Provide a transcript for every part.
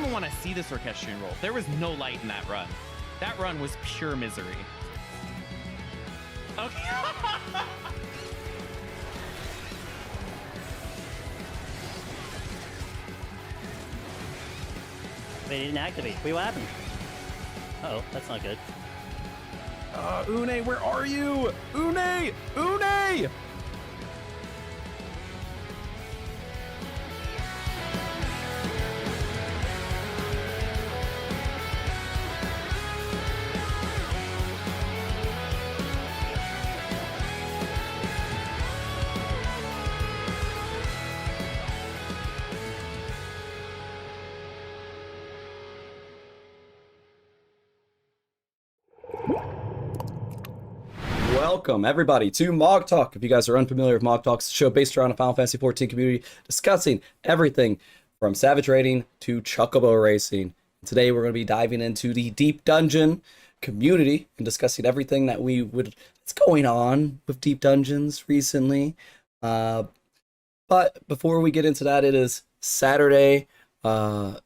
even want to see this orchestrion roll. There was no light in that run. That run was pure misery. Okay. They didn't activate. Wait, what happened? Uh-oh, that's not good. Une, where are you? Une! Une! Welcome, everybody, to MogTalk. If you guys are unfamiliar with MogTalk, it's a show based around a Final Fantasy XIV community discussing everything from Savage Raiding to Chocobo Racing. Today, we're going to be diving into the Deep Dungeon community and discussing everything that's going on with Deep Dungeons recently. But before we get into that, it is Saturday, July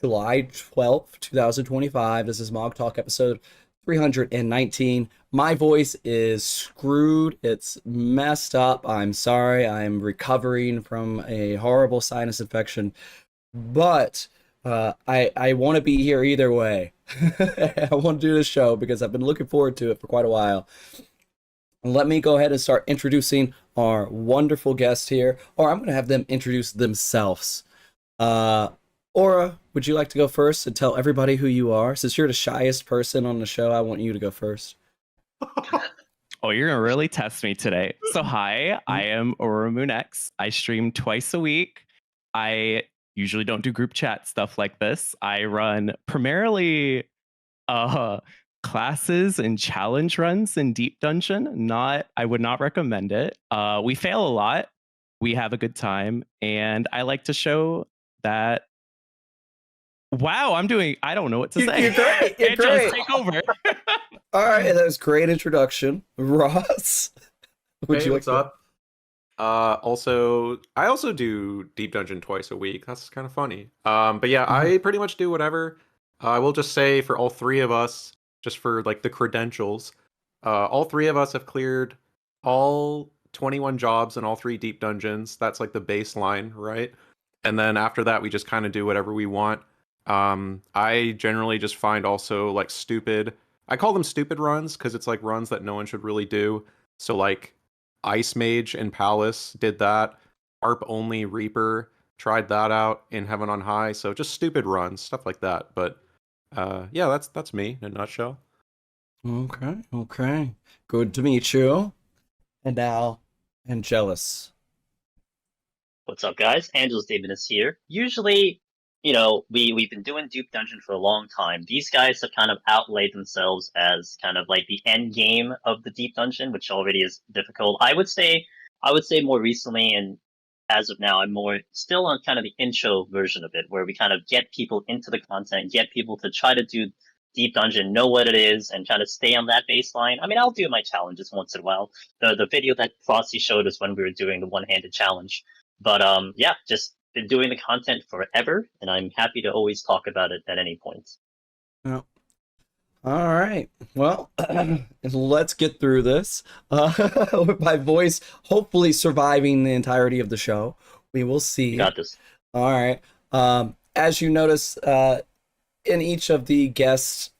12th, 2025. This is MogTalk episode 319. My voice is screwed. It's messed up. I'm sorry. I'm recovering from a horrible sinus infection, but I want to be here either way. I want to do this show because I've been looking forward to it for quite a while. Let me go ahead and start introducing our wonderful guest here, or I'm going to have them introduce themselves. Aura, would you like to go first and tell everybody who you are? Since you're the shyest person on the show, I want you to go first. Oh, you're gonna really test me today. So hi, I am Aura Moonex. I stream twice a week. I usually don't do group chat stuff like this. I run primarily classes and challenge runs in Deep Dungeon. I would not recommend it. We fail a lot. We have a good time, and I like to show that. Wow, I don't know what to say. You're great. You're great. Take over. All right, that was a great introduction. Ross, Hey, what's up? I also do Deep Dungeon twice a week. That's kind of funny. But yeah, I pretty much do whatever. I will just say for all three of us, just for like the credentials, all three of us have cleared all 21 jobs in all three Deep Dungeons. That's like the baseline, right? And then after that, we just kind of do whatever we want. I generally just find also like stupid. I call them stupid runs because it's like runs that no one should really do. So like Ice Mage in Palace did that. Harp Only Reaper tried that out in Heaven on High. So just stupid runs, stuff like that. But yeah, that's me in a nutshell. Okay. Good to meet you. And now, Angelus. What's up, guys? Angelus Demonus here. Usually, we've been doing Deep Dungeon for a long time. These guys have kind of outlaid themselves as kind of like the end game of the Deep Dungeon, which already is difficult. I would say more recently, and as of now, I'm more still on kind of the intro version of it, where we kind of get people into the content, get people to try to do Deep Dungeon, know what it is, and try to stay on that baseline. I mean, I'll do my challenges once in a while. The video that Frosty showed us when we were doing the one-handed challenge. But yeah, just been doing the content forever, and I'm happy to always talk about it at any point. Yeah. All right. Well, let's get through this. With my voice hopefully surviving the entirety of the show. We will see. You got this. All right. As you notice, in each of the guest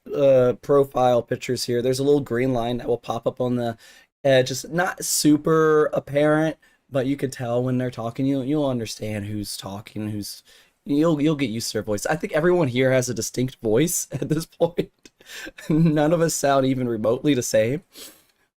profile pictures here, there's a little green line that will pop up on the edge. It's not super apparent, but you can tell when they're talking. You'll understand who's talking, you'll get used to their voice. I think everyone here has a distinct voice at this point. None of us sound even remotely the same.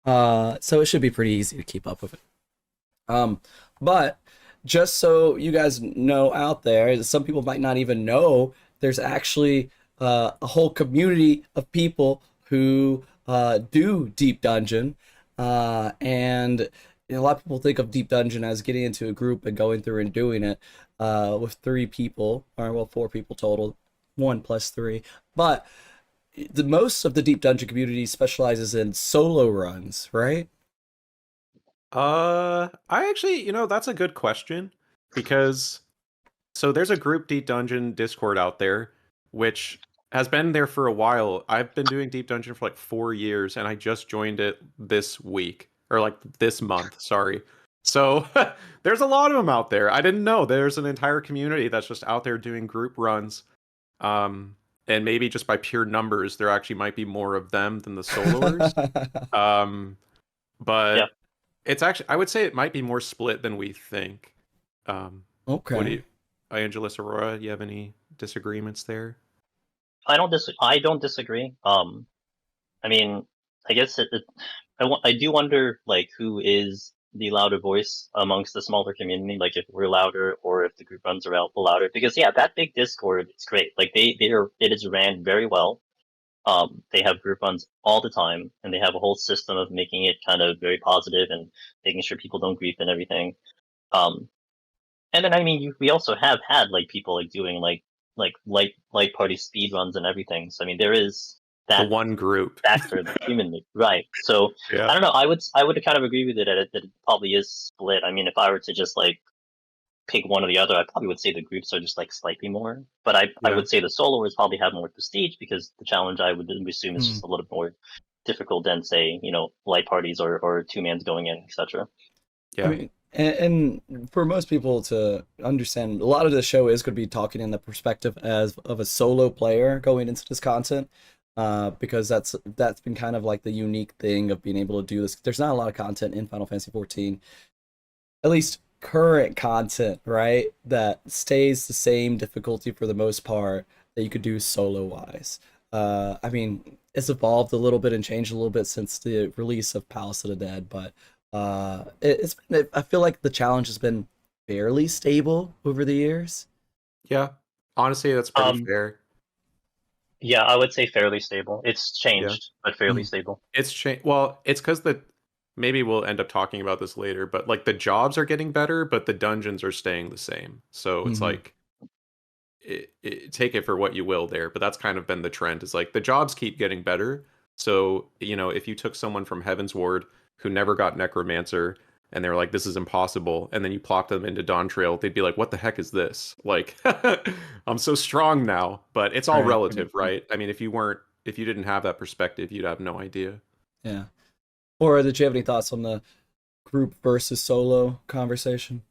So it should be pretty easy to keep up with it. But just so you guys know out there, some people might not even know, there's actually a whole community of people who do Deep Dungeon, and a lot of people think of Deep Dungeon as getting into a group and going through and doing it with 3 people, or well, 4 people total, 1 plus 3. But the most of the Deep Dungeon community specializes in solo runs, right? I actually, that's a good question, because So there's a group Deep Dungeon Discord out there, which has been there for a while. I've been doing Deep Dungeon for like 4 years, and I just joined it this week, or like this month, sorry. So there's a lot of them out there. I didn't know there's an entire community that's just out there doing group runs. And maybe just by pure numbers, there actually might be more of them than the soloers. But Yeah. it's actually, I would say it might be more split than we think. Okay. What do you, Angelus, Aurora, you have any disagreements there? I don't disagree. I mean, I guess I do wonder like who is the louder voice amongst the smaller community, like if we're louder or if the group runs are out louder. Because yeah, that big Discord, it's great. Like it is ran very well. They have group runs all the time, and they have a whole system of making it kind of very positive and making sure people don't grief and everything. And then I mean, we also have had like people like doing like light party speed runs and everything. So I mean, there is The that one group. factor, the human, right? So Yeah. I don't know. I would kind of agree with it that it probably is split. I mean, if I were to just like pick one or the other, I probably would say the groups are just like slightly more. But I Yeah. would say the soloers probably have more prestige because the challenge I would assume is just a little more difficult than say light parties or two mans going in, etc. Yeah. I mean, and for most people to understand, a lot of the show is going to be talking in the perspective of a solo player going into this content, because that's been kind of like the unique thing of being able to do this. There's not a lot of content in Final Fantasy XIV, at least current content, right, that stays the same difficulty for the most part that you could do solo wise. I mean, it's evolved a little bit and changed a little bit since the release of Palace of the Dead, but I feel like the challenge has been fairly stable over the years. Yeah. Honestly, that's pretty fair. Yeah, I would say fairly stable. It's changed, but fairly stable. It's changed. Well, it's because maybe we'll end up talking about this later, but like the jobs are getting better, but the dungeons are staying the same. So it's like, take it for what you will there, but that's kind of been the trend. Is like the jobs keep getting better. So if you took someone from Heaven's Ward who never got Necromancer, and they were like, this is impossible, and then you plop them into Dawn Trail, they'd be like, what the heck is this? Like, I'm so strong now. But it's all relative, right? I mean, if you didn't have that perspective, you'd have no idea. Yeah. Or did you have any thoughts on the group versus solo conversation?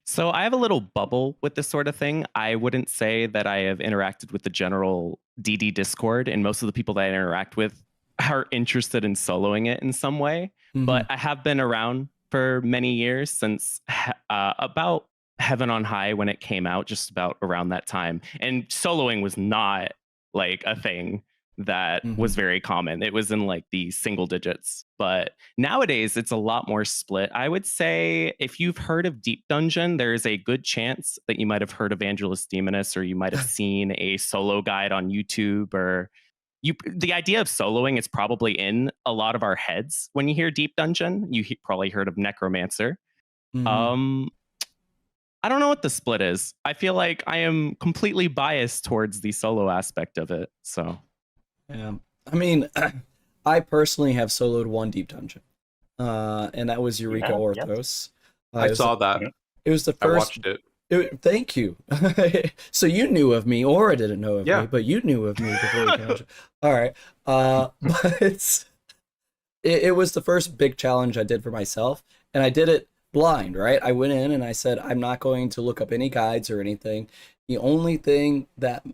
So I have a little bubble with this sort of thing. I wouldn't say that I have interacted with the general DD Discord, and most of the people that I interact with are interested in soloing it in some way. But I have been around for many years, since about Heaven on High when it came out, just about around that time. And soloing was not like a thing that was very common. It was in like the single digits. But nowadays it's a lot more split. I would say if you've heard of Deep Dungeon, there is a good chance that you might have heard of Angelus Demonus, or you might have seen a solo guide on YouTube, or the idea of soloing is probably in a lot of our heads. When you hear Deep Dungeon, you probably heard of Necromancer. I don't know what the split is. I feel like I am completely biased towards the solo aspect of it. So, yeah, I mean, I personally have soloed one Deep Dungeon, and that was Eureka Orthos. I saw that. It was the first. I watched it. Thank you. So you knew of me, or I didn't know of me, but you knew of me before you came. All right. But it was the first big challenge I did for myself, and I did it blind, right? I went in and I said, I'm not going to look up any guides or anything. The only thing that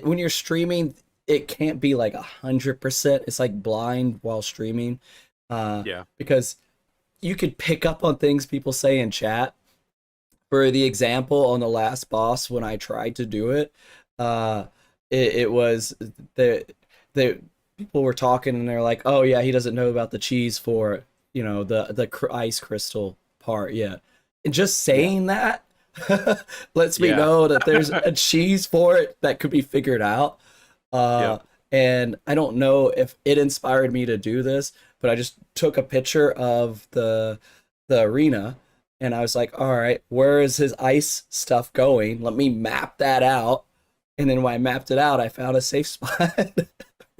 when you're streaming, it can't be like 100%. It's like blind while streaming. Because you could pick up on things people say in chat. For the example, on the last boss, when I tried to do it, it was the people were talking and they're like, "Oh yeah, he doesn't know about the cheese for the ice crystal part yet." And just saying that lets me know that there's a cheese for it that could be figured out. And I don't know if it inspired me to do this, but I just took a picture of the arena. And I was like, all right, where is his ice stuff going? Let me map that out. And then when I mapped it out, I found a safe spot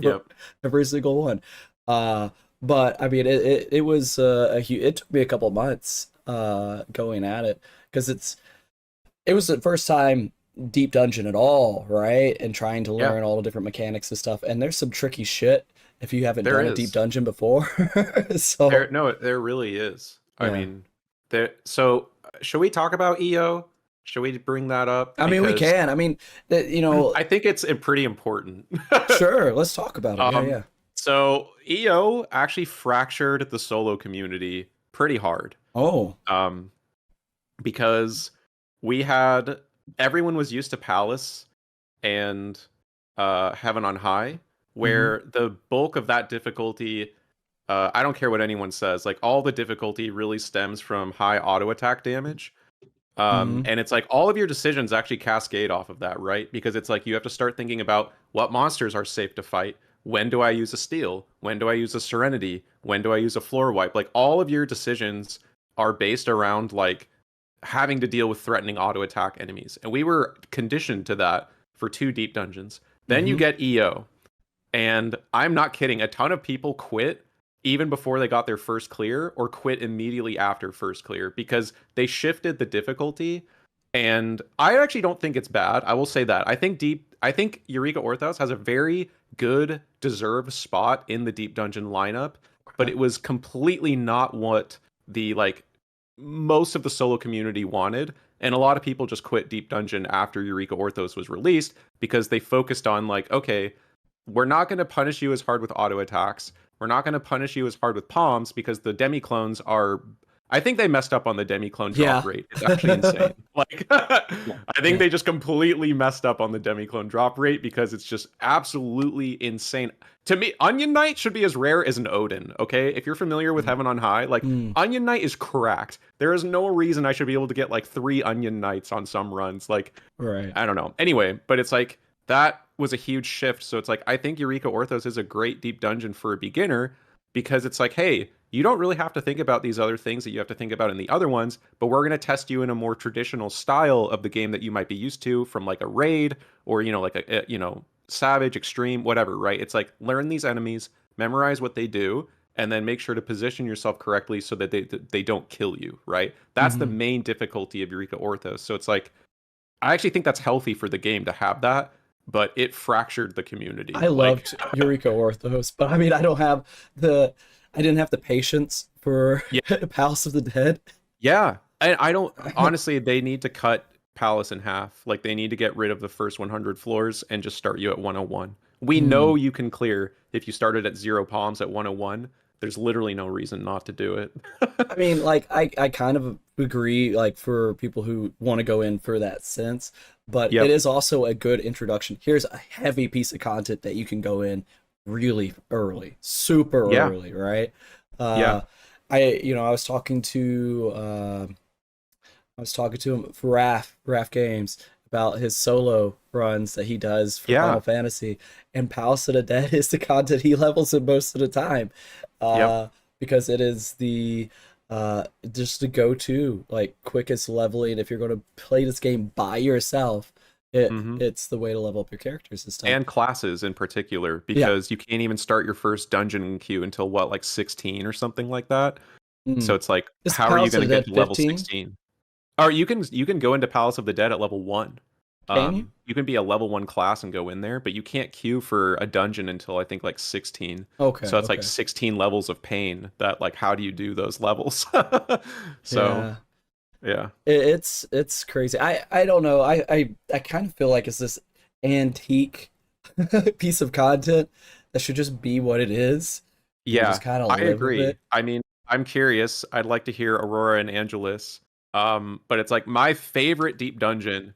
for every single one. But I mean, it was it took me a couple months going at it, because it was the first time deep dungeon at all, right? And trying to learn all the different mechanics and stuff. And there's some tricky shit if you haven't done a deep dungeon before. So there really is. I mean, so should we talk about EO? Should we bring that up? I mean, we can. I mean, you know, I think it's pretty important. Sure, let's talk about it. Yeah. So EO actually fractured the solo community pretty hard. Oh. Because everyone was used to Palace and Heaven on High, where the bulk of that difficulty, I don't care what anyone says, like all the difficulty really stems from high auto attack damage. And it's like all of your decisions actually cascade off of that, right? Because it's like you have to start thinking about what monsters are safe to fight. When do I use a steal? When do I use a serenity? When do I use a floor wipe? Like all of your decisions are based around like having to deal with threatening auto attack enemies. And we were conditioned to that for 2 deep dungeons. Then you get EO. And I'm not kidding, a ton of people quit even before they got their first clear or quit immediately after first clear because they shifted the difficulty. And I actually don't think it's bad. I will say that. I think Eureka Orthos has a very good deserved spot in the deep dungeon lineup, but it was completely not what the like most of the solo community wanted. And a lot of people just quit deep dungeon after Eureka Orthos was released because they focused on like, okay, we're not going to punish you as hard with auto attacks. We're not going to punish you as hard with palms because the demi clones are. I think they messed up on the demi clone drop rate. It's actually insane. Like, I think they just completely messed up on the demi clone drop rate because it's just absolutely insane. To me, Onion Knight should be as rare as an Odin. Okay, if you're familiar with Heaven on High, like Onion Knight is cracked. There is no reason I should be able to get like 3 Onion Knights on some runs. Like, I don't know. Anyway, but it's like that was a huge shift. So it's like I think Eureka Orthos is a great deep dungeon for a beginner because it's like, hey, you don't really have to think about these other things that you have to think about in the other ones, but we're going to test you in a more traditional style of the game that you might be used to from like a raid or, you know, like a you know, savage, extreme, whatever, right? It's like learn these enemies, memorize what they do, and then make sure to position yourself correctly so that they don't kill you, right? That's the main difficulty of Eureka Orthos. So it's like, I actually think that's healthy for the game to have that, but it fractured the community. I loved Eureka Orthos, but I mean, I didn't have the patience for Palace of the Dead. Yeah. I don't, honestly, they need to cut Palace in half. Like, they need to get rid of the first 100 floors and just start you at 101. We know you can clear if you started at 0 palms at 101. There's literally no reason not to do it. I mean, like, I kind of agree, like, for people who want to go in for that sense, but it is also a good introduction. Here's a heavy piece of content that you can go in really early, super early, right? I was talking to him for Raf Games about his solo runs that he does for Final Fantasy, and Palace of the Dead is the content he levels in most of the time, because it is the just the go-to, like, quickest leveling if you're going to play this game by yourself. It's the way to level up your characters and stuff. And classes in particular, because you can't even start your first dungeon queue until what, like 16 or something like that. So it's like, how are you going to get to level 16? Or you can go into Palace of the Dead at level 1. You can be a level 1 class and go in there, but you can't queue for a dungeon until I think like 16. Okay. So it's like 16 levels of pain that, like, how do you do those levels? So yeah. It's crazy. I don't know. I kind of feel like it's this antique piece of content that should just be what it is. Yeah, just kind of I agree. I mean, I'm curious. I'd like to hear Aurora and Angelus. But it's like my favorite deep dungeon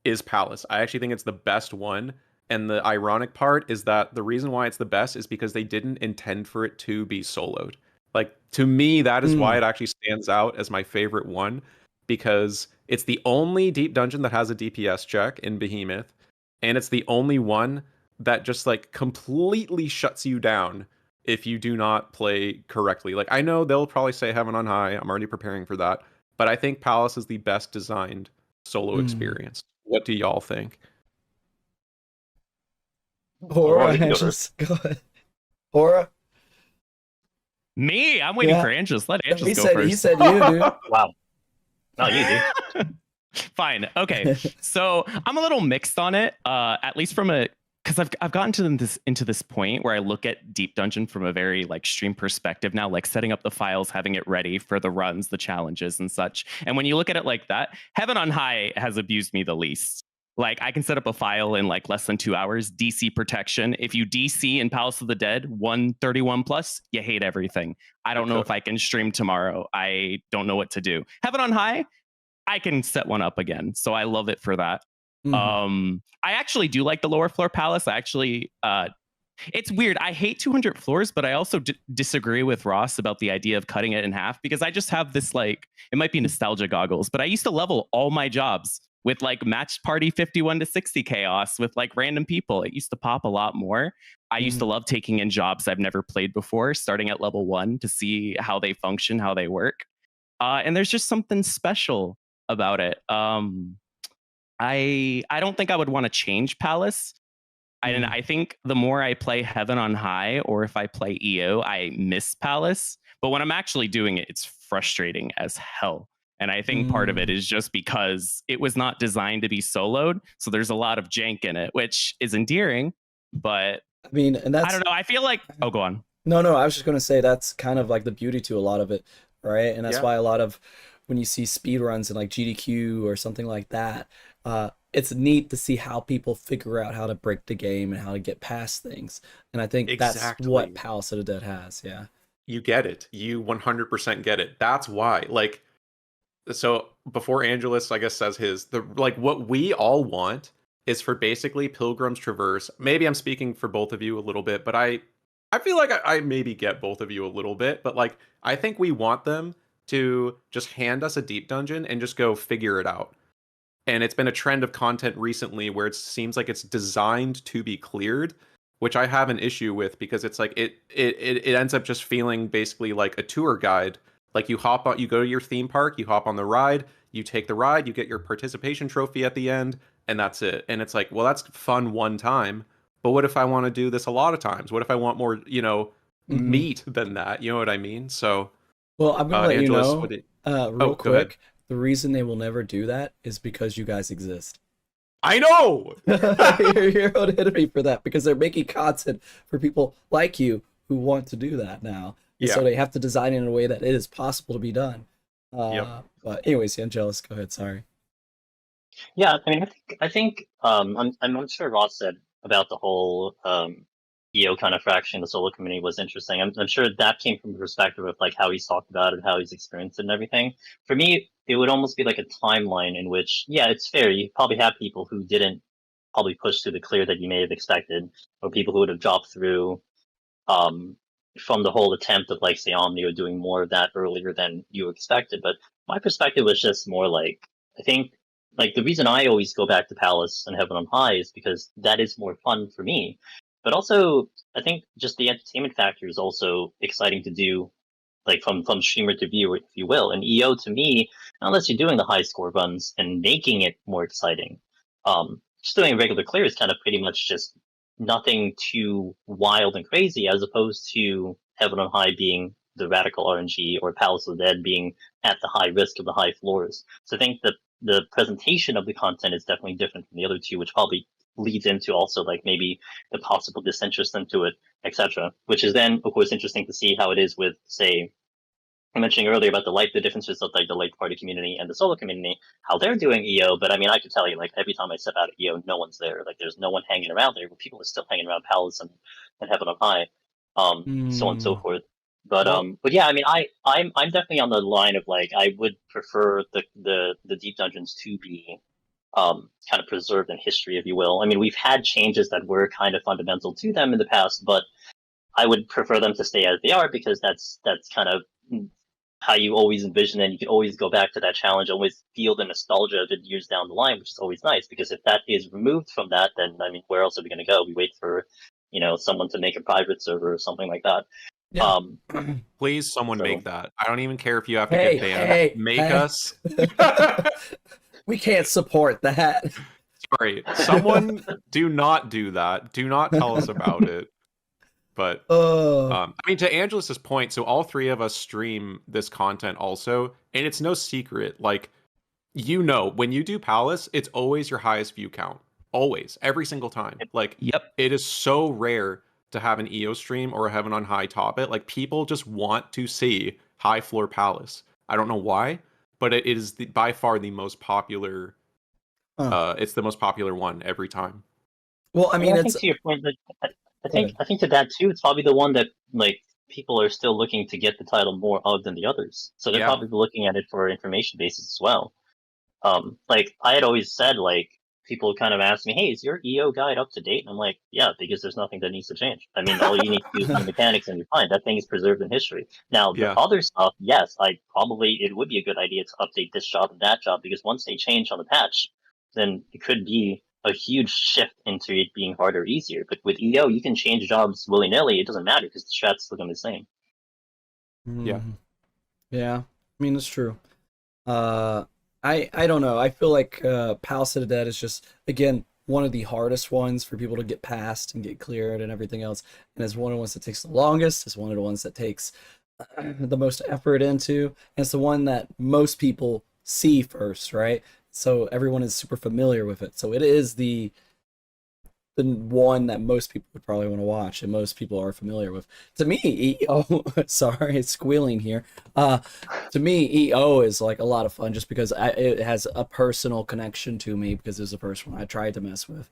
is Palace. I actually think it's the best one. And the ironic part is that the reason why it's the best is because they didn't intend for it to be soloed. Like, to me, that is why it actually stands out as my favorite one, because it's the only deep dungeon that has a DPS check in Behemoth, and it's the only one that just, like, completely shuts you down if you do not play correctly. Like, I know they'll probably say Heaven on High. I'm already preparing for that. But I think Palace is the best designed solo experience. What do y'all think? Aura, Angelus, go ahead. Aura? Me? I'm waiting for Angelus. Let Angelus go first. He said you, dude. Wow. No, you do. Fine. Okay. So I'm a little mixed on it, at least from a because I've gotten to into this point where I look at Deep Dungeon from a very like stream perspective now, like setting up the files, having it ready for the runs, the challenges, and such. And when you look at it like that, Heaven on High has abused me the least. Like I can set up a file in like less than 2 hours. DC protection. If you DC in Palace of the Dead 131 plus, you hate everything. I don't know if I can stream tomorrow. I don't know what to do. Heaven on High, I can set one up again. So I love it for that. I actually do like the lower floor palace. I actually, it's weird. I hate 200 floors, but I also disagree with Ross about the idea of cutting it in half because I just have this like, it might be nostalgia goggles, but I used to level all my jobs with like match party 51 to 60 chaos with like random people. It used to pop a lot more. I used to love taking in jobs I've never played before, starting at level 1 to see how they function, how they work. And there's just something special about it. I don't think I would want to change Palace. And I think the more I play Heaven on High or if I play EO, I miss Palace. But when I'm actually doing it, it's frustrating as hell. And I think part of it is just because it was not designed to be soloed. So there's a lot of jank in it, which is endearing. But I mean, and that's, I don't know. I feel like, oh, go on. No, I was just going to say that's kind of like the beauty to a lot of it, right? And that's why a lot of when you see speed runs in like GDQ or something like that, it's neat to see how people figure out how to break the game and how to get past things. And I think that's what Palace of the Dead has. Yeah. You get it. You 100% get it. That's why. Like, so before Angelus, I guess, says like what we all want is for basically Pilgrims Traverse. Maybe I'm speaking for both of you a little bit, but I feel like I maybe get both of you a little bit, but like, I think we want them to just hand us a deep dungeon and just go figure it out. And it's been a trend of content recently where it seems like it's designed to be cleared, which I have an issue with because it's like it ends up just feeling basically like a tour guide. Like you hop on, you go to your theme park, you hop on the ride, you take the ride, you get your participation trophy at the end, and that's it. And it's like, well, that's fun one time, but what if I want to do this a lot of times? What if I want more, meat than that? You know what I mean? So, well, I'm gonna let Angelus, you know real quick. The reason they will never do that is because you guys exist. I know. You're on enemy for that because they're making content for people like you who want to do that now. And so they have to design it in a way that it is possible to be done. But anyways, Angelus, go ahead. Sorry. Yeah, I mean, I think I'm sure Ross said about the whole EO kind of fraction, the solo community was interesting. I'm sure that came from the perspective of like how he's talked about it, how he's experienced it and everything. For me, it would almost be like a timeline in which, yeah, it's fair. You probably have people who didn't probably push through the clear that you may have expected, or people who would have dropped through from the whole attempt of like say Omni or doing more of that earlier than you expected. But my perspective was just more like, I think like the reason I always go back to Palace and Heaven on High is because that is more fun for me. But also, I think just the entertainment factor is also exciting to do, like from streamer to viewer, if you will. And EO to me, unless you're doing the high score runs and making it more exciting, just doing a regular clear is kind of pretty much just nothing too wild and crazy, as opposed to Heaven on High being the radical RNG or Palace of the Dead being at the high risk of the high floors. So I think that the presentation of the content is definitely different from the other two, which probably leads into also like maybe the possible disinterest into it, etc. Which is then, of course, interesting to see how it is with, say, I mentioned earlier about the differences of like the late party community and the solo community, how they're doing EO. But I mean, I could tell you, like every time I step out of EO, no one's there. Like there's no one hanging around there, but people are still hanging around Palace and Heaven on High, so on and so forth. But yeah, I mean, I'm definitely on the line of like I would prefer the deep dungeons to be kind of preserved in history, if you will. I mean, we've had changes that were kind of fundamental to them in the past, but I would prefer them to stay as they are because that's kind of how you always envision it. You can always go back to that challenge, always feel the nostalgia of it years down the line, which is always nice, because if that is removed from that, then I mean, where else are we going to go? We wait for, someone to make a private server or something like that. Yeah. Please, someone make that. I don't even care if you have to get banned. Make us. We can't support that. Sorry, someone do not do that. Do not tell us about it. But I mean, to Angelus's point, so all three of us stream this content also, and it's no secret. Like, you know, when you do Palace, it's always your highest view count. Always, every single time. Like, Yep. it is so rare to have an EO stream or a Heaven on High top it. Like, people just want to see high floor Palace. I don't know why, but it is by far the most popular. It's the most popular one every time. Well, I mean, I it's think to your point, like, I think to that too, it's probably the one that like people are still looking to get the title more of than the others. So they're Yeah. probably looking at it for information basis as well. Like I had always said, like people kind of ask me, "Hey, is your EO guide up to date?" And I'm like, "Yeah, because there's nothing that needs to change. I mean, all you need to do is do mechanics, and you're fine. That thing is preserved in history. Now, the Yeah. other stuff, yes, it would be a good idea to update this job and that job because once they change on the patch, then it could be a huge shift into it being harder or easier. But with EO, you can change jobs willy nilly. It doesn't matter because the strats still gonna be the same. Yeah. Yeah. I mean, it's true. I don't know. I feel like Palace of the Dead is just, again, one of the hardest ones for people to get past and get cleared and everything else. And it's one of the ones that takes the longest. It's one of the ones that takes the most effort into. And it's the one that most people see first, right? So everyone is super familiar with it. So it is the one that most people would probably want to watch and most people are familiar with. To me, EO, sorry, it's squealing here. To me, EO is like a lot of fun just because it has a personal connection to me because it was the first one I tried to mess with.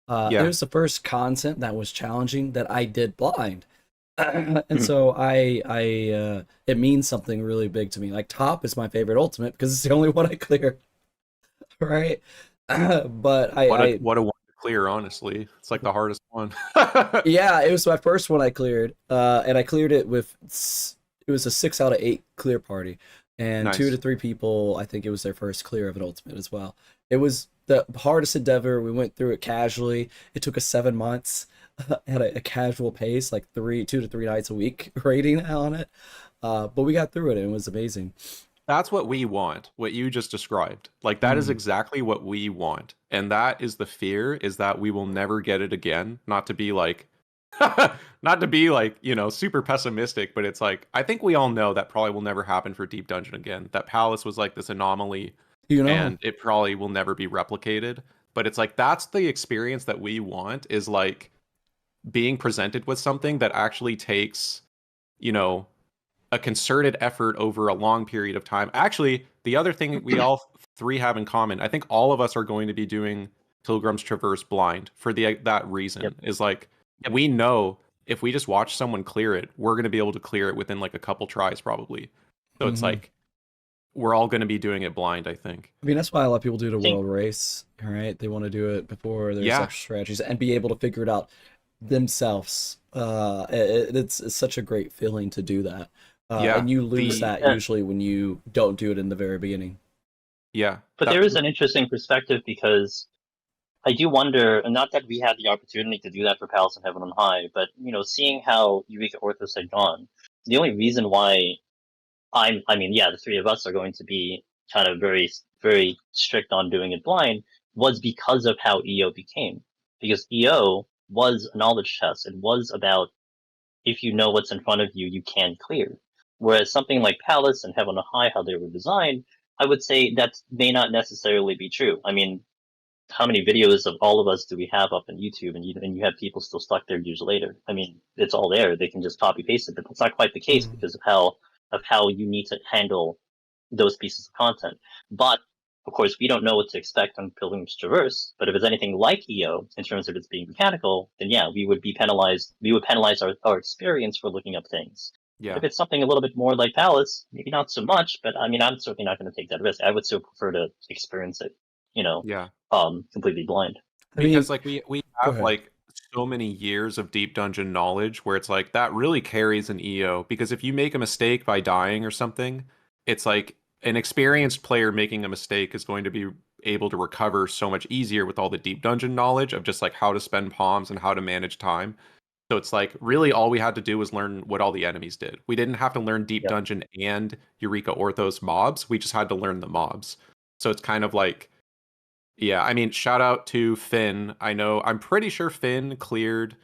It was the first content that was challenging that I did blind. And so it means something really big to me. Like top is my favorite ultimate because it's the only one I cleared. Right? But what a one to clear, honestly. It's like the hardest one. Yeah, it was my first one I cleared. And I cleared it with, it was a 6 out of 8 clear party. And Nice. 2 to 3 people, I think it was their first clear of an ultimate as well. It was the hardest endeavor. We went through it casually. It took us 7 months at a casual pace, like 2 to 3 nights a week rating on it. But we got through it and it was amazing. That's what we want, what you just described. Like, that is exactly what we want. And that is the fear, is that we will never get it again. Not to be like, you know, super pessimistic, but it's like, I think we all know that probably will never happen for Deep Dungeon again. That Palace was like this anomaly, You know, and it probably will never be replicated. But it's like, that's the experience that we want, is like being presented with something that actually takes, you know, a concerted effort over a long period of time. Actually, the other thing we all three have in common, I think all of us are going to be doing Pilgrim's Traverse blind for that reason. Is like, we know if we just watch someone clear it, we're going to be able to clear it within like a couple tries probably. So it's like, we're all going to be doing it blind, I think. I mean, that's why a lot of people do the world race, right? They want to do it before there's extra strategies and be able to figure it out themselves. It's such a great feeling to do that. And you lose that usually when you don't do it in the very beginning. Yeah. But there is an interesting perspective because I do wonder, and not that we had the opportunity to do that for Palace and Heaven on High, but you know, seeing how Eureka Orthos had gone, the only reason why the three of us are going to be kind of very, very strict on doing it blind was because of how EO became. Because EO was a knowledge test. It was about if you know what's in front of you, you can clear. Whereas something like Palace and Heaven on High, how they were designed, I would say that may not necessarily be true. I mean, how many videos of all of us do we have up on YouTube, and you have people still stuck there years later? I mean, it's all there. They can just copy paste it, but that's not quite the case because of how you need to handle those pieces of content. But of course, we don't know what to expect on Pilgrim's Traverse. But if it's anything like EO in terms of its being mechanical, then yeah, we would be penalized. We would penalize our experience for looking up things. Yeah. If it's something a little bit more like Palace, maybe not so much. But I mean, I'm certainly not going to take that risk. I would still prefer to experience it, you know, completely blind. Because like we have like so many years of Deep Dungeon knowledge where it's like that really carries an EO, because if you make a mistake by dying or something, it's like an experienced player making a mistake is going to be able to recover so much easier with all the Deep Dungeon knowledge of just like how to spend palms and how to manage time. So it's like really all we had to do was learn what all the enemies did. We didn't have to learn Deep Dungeon and Eureka Orthos mobs. We just had to learn the mobs. So it's kind of like, yeah, I mean, shout out to Finn. I'm pretty sure Finn cleared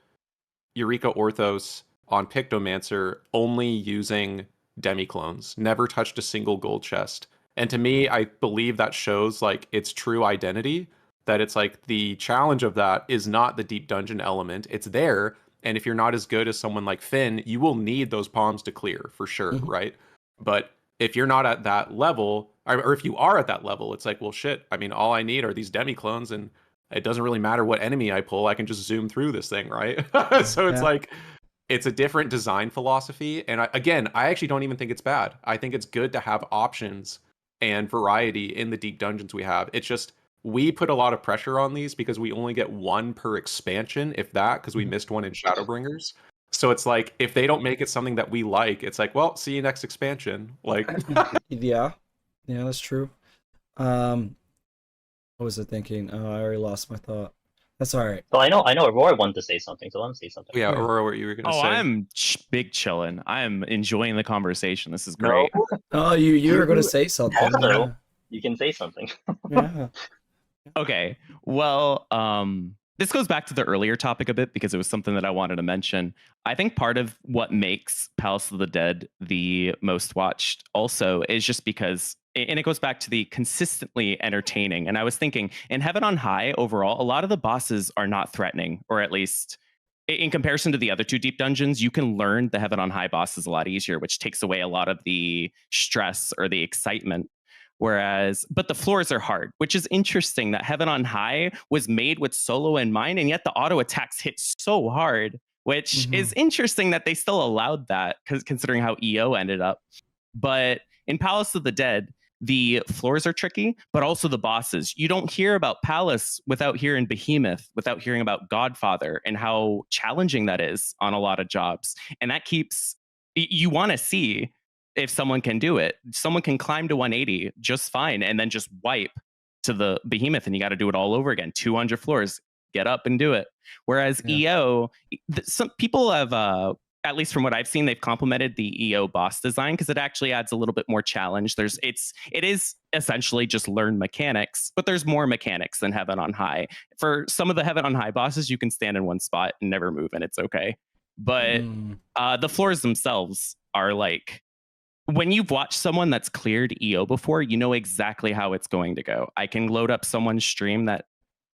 Eureka Orthos on Pictomancer only using demi-clones. Never touched a single gold chest. And to me, I believe that shows like its true identity, that it's like the challenge of that is not the deep dungeon element. It's there. And if you're not as good as someone like Finn, you will need those palms to clear for sure, Mhm. right? But if you're not at that level, or if you are at that level, it's like, well, shit. I mean, all I need are these demi clones, and it doesn't really matter what enemy I pull. I can just zoom through this thing, right? So it's Yeah. like, it's a different design philosophy. And again, I actually don't even think it's bad. I think it's good to have options and variety in the deep dungeons we have. It's just, we put a lot of pressure on these because we only get one per expansion, if that, because we missed one in Shadowbringers. So it's like, if they don't make it something that we like, it's like, well, see you next expansion. Like, Yeah, that's true. What was I thinking? Oh, I already lost my thought. That's all right. So I know Aurora wanted to say something, so let him say something. yeah, Right. Aurora, what you were gonna Oh, say? I'm big chillin'. I am enjoying the conversation. This is great. No, Oh, you were going to say something. also, you can say something. Yeah. Okay. Well, this goes back to the earlier topic a bit because it was something that I wanted to mention. I think part of what makes Palace of the Dead the most watched also is just because, and it goes back to the consistently entertaining. And I was thinking in Heaven on High overall, a lot of the bosses are not threatening, or at least in comparison to the other two deep dungeons, you can learn the Heaven on High bosses a lot easier, which takes away a lot of the stress or the excitement. But the floors are hard, which is interesting that Heaven on High was made with solo in mind, and yet the auto attacks hit so hard, which is interesting that they still allowed that, because considering how EO ended up. But in Palace of the Dead, the floors are tricky, but also the bosses. You don't hear about Palace without hearing Behemoth, without hearing about Godfather, and how challenging that is on a lot of jobs. And that keeps, you want to see if someone can do it. Someone can climb to 180 just fine and then just wipe to the Behemoth, and you got to do it all over again. 200 floors, get up and do it. Whereas EO, some people have, at least from what I've seen, they've complemented the EO boss design because it actually adds a little bit more challenge. It is essentially just learn mechanics, but there's more mechanics than Heaven on High. For some of the Heaven on High bosses, you can stand in one spot and never move, and it's okay. But the floors themselves are like, when you've watched someone that's cleared EO before, you know exactly how it's going to go. I can load up someone's stream that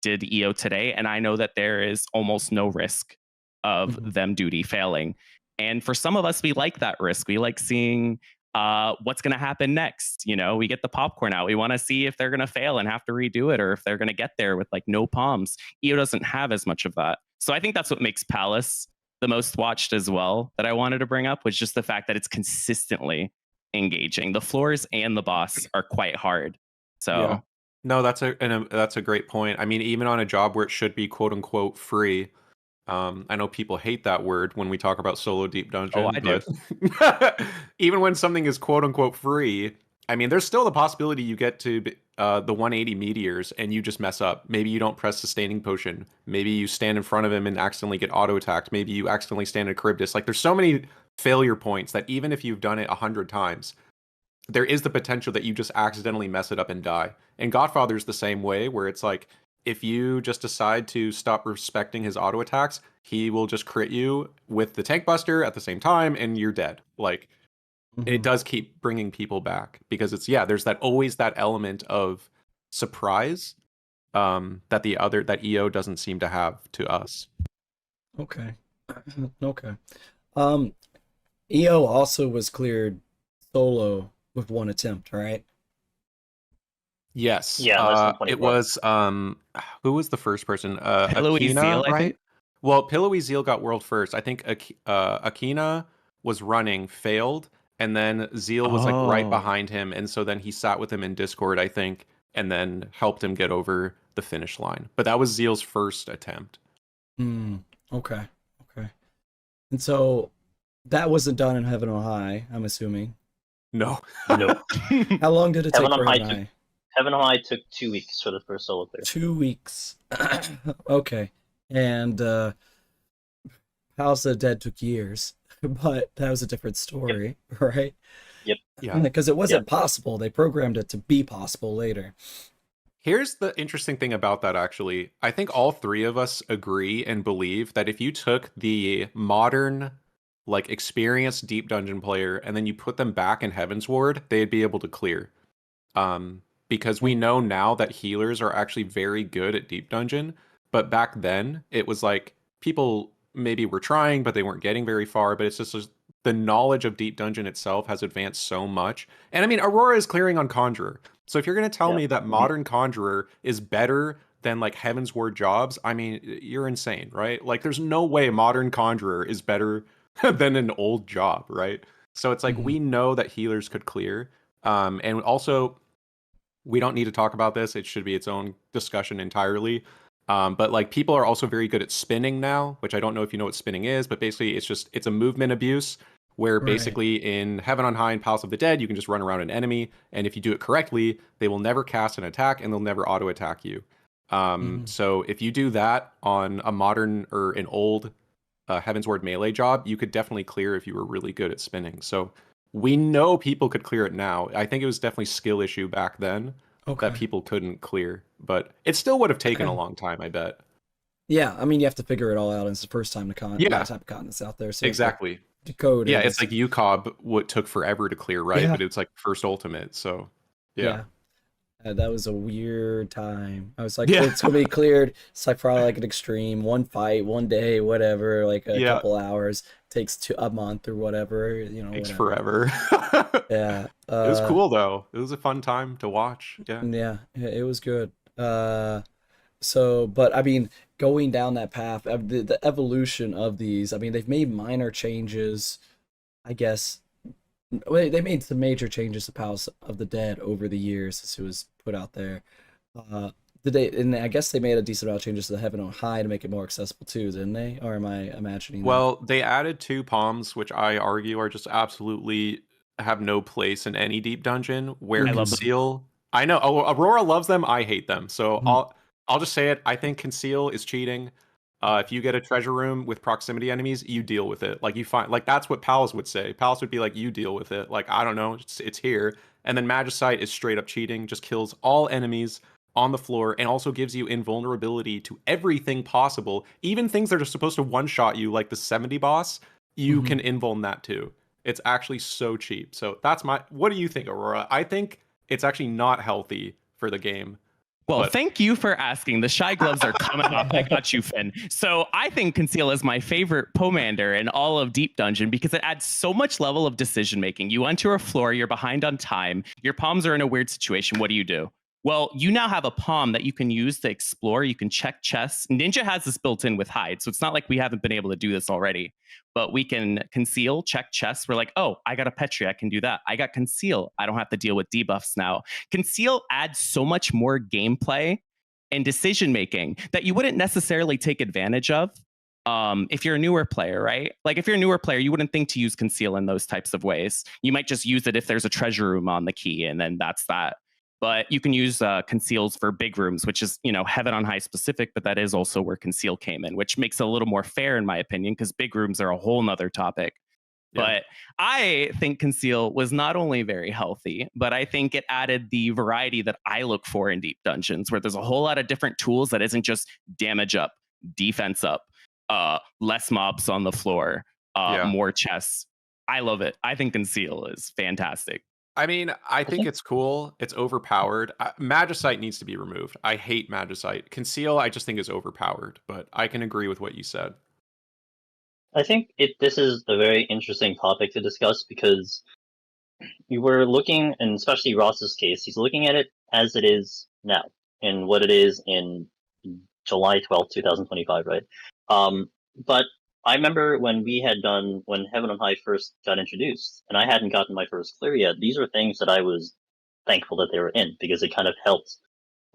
did EO today, and I know that there is almost no risk of them duty failing. And for some of us, we like that risk. We like seeing what's going to happen next. You know, we get the popcorn out. We want to see if they're going to fail and have to redo it, or if they're going to get there with like no palms. EO doesn't have as much of that. So I think that's what makes Palace the most watched as well, that I wanted to bring up, was just the fact that it's consistently engaging. The floors and the boss are quite hard. So no, that's a great point. I mean, even on a job where it should be quote unquote free, I know people hate that word when we talk about solo deep dungeon. Oh, I do. Even when something is quote unquote free, I mean, there's still the possibility you get to the 180 meteors and you just mess up. Maybe you don't press sustaining potion. Maybe you stand in front of him and accidentally get auto attacked. Maybe you accidentally stand in Charybdis. Like, there's so many failure points that even if you've done it 100 times, there is the potential that you just accidentally mess it up and die. And Godfather's the same way, where it's like, if you just decide to stop respecting his auto attacks, he will just crit you with the tank buster at the same time and you're dead. Like, it does keep bringing people back because it's, there's always that element of surprise that EO doesn't seem to have to us. Okay. EO also was cleared solo with one attempt, right? Yes. It was who was the first person? Pillowy Akina, Zeal, I right? think? Well, Pillowy Zeal got world first. I think Akina was running, failed, and then Zeal was like right behind him, and so then he sat with him in Discord, I think, and then helped him get over the finish line. But that was Zeal's first attempt. Okay. And so that wasn't done in Heaven on High, I'm assuming. No. How long did it take for Heaven on High? Heaven on High took 2 weeks for the first solo clear. 2 weeks. Okay. And Palace of the Dead took years, but that was a different story, right? Yep. Yeah. Because it wasn't possible. They programmed it to be possible later. Here's the interesting thing about that, actually. I think all three of us agree and believe that if you took the modern, like, experienced deep dungeon player and then you put them back in Heaven's Ward, they'd be able to clear. Because we know now that healers are actually very good at deep dungeon, but back then it was like people maybe were trying, but they weren't getting very far. But it's just the knowledge of deep dungeon itself has advanced so much. And I mean, Aurora is clearing on Conjurer. So if you're going to tell me that modern Conjurer is better than like Heaven's Ward jobs, I mean, you're insane, right? Like there's no way modern Conjurer is better than an old job, right? So it's like we know that healers could clear. And also, we don't need to talk about this. It should be its own discussion entirely. But like people are also very good at spinning now, which I don't know if you know what spinning is, but basically it's a movement abuse where basically in Heaven on High and Palace of the Dead, you can just run around an enemy, and if you do it correctly, they will never cast an attack and they'll never auto attack you. So if you do that on a modern or an old Heaven's Ward melee job, you could definitely clear if you were really good at spinning. So we know people could clear it now. I think it was definitely skill issue back then that people couldn't clear, but it still would have taken a long time, I bet. Yeah, I mean, you have to figure it all out. And it's the first time type of content's out there. So exactly. Decode it. Yeah, it's like UCOB, what took forever to clear, right? But it's like first ultimate, so yeah. That was a weird time. I was like, it's gonna be cleared. It's like probably like an extreme, one fight, one day, whatever, like a couple hours. Takes a month or whatever, you know. Takes forever. Yeah. It was cool though. It was a fun time to watch. Yeah, it was good. So, but I mean, going down that path, the evolution of these, I mean, they've made minor changes, I guess. They made some major changes to Palace of the Dead over the years since it was put out there. And I guess they made a decent amount of changes to the Heaven on High to make it more accessible too, didn't they? Or am I imagining Well, they added 2 palms, which I argue are just absolutely have no place in any deep dungeon. Where Conceal, I know Aurora loves them, I hate them. So I'll just say it. I think Conceal is cheating. If you get a treasure room with proximity enemies, you deal with it. Like you find, like that's what Palace would say. Palace would be like, you deal with it. Like I don't know, it's here. And then Magicite is straight up cheating, just kills all enemies on the floor and also gives you invulnerability to everything possible. Even things that are supposed to one-shot you, like the 70 boss, you can invuln that too. It's actually so cheap. So that's what do you think, Aurora? I think it's actually not healthy for the game. Well, thank you for asking. The shy gloves are coming off. I got you, Finn. So I think Conceal is my favorite Pomander in all of Deep Dungeon because it adds so much level of decision making. You enter a floor, you're behind on time, your palms are in a weird situation. What do? Well, you now have a palm that you can use to explore. You can check chests. Ninja has this built in with hide, so it's not like we haven't been able to do this already. But we can conceal, check chests. We're like, oh, I got a Petri, I can do that. I got conceal. I don't have to deal with debuffs now. Conceal adds so much more gameplay and decision making that you wouldn't necessarily take advantage of if you're a newer player, right? Like if you're a newer player, you wouldn't think to use conceal in those types of ways. You might just use it if there's a treasure room on the key, and then that's that. But you can use conceals for big rooms, which is, you know, Heaven on High specific, but that is also where conceal came in, which makes it a little more fair in my opinion, because big rooms are a whole nother topic. Yeah. But I think conceal was not only very healthy, but I think it added the variety that I look for in deep dungeons, where there's a whole lot of different tools that isn't just damage up, defense up, less mobs on the floor, more chests. I love it. I think conceal is fantastic. I mean, I think it's cool. It's overpowered. Magicite needs to be removed. I hate Magicite. Conceal, I just think is overpowered, but I can agree with what you said. I think this is a very interesting topic to discuss because you were looking, and especially Ross's case, he's looking at it as it is now and what it is in July 12th, 2025, right? But I remember when Heaven on High first got introduced, and I hadn't gotten my first clear yet. These were things that I was thankful that they were in because it kind of helped,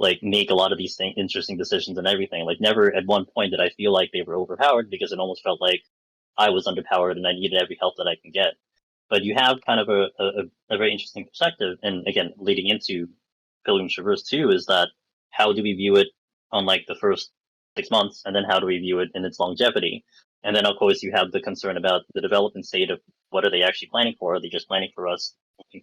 like, make a lot of these interesting decisions and everything. Like, never at one point did I feel like they were overpowered because it almost felt like I was underpowered and I needed every help that I can get. But you have kind of a very interesting perspective, and again, leading into Pilgrim's Traverse 2 is that how do we view it on like the first 6 months, and then how do we view it in its longevity? And then, of course, you have the concern about the development state of what are they actually planning for? Are they just planning for us,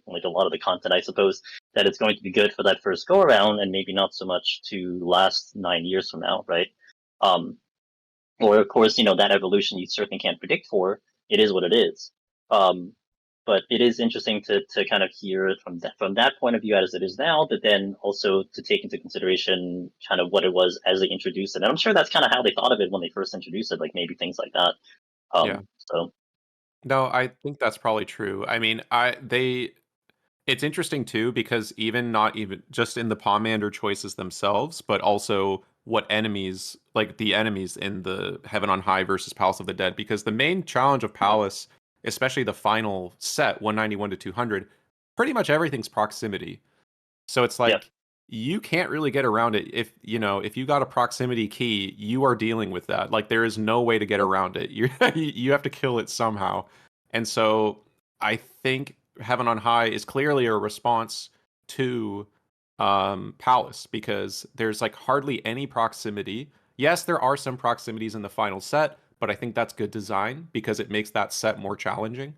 like a lot of the content, I suppose, that it's going to be good for that first go around and maybe not so much to last 9 years from now, right? Or, of course, you know, that evolution you certainly can't predict for. It is what it is. but it is interesting to kind of hear it from that point of view as it is now, but then also to take into consideration kind of what it was as they introduced it. And I'm sure that's kind of how they thought of it when they first introduced it, like maybe things like that. Yeah. So No, I think that's probably true. I mean, it's interesting too because not even just in the Pomander choices themselves, but also what enemies, like the enemies in the Heaven on High versus Palace of the Dead, because the main challenge of Palace, especially the final set 191 to 200, pretty much everything's proximity. So it's like yeah. you can't really get around it. If you got a proximity key, you are dealing with that. Like there is no way to get around it. You have to kill it somehow. And so I think Heaven on High is clearly a response to Palace because there's like hardly any proximity. Yes, there are some proximities in the final set, but I think that's good design because it makes that set more challenging.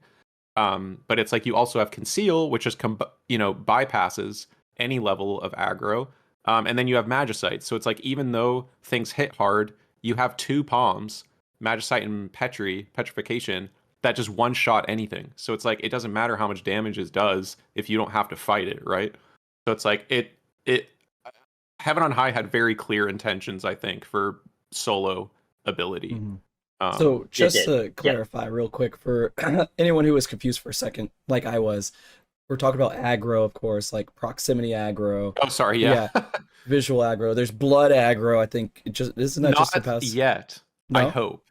But it's like you also have Conceal, which just bypasses any level of aggro. And then you have Magicite. So it's like even though things hit hard, you have two palms, Magicite and Petrification, that just one-shot anything. So it's like it doesn't matter how much damage it does if you don't have to fight it, right? So it's like it Heaven on High had very clear intentions, I think, for solo ability. Mm-hmm. So just to clarify real quick for anyone who was confused for a second, like I was, we're talking about aggro, of course, like proximity aggro. Oh, sorry, yeah. Visual aggro. There's blood aggro. I think isn't that just the Palace? Not yet. No? I hope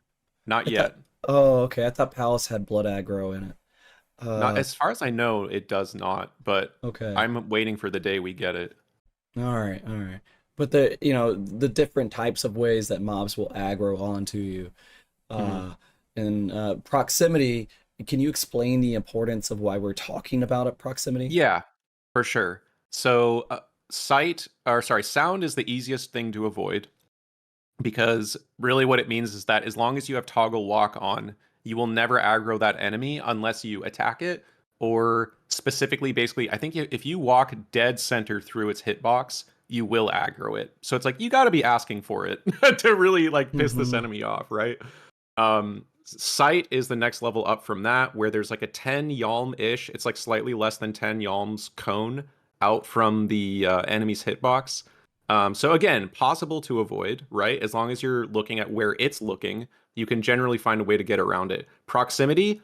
not yet. Oh, okay. I thought Palace had blood aggro in it. Not as far as I know, it does not. But okay, I'm waiting for the day we get it. All right. But the different types of ways that mobs will aggro onto you, and proximity. Can you explain the importance of why we're talking about it, proximity? Yeah, for sure. So sound is the easiest thing to avoid because really what it means is that as long as you have toggle walk on, you will never aggro that enemy unless you attack it or specifically, basically, I think if you walk dead center through its hitbox, you will aggro it. So it's like you got to be asking for it to really like piss this enemy off, right? Sight is the next level up from that, where there's like a 10 yalm-ish, it's like slightly less than 10 yalms cone out from the enemy's hitbox. So again, possible to avoid, right? As long as you're looking at where it's looking, you can generally find a way to get around it. Proximity,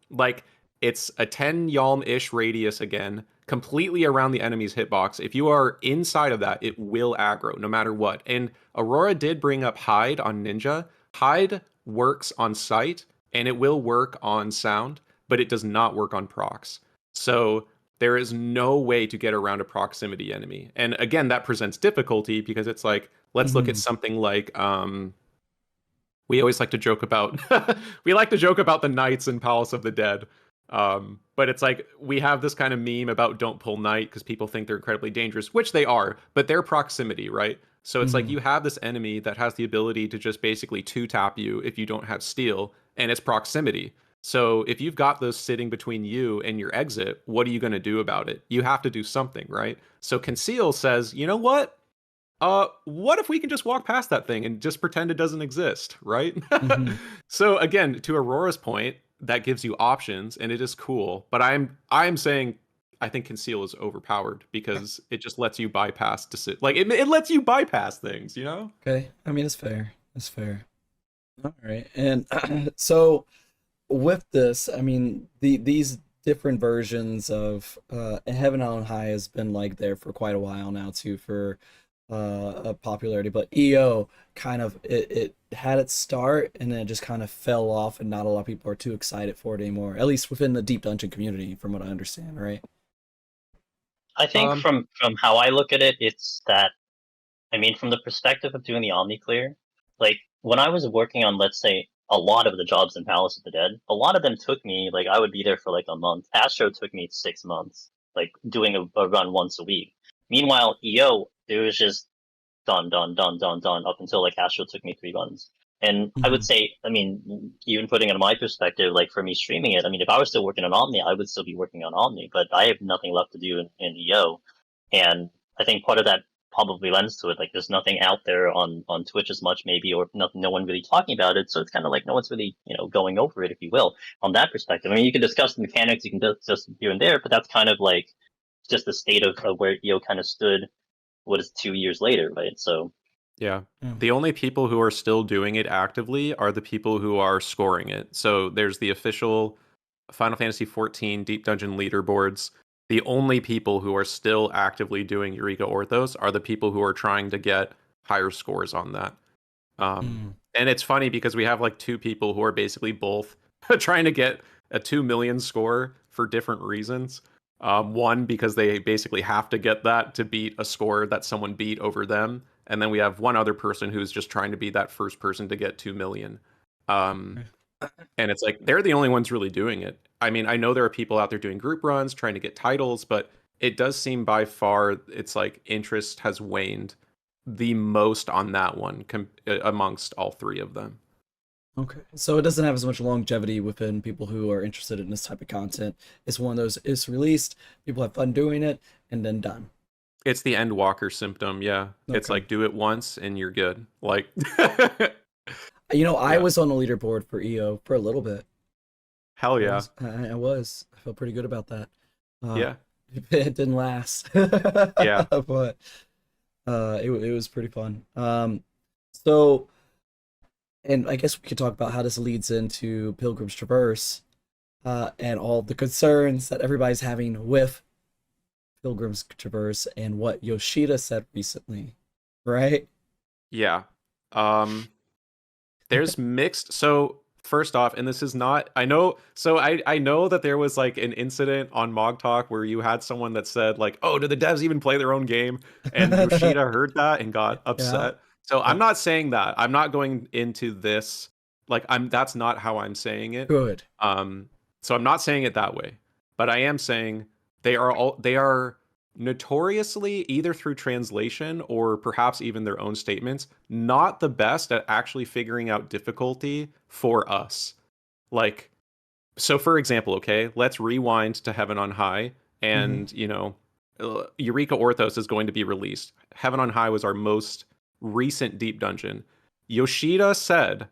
like it's a 10 yalm-ish radius again, completely around the enemy's hitbox. If you are inside of that, it will aggro no matter what. And Aurora did bring up Hide on Ninja. Hide works on sight and it will work on sound, but it does not work on procs. So there is no way to get around a proximity enemy. And again, that presents difficulty because it's like, let's look at something like we always like to joke about the knights in Palace of the Dead. But it's like we have this kind of meme about don't pull knight because people think they're incredibly dangerous, which they are, but their proximity, right? So it's like you have this enemy that has the ability to just basically two-tap you if you don't have steal, and it's proximity. So if you've got those sitting between you and your exit, what are you going to do about it? You have to do something, right? So Conceal says, you know what? What if we can just walk past that thing and just pretend it doesn't exist, right? So again, to Aurora's point, that gives you options and it is cool. But I'm saying I think Conceal is overpowered because it just lets you bypass it lets you bypass things, you know? Okay. I mean, it's fair. It's fair. All right. And so with this, I mean, these different versions of Heaven on High has been like there for quite a while now too for popularity, but EO kind of it had its start and then it just kind of fell off and not a lot of people are too excited for it anymore, at least within the Deep Dungeon community from what I understand, right? I think from how I look at it, it's that, I mean, from the perspective of doing the Omni clear, like when I was working on, let's say, a lot of the jobs in Palace of the Dead, a lot of them took me, like I would be there for like a month. Astro took me 6 months, like doing a run once a week. Meanwhile, EO, it was just done up until like Astro took me 3 runs. And I would say, I mean, even putting it in my perspective, like for me streaming it, I mean, if I was still working on Omni, I would still be working on Omni, but I have nothing left to do in EO. And I think part of that probably lends to it. Like, there's nothing out there on Twitch as much, maybe, or no one really talking about it. So it's kind of like no one's really, going over it, if you will, on that perspective. I mean, you can discuss the mechanics, you can discuss here and there, but that's kind of like just the state of where EO kind of stood. What is 2 years later, right? So yeah. The only people who are still doing it actively are the people who are scoring it. So there's the official Final Fantasy XIV Deep Dungeon leaderboards. The only people who are still actively doing Eureka Orthos are the people who are trying to get higher scores on that. And it's funny because we have like two people who are basically both trying to get a 2 million score for different reasons. One, because they basically have to get that to beat a score that someone beat over them. And then we have one other person who's just trying to be that first person to get 2 million. And it's like, they're the only ones really doing it. I mean, I know there are people out there doing group runs, trying to get titles, but it does seem by far, it's like interest has waned the most on that one amongst all three of them. Okay, so it doesn't have as much longevity within people who are interested in this type of content. It's one of those, it's released, people have fun doing it, and then done. It's the Endwalker symptom, yeah. Okay. It's like, do it once and you're good. Like, I was on the leaderboard for EO for a little bit. Hell yeah. I was. I felt pretty good about that. Yeah. It didn't last. Yeah. But it was pretty fun. So, and I guess we could talk about how this leads into Pilgrim's Traverse, and all the concerns that everybody's having with Pilgrim's Traverse and what Yoshida said recently, right? Yeah. There's mixed. So first off, and this is not, I know that there was like an incident on MogTalk where you had someone that said like, oh, do the devs even play their own game? And Yoshida heard that and got upset. Yeah. So I'm not saying that. I'm not going into this. Like, that's not how I'm saying it. Good. So I'm not saying it that way, but I am saying they are notoriously, either through translation or perhaps even their own statements, not the best at actually figuring out difficulty for us. Like, so for example, okay, let's rewind to Heaven on High, and Eureka Orthos is going to be released. Heaven on High was our most recent deep dungeon. Yoshida said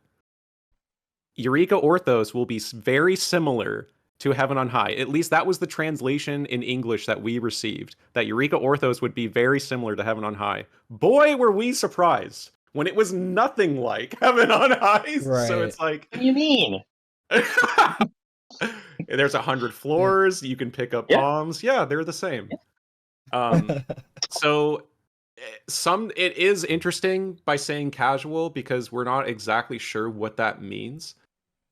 Eureka Orthos will be very similar to Heaven on High. At least that was the translation in English that we received, that Eureka Orthos would be very similar to Heaven on High. Boy, were we surprised when it was nothing like Heaven on High. Right. So it's like, what do you mean? There's 100 floors. You can pick up bombs. Yeah, they're the same. So it is interesting by saying casual because we're not exactly sure what that means.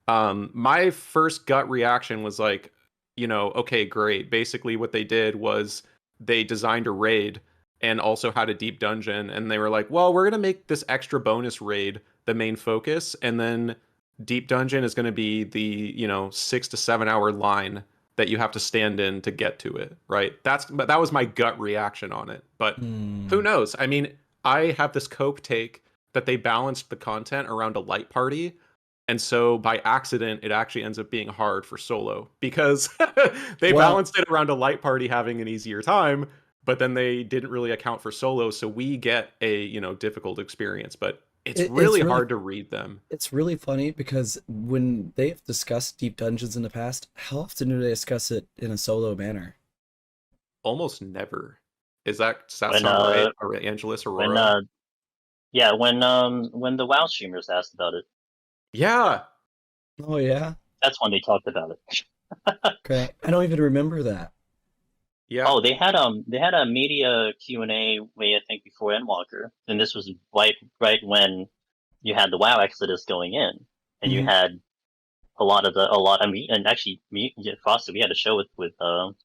My first gut reaction was like, okay, great. Basically what they did was they designed a raid and also had a deep dungeon, and they were like, well, we're going to make this extra bonus raid the main focus, and then deep dungeon is going to be the 6 to 7 hour line that you have to stand in to get to it, right? But that was my gut reaction on it. But who knows? I mean, I have this Coke take that they balanced the content around a light party, and so by accident, it actually ends up being hard for solo because they balanced it around a light party having an easier time, but then they didn't really account for solo, so we get a difficult experience. But it's really hard to read them. It's really funny because when they've discussed deep dungeons in the past, how often do they discuss it in a solo manner? Almost never. Does that sound right? Or Angelus, Aurora? When the WoW streamers asked about it. Yeah. Oh yeah. That's when they talked about it. Okay, I don't even remember that. Yeah. Oh, they had a media Q&A way, I think, before Endwalker, and this was right when you had the WoW Exodus going in, and you had a lot. I mean, and actually, Frosted, we had a show with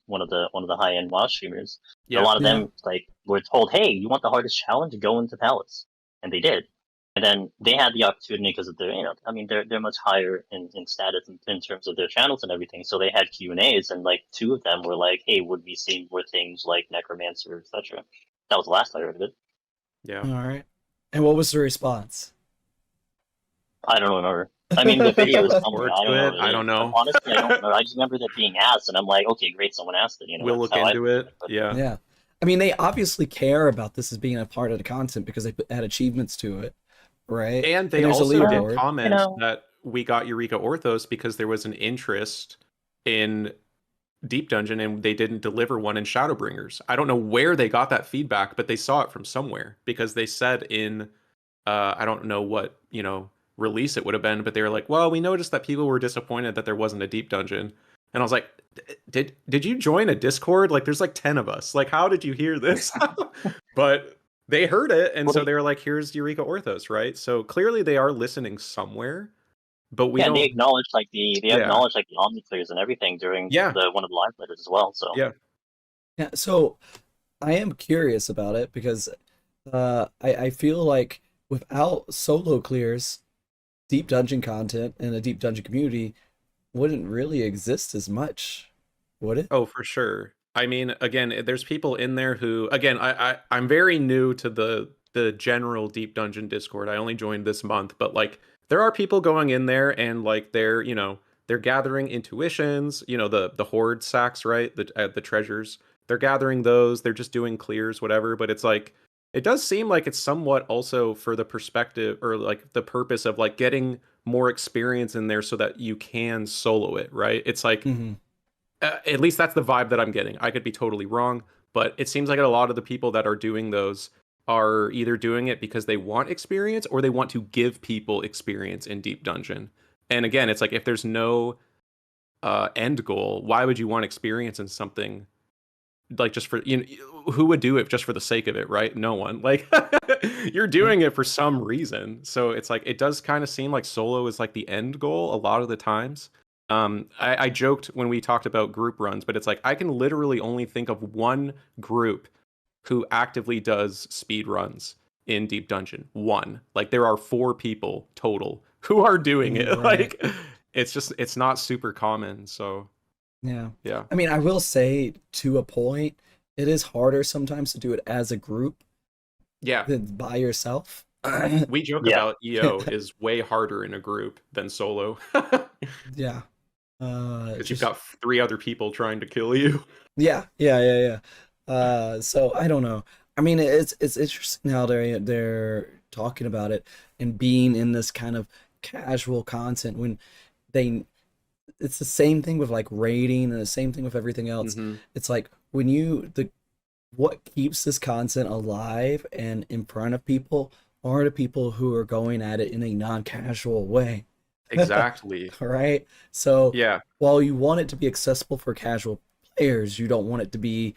one of the high end WoW streamers. Yeah. A lot of them were told, "Hey, you want the hardest challenge? Go into Palace," and they did. And then they had the opportunity because of their, they're much higher in status in terms of their channels and everything. So they had Q&As, and two of them were like, "Hey, would we see more things like Necromancer, etc.?" That was the last I heard of it. Yeah. All right. And what was the response? I don't remember. I mean, the video was somewhere. I don't know. Honestly, I don't know. I just remember that being asked, and I'm like, okay, great, someone asked it. We'll look into it. Yeah. Yeah. I mean, they obviously care about this as being a part of the content because they add achievements to it, right? And they there's a also did leaderboard. comment know. that we got Eureka Orthos because there was an interest in Deep Dungeon and they didn't deliver one in Shadowbringers. I don't know where they got that feedback, but they saw it from somewhere because they said in I don't know what, release it would have been, but they were like, well, we noticed that people were disappointed that there wasn't a Deep Dungeon. And I was like, did you join a Discord? Like there's like 10 of us. Like how did you hear this? But they heard it and so they were like, here's Eureka Orthos, right? So clearly they are listening somewhere, but we don't. They acknowledged like the Omni clears and everything during one of the live letters as well. So yeah. So I am curious about it because I feel like without solo clears, deep dungeon content and a deep dungeon community wouldn't really exist as much, would it? Oh, for sure. I mean, again, there's people in there who, again, I'm very new to the general Deep Dungeon Discord. I only joined this month, but like there are people going in there and like they're gathering intuitions, the horde sacks, right? The treasures. They're gathering those. They're just doing clears, whatever. But it's like it does seem like it's somewhat also for the perspective or like the purpose of like getting more experience in there so that you can solo it, right? It's like at least that's the vibe that I'm getting. I could be totally wrong, but it seems like a lot of the people that are doing those are either doing it because they want experience or they want to give people experience in Deep Dungeon. And again, it's like if there's no end goal, why would you want experience in something like just for, who would do it just for the sake of it, right? No one. Like you're doing it for some reason. So it's like it does kind of seem like solo is like the end goal a lot of the times. I joked when we talked about group runs, but it's like I can literally only think of one group who actively does speed runs in Deep Dungeon. One. Like there are 4 people total who are doing it. Right. Like it's not super common. So yeah. Yeah. I mean, I will say to a point, it is harder sometimes to do it as a group. Yeah. Than by yourself. We joke about EO is way harder in a group than solo. Yeah. Because you've got 3 other people trying to kill you. Yeah. So I don't know. I mean, it's interesting how they're talking about it and being in this kind of casual content when it's the same thing with like raiding and the same thing with everything else. It's like when what keeps this content alive and in front of people are the people who are going at it in a non-casual way. Exactly. Right? So yeah, while you want it to be accessible for casual players, you don't want it to be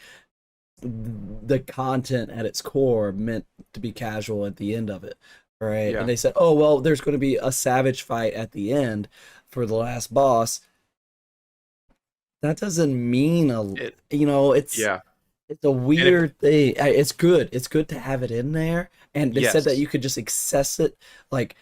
the content at its core meant to be casual at the end of it. Right? Yeah. And they said, oh, well, there's going to be a savage fight at the end for the last boss. That doesn't mean it's a weird thing. It's good. It's good to have it in there. And they said that you could just access it like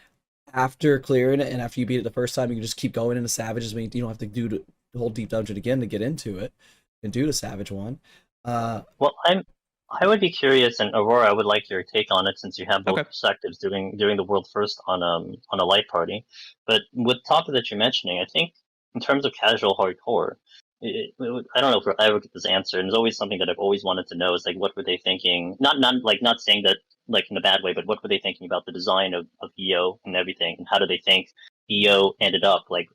after clearing it, and after you beat it the first time, you can just keep going into Savages. I mean, you don't have to do the whole Deep Dungeon again to get into it and do the Savage one. Well, I would be curious, and Aurora, I would like your take on it since you have both perspectives doing the world first on a light party. But with the topic that you're mentioning, I think in terms of casual hardcore, I don't know if I ever get this answer, and it's always something that I've always wanted to know is like what were they thinking? Not saying that like in a bad way, but what were they thinking about the design of EO and everything, and how do they think EO ended up? Like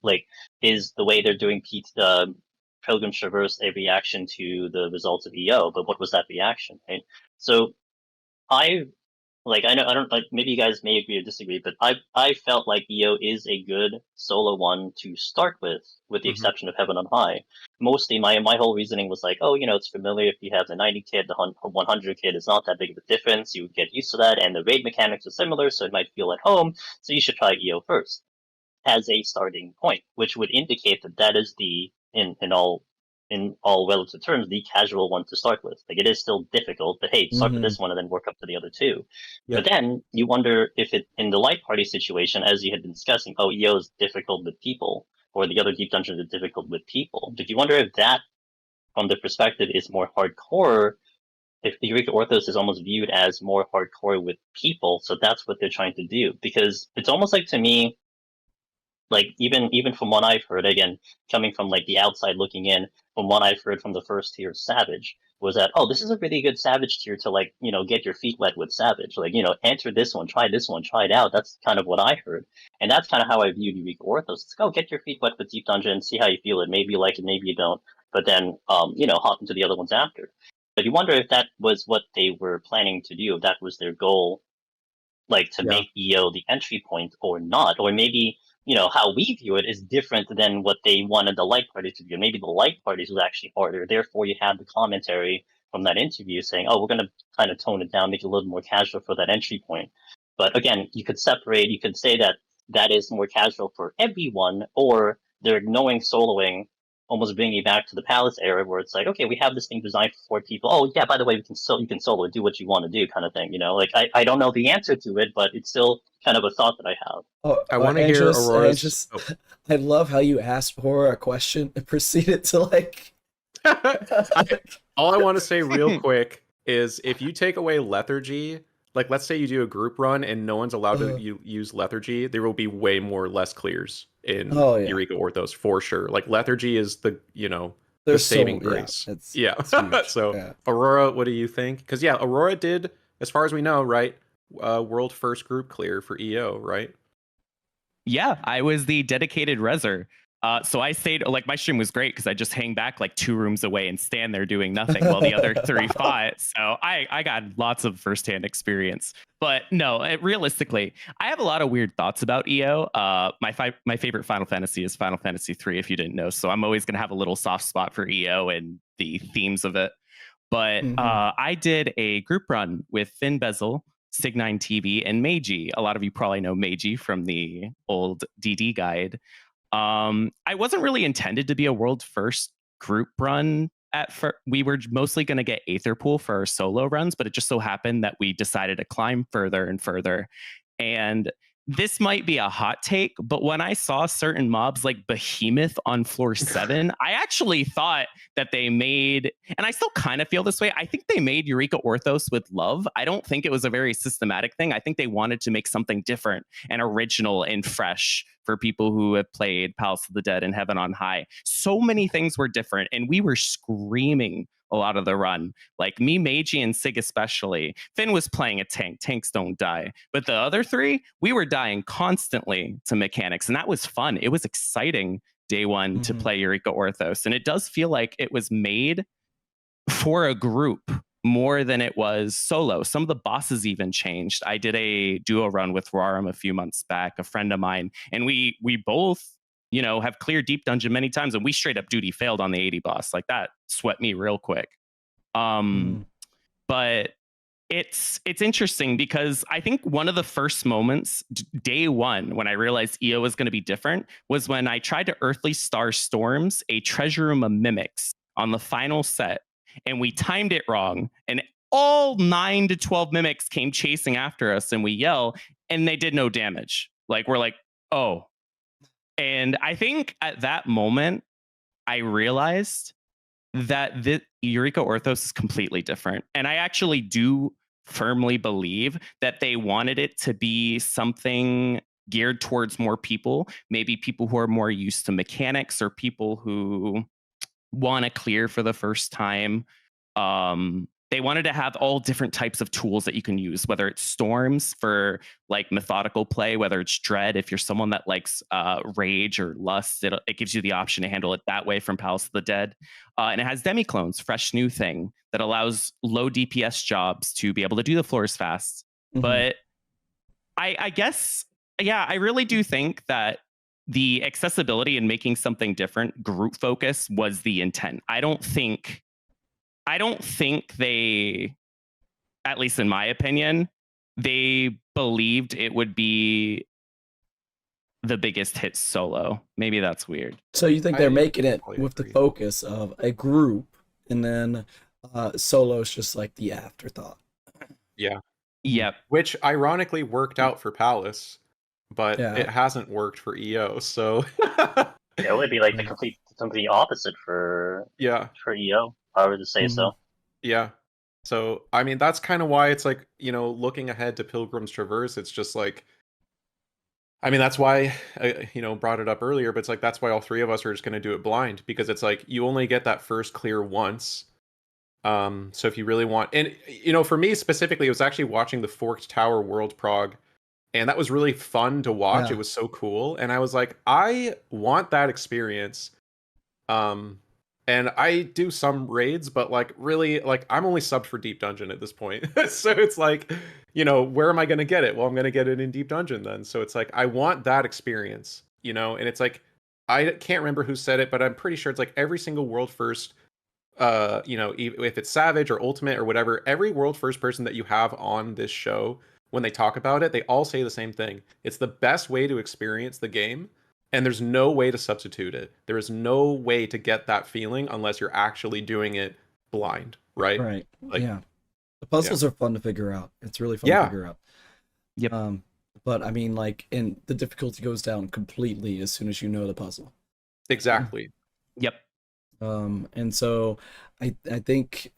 is the way they're doing Pilgrim Traverse a reaction to the results of EO, but what was that reaction, right? So I don't like, maybe you guys may agree or disagree, but I felt like EO is a good solo one to start with the exception of Heaven on High. Mostly my whole reasoning was like, oh, it's familiar. If you have the 90 kit, the 100 kit, it's not that big of a difference. You would get used to that, and the raid mechanics are similar, so it might feel at home. So you should try EO first as a starting point, which would indicate that is the in all relative terms, the casual one to start with. Like, it is still difficult, but hey, start with this one and then work up to the other 2. But then you wonder if it, in the light party situation, as you had been discussing, EO is difficult with people, or the other deep dungeons are difficult with people. Did you wonder if that, from the perspective, is more hardcore, if Eureka Orthos is almost viewed as more hardcore with people, so that's what they're trying to do? Because it's almost like, to me, like even from what I've heard, again, coming from like the outside looking in, from what I've heard from the first tier Savage, was that, oh, this is a really good Savage tier to like, get your feet wet with Savage. Like, enter this one, try it out. That's kind of what I heard. And that's kind of how I viewed Eureka Orthos. It's like, oh, get your feet wet with Deep Dungeon, see how you feel it. Maybe you like it, maybe you don't. But then, hop into the other ones after. But you wonder if that was what they were planning to do, if that was their goal, like to make EO the entry point or not. Or maybe, how we view it is different than what they wanted the light parties to do. Maybe the light parties was actually harder. Therefore, you have the commentary from that interview saying, oh, we're going to kind of tone it down, make it a little more casual for that entry point. But again, you could say that that is more casual for everyone, or they're ignoring soloing, almost bringing you back to the Palace era where it's like, okay, we have this thing designed for 4 people. Oh yeah, by the way, you can solo, do what you want to do, kind of thing. Like I don't know the answer to it, but it's still kind of a thought that I have. Oh, I want to hear Aurora's. I love how you asked Aurora a question and proceeded to like. All I want to say real quick is if you take away lethargy, like let's say you do a group run and no one's allowed to use lethargy, there will be way more less clears in Eureka Orthos for sure. Like lethargy is the the saving grace. Yeah. So Aurora, what do you think? Because Aurora did, as far as we know, right, world first group clear for EO, right? Yeah, I was the dedicated reser. So I stayed, like my stream was great because I just hang back like 2 rooms away and stand there doing nothing while the other 3 fought. So I got lots of firsthand experience. But no, realistically, I have a lot of weird thoughts about EO. My favorite Final Fantasy is Final Fantasy III, if you didn't know. So I'm always going to have a little soft spot for EO and the themes of it. But I did a group run with Finn Bezel, Sig9 TV, and Meiji. A lot of you probably know Meiji from the old DD guide. I wasn't really intended to be a world first group run we were mostly going to get Aetherpool for our solo runs, but it just so happened that we decided to climb further and further. And this might be a hot take, but when I saw certain mobs like Behemoth on floor 7, I actually thought that they made, and I still kind of feel this way, I think they made Eureka Orthos with love. I don't think it was a very systematic thing. I think they wanted to make something different and original and fresh for people who have played Palace of the Dead and Heaven on High. So many things were different, and we were screaming a lot of the run. Like me, Meiji, and Sig especially. Finn was playing a tank. Tanks don't die. But the other 3, we were dying constantly to mechanics, and that was fun. It was exciting day 1 to play Eureka Orthos, and it does feel like it was made for a group more than it was solo. Some of the bosses even changed. I did a duo run with Rarum a few months back, a friend of mine, and we both have cleared Deep Dungeon many times, and we straight up duty failed on the 80 boss. Like that sweat me real quick. But it's interesting because I think one of the first moments, day 1, when I realized EO was going to be different, was when I tried to Earthly Star Storms a Treasure Room of Mimics on the final set, and we timed it wrong, and all 9 to 12 mimics came chasing after us, and we yell, and they did no damage. Like, we're like, oh. And I think at that moment, I realized that the Eureka Orthos is completely different. And I actually do firmly believe that they wanted it to be something geared towards more people, maybe people who are more used to mechanics or people who want to clear for the first time. They wanted to have all different types of tools that you can use, whether it's storms for like methodical play, whether it's dread. If you're someone that likes rage or lust, it gives you the option to handle it that way from Palace of the Dead. And it has demi-clones, fresh new thing that allows low DPS jobs to be able to do the floors fast. But I guess, I really do think that the accessibility and making something different, group focus, was the intent. I don't think they, at least in my opinion, they believed it would be the biggest hit solo. Maybe that's weird. So you think they're making it with the focus of a group, and then solo is just like the afterthought? Yeah. Yep. Which ironically worked out for Palace, but it hasn't worked for EO. So it would be like the complete opposite for EO. I would say so. Yeah. So, I mean, that's kind of why it's like, looking ahead to Pilgrim's Traverse, it's just like, I mean, that's why I, brought it up earlier, but it's like that's why all three of us are just going to do it blind, because it's like you only get that first clear once. So if you really want, and for me specifically, it was actually watching the Forked Tower World Prog, and that was really fun to watch. Yeah. It was so cool, and I was like, I want that experience. And I do some raids, but like really, like I'm only subbed for Deep Dungeon at this point. So it's like, where am I going to get it? Well, I'm going to get it in Deep Dungeon then. So it's like I want that experience, and it's like I can't remember who said it, but I'm pretty sure it's like every single world first, if it's Savage or Ultimate or whatever, every world first person that you have on this show, when they talk about it, they all say the same thing. It's the best way to experience the game. And there's no way to substitute it. There is no way to get that feeling unless you're actually doing it blind, right? Right. Like, yeah. The puzzles are fun to figure out. It's really fun to figure out. Yep. But I mean, like, and the difficulty goes down completely as soon as you know the puzzle. Exactly. Yep. And so I think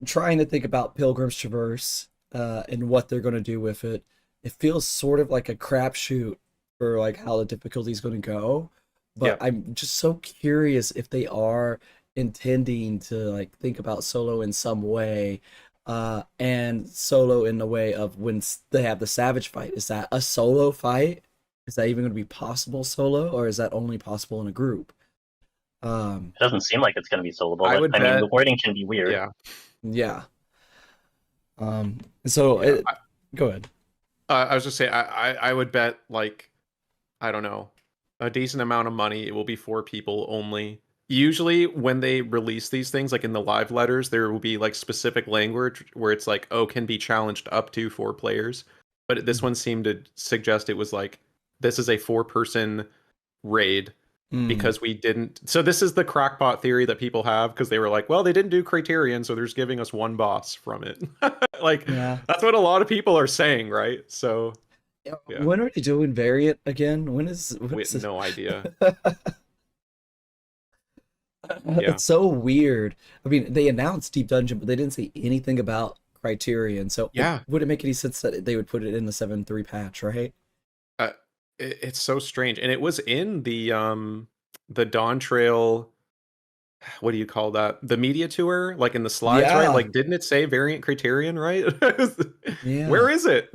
trying to think about Pilgrim's Traverse and what they're going to do with it, it feels sort of like a crapshoot for like how the difficulty is going to go, but I'm just so curious if they are intending to like think about solo in some way, and solo in the way of when they have the Savage fight. Is that a solo fight? Is that even going to be possible solo, or is that only possible in a group? It doesn't seem like it's going to be soloable. I mean, the wording can be weird. Yeah. So go ahead. I was just saying, I would bet like, I don't know, a decent amount of money. It will be 4 people only. Usually when they release these things, like in the live letters, there will be like specific language where it's like, oh, can be challenged up to 4 players. But this one seemed to suggest it was like, this is a 4-person raid because we didn't. So this is the crackpot theory that people have, because they were like, well, they didn't do Criterion, so they're just giving us 1 boss from it. Like, that's what a lot of people are saying, right? So when are they doing Variant again? When is we have no idea. It's so weird. I mean, they announced Deep Dungeon, but they didn't say anything about Criterion. So would it make any sense that they would put it in the 7.3 patch, right? It's so strange, and it was in the Dawn Trail. What do you call that? The media tour, like in the slides, right? Like, didn't it say Variant Criterion, right? Where is it?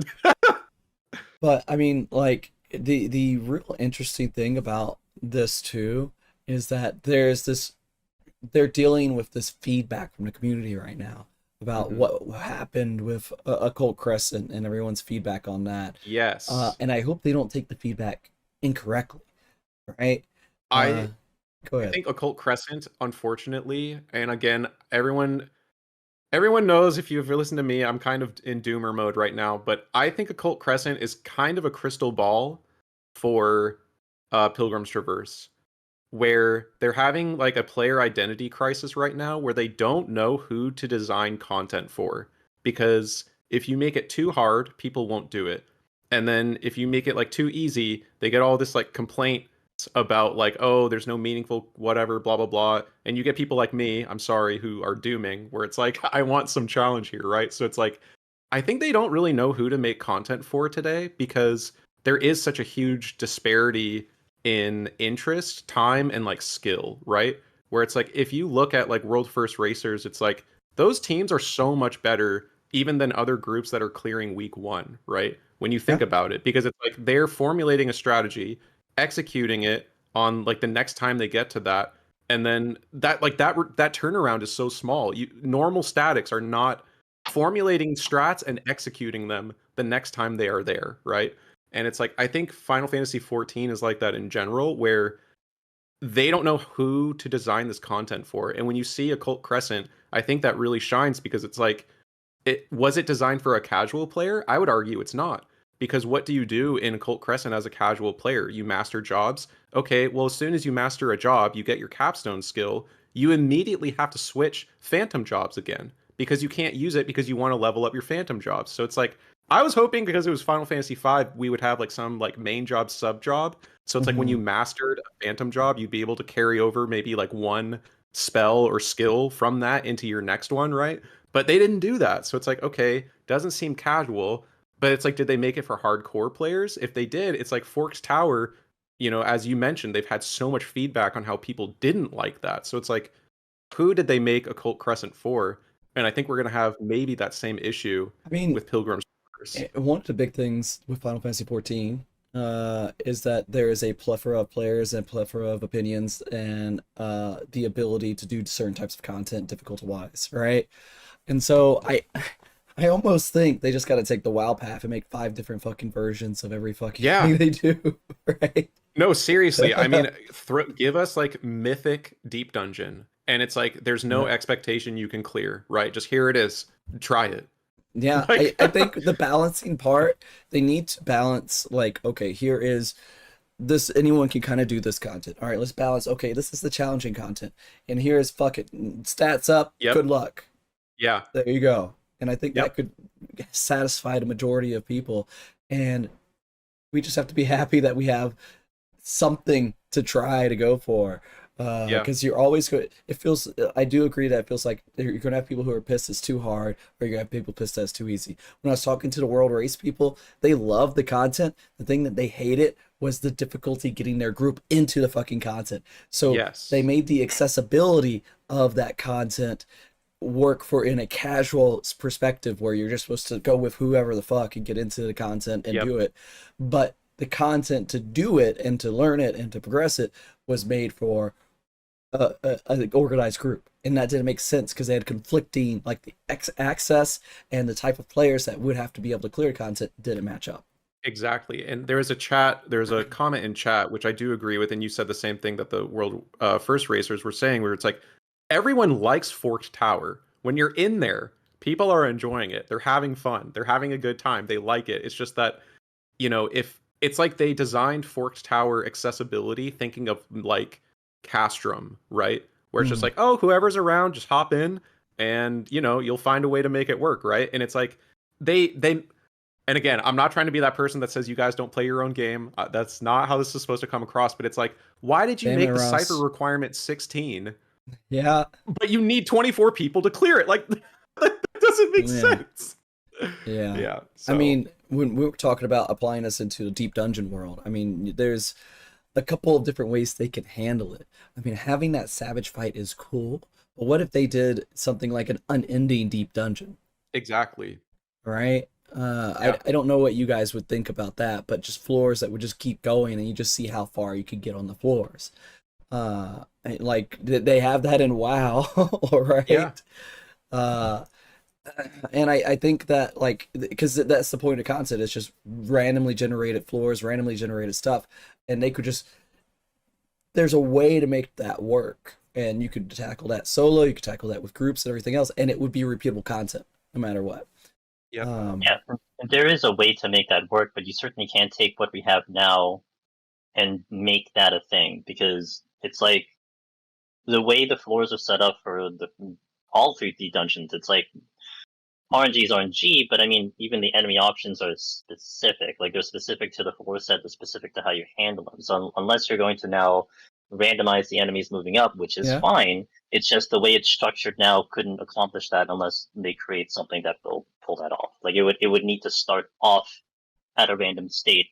But I mean, like the real interesting thing about this too is that they're dealing with this feedback from the community right now about what happened with Occult Crescent and everyone's feedback on that. Yes. And I hope they don't take the feedback incorrectly, right? Go ahead. I think Occult Crescent, unfortunately, and again, everyone knows, if you've listened to me, I'm kind of in doomer mode right now, but I think Occult Crescent is kind of a crystal ball for Pilgrim's Traverse, where they're having like a player identity crisis right now, where they don't know who to design content for. Because if you make it too hard, people won't do it. And then if you make it like too easy, they get all this like complaint about like, oh, there's no meaningful whatever, blah, blah, blah. And you get people like me, I'm sorry, who are dooming, where it's like, I want some challenge here, right? So it's like, I think they don't really know who to make content for today, because there is such a huge disparity in interest, time, and like skill, right? Where it's like, if you look at like world first racers, it's like those teams are so much better even than other groups that are clearing week 1, right? When you think about it, because it's like they're formulating a strategy, executing it on like the next time they get to that, and then that turnaround is so small. Normal statics are not formulating strats and executing them the next time they are there, right? And it's like, I think Final Fantasy XIV is like that in general, where they don't know who to design this content for. And when you see Occult Crescent, I think that really shines, because it's like, was it designed for a casual player? I would argue it's not. Because what do you do in Occult Crescent as a casual player? You master jobs. Okay, well, as soon as you master a job, you get your capstone skill, you immediately have to switch phantom jobs again, because you can't use it because you want to level up your phantom jobs. So it's like, I was hoping, because it was Final Fantasy V, we would have like some like main job, sub job. So it's like when you mastered a phantom job, you'd be able to carry over maybe like 1 spell or skill from that into your next one, right? But they didn't do that. So it's like, okay, doesn't seem casual, but it's like, did they make it for hardcore players? If they did, it's like Forks Tower, as you mentioned, they've had so much feedback on how people didn't like that. So it's like, who did they make Occult Crescent for? And I think we're going to have maybe that same issue with Pilgrims. One of the big things with Final Fantasy XIV is that there is a plethora of players and plethora of opinions and the ability to do certain types of content difficult-wise, right? And so I almost think they just got to take the WoW path and make 5 different fucking versions of every fucking thing they do, right? No, seriously. I mean, give us like Mythic Deep Dungeon, and it's like there's no expectation you can clear, right? Just here it is. Try it. Yeah, like... I think the balancing part, they need to balance, like, okay, here is this, anyone can kind of do this content. All right, let's balance. Okay, this is the challenging content. And here's fuck it. Stats up. Yep. Good luck. Yeah. There you go. And I think that could satisfy the majority of people. And we just have to be happy that we have something to try to go for. Because you're always going, it feels, I do agree that it feels like you're going to have people who are pissed it's too hard, or you're going to have people pissed that it's too easy. When I was talking to the World Race people, they loved the content. The thing that they hated was the difficulty getting their group into the fucking content. So they made the accessibility of that content work for in a casual perspective where you're just supposed to go with whoever the fuck and get into the content and do it. But the content to do it and to learn it and to progress it was made for an organized group, and that didn't make sense because they had conflicting, like the access and the type of players that would have to be able to clear content didn't match up. Exactly. And there's a comment in chat which I do agree with, and you said the same thing that the world first racers were saying, where it's like everyone likes Forked Tower. When you're in there, people are enjoying it, they're having fun, they're having a good time, they like it. It's just that, if it's like they designed Forked Tower accessibility thinking of like Castrum, right? Where it's just like, oh, whoever's around, just hop in and, you'll find a way to make it work, right? And it's like they and again, I'm not trying to be that person that says you guys don't play your own game. That's not how this is supposed to come across, but it's like, why did you make the cipher requirement 16? Yeah. But you need 24 people to clear it. Like, that doesn't make sense. Yeah. Yeah. So. I mean, when we were talking about applying this into the deep dungeon world, I mean, there's a couple of different ways they can handle it. I mean, having that savage fight is cool, but what if they did something like an unending deep dungeon? Exactly. Right? I don't know what you guys would think about that, but just floors that would just keep going and you just see how far you could get on the floors. Like they have that in WoW, right? Yeah. And I think that, like, because that's the point of content, it's just randomly generated floors, randomly generated stuff, and they could just, there's a way to make that work, and you could tackle that solo, you could tackle that with groups and everything else, and it would be repeatable content no matter what. Yeah. There is a way to make that work, but you certainly can't take what we have now and make that a thing, because it's like the way the floors are set up for all 3D dungeons, it's like RNG is RNG, but I mean, even the enemy options are specific. Like, they're specific to the floor set, they're specific to how you handle them. So unless you're going to now randomize the enemies moving up, which is fine, it's just the way it's structured now couldn't accomplish that unless they create something that will pull that off. Like, it would need to start off at a random state,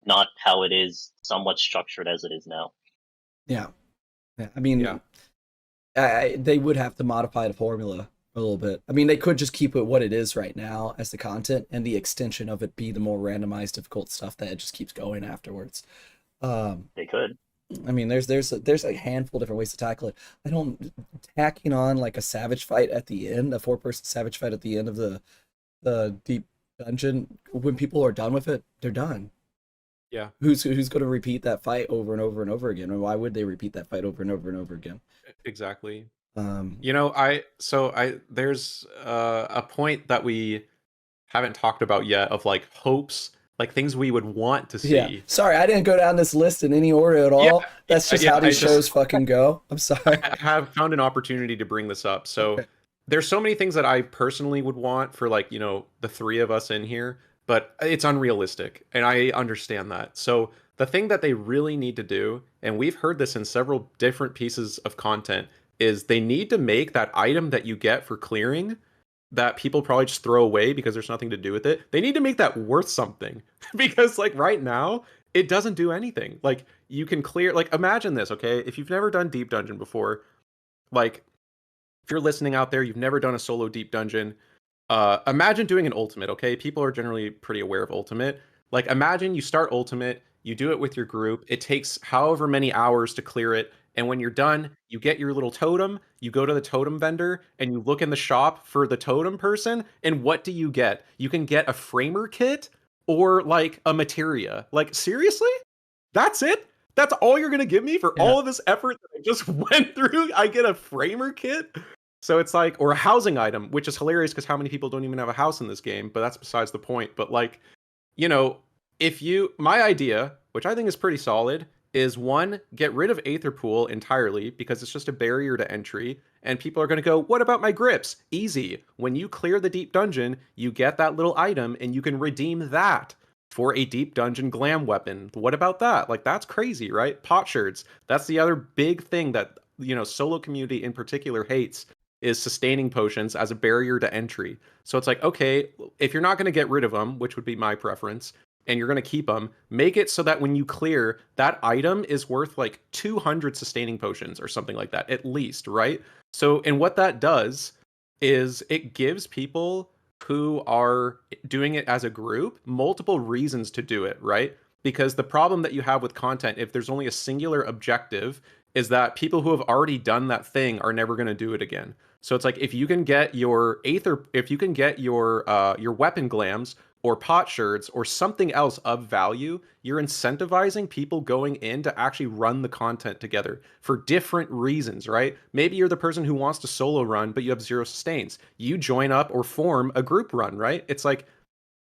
not how it is somewhat structured as it is now. Yeah. I mean, they would have to modify the formula a little bit. I mean, they could just keep it what it is right now as the content, and the extension of it be the more randomized, difficult stuff that it just keeps going afterwards. They could. I mean, there's a handful of different ways to tackle it. I don't, tacking on like a savage fight at the end, a 4-person savage fight at the end of the deep dungeon, when people are done with it, they're done. Yeah. Who's going to repeat that fight over and over and over again? And why would they repeat that fight over and over and over again? Exactly. There's a point that we haven't talked about yet of like hopes, like things we would want to see. Yeah. Sorry, I didn't go down this list in any order at all. Yeah. That's just how these shows fucking go. I'm sorry. I have found an opportunity to bring this up. So there's so many things that I personally would want for, like, the 3 of us in here, but it's unrealistic, and I understand that. So the thing that they really need to do, and we've heard this in several different pieces of content, is they need to make that item that you get for clearing that people probably just throw away because there's nothing to do with it. They need to make that worth something because like right now it doesn't do anything. Like you can clear, like imagine this, okay? If you've never done deep dungeon before, like if you're listening out there, you've never done a solo deep dungeon, imagine doing an ultimate, okay? People are generally pretty aware of ultimate. Like imagine you start ultimate, you do it with your group, it takes however many hours to clear it, and when you're done, you get your little totem, you go to the totem vendor, and you look in the shop for the totem person, and what do you get? You can get a framer kit or like a materia. Like seriously? That's it? That's all you're gonna give me for all of this effort that I just went through? I get a framer kit? So it's like, or a housing item, which is hilarious because how many people don't even have a house in this game, but that's besides the point. But like, you know, my idea, which I think is pretty solid, is one, get rid of Aether Pool entirely because it's just a barrier to entry. And people are going to go, what about my grips? Easy. When you clear the deep dungeon, you get that little item and you can redeem that for a deep dungeon glam weapon. What about that? Like, that's crazy, right? Potsherds. That's the other big thing that, you know, solo community in particular hates, is sustaining potions as a barrier to entry. So it's like, okay, if you're not going to get rid of them, which would be my preference, and you're going to keep them, make it so that when you clear, that item is worth like 200 sustaining potions or something like that, at least, right? So, and what that does is it gives people who are doing it as a group multiple reasons to do it, right? Because the problem that you have with content, if there's only a singular objective, is that people who have already done that thing are never going to do it again. So it's like if you can get your if you can get your weapon glams or potsherds or something else of value, you're incentivizing people going in to actually run the content together for different reasons, right? Maybe you're the person who wants to solo run, but you have 0 sustains. You join up or form a group run, right? It's like,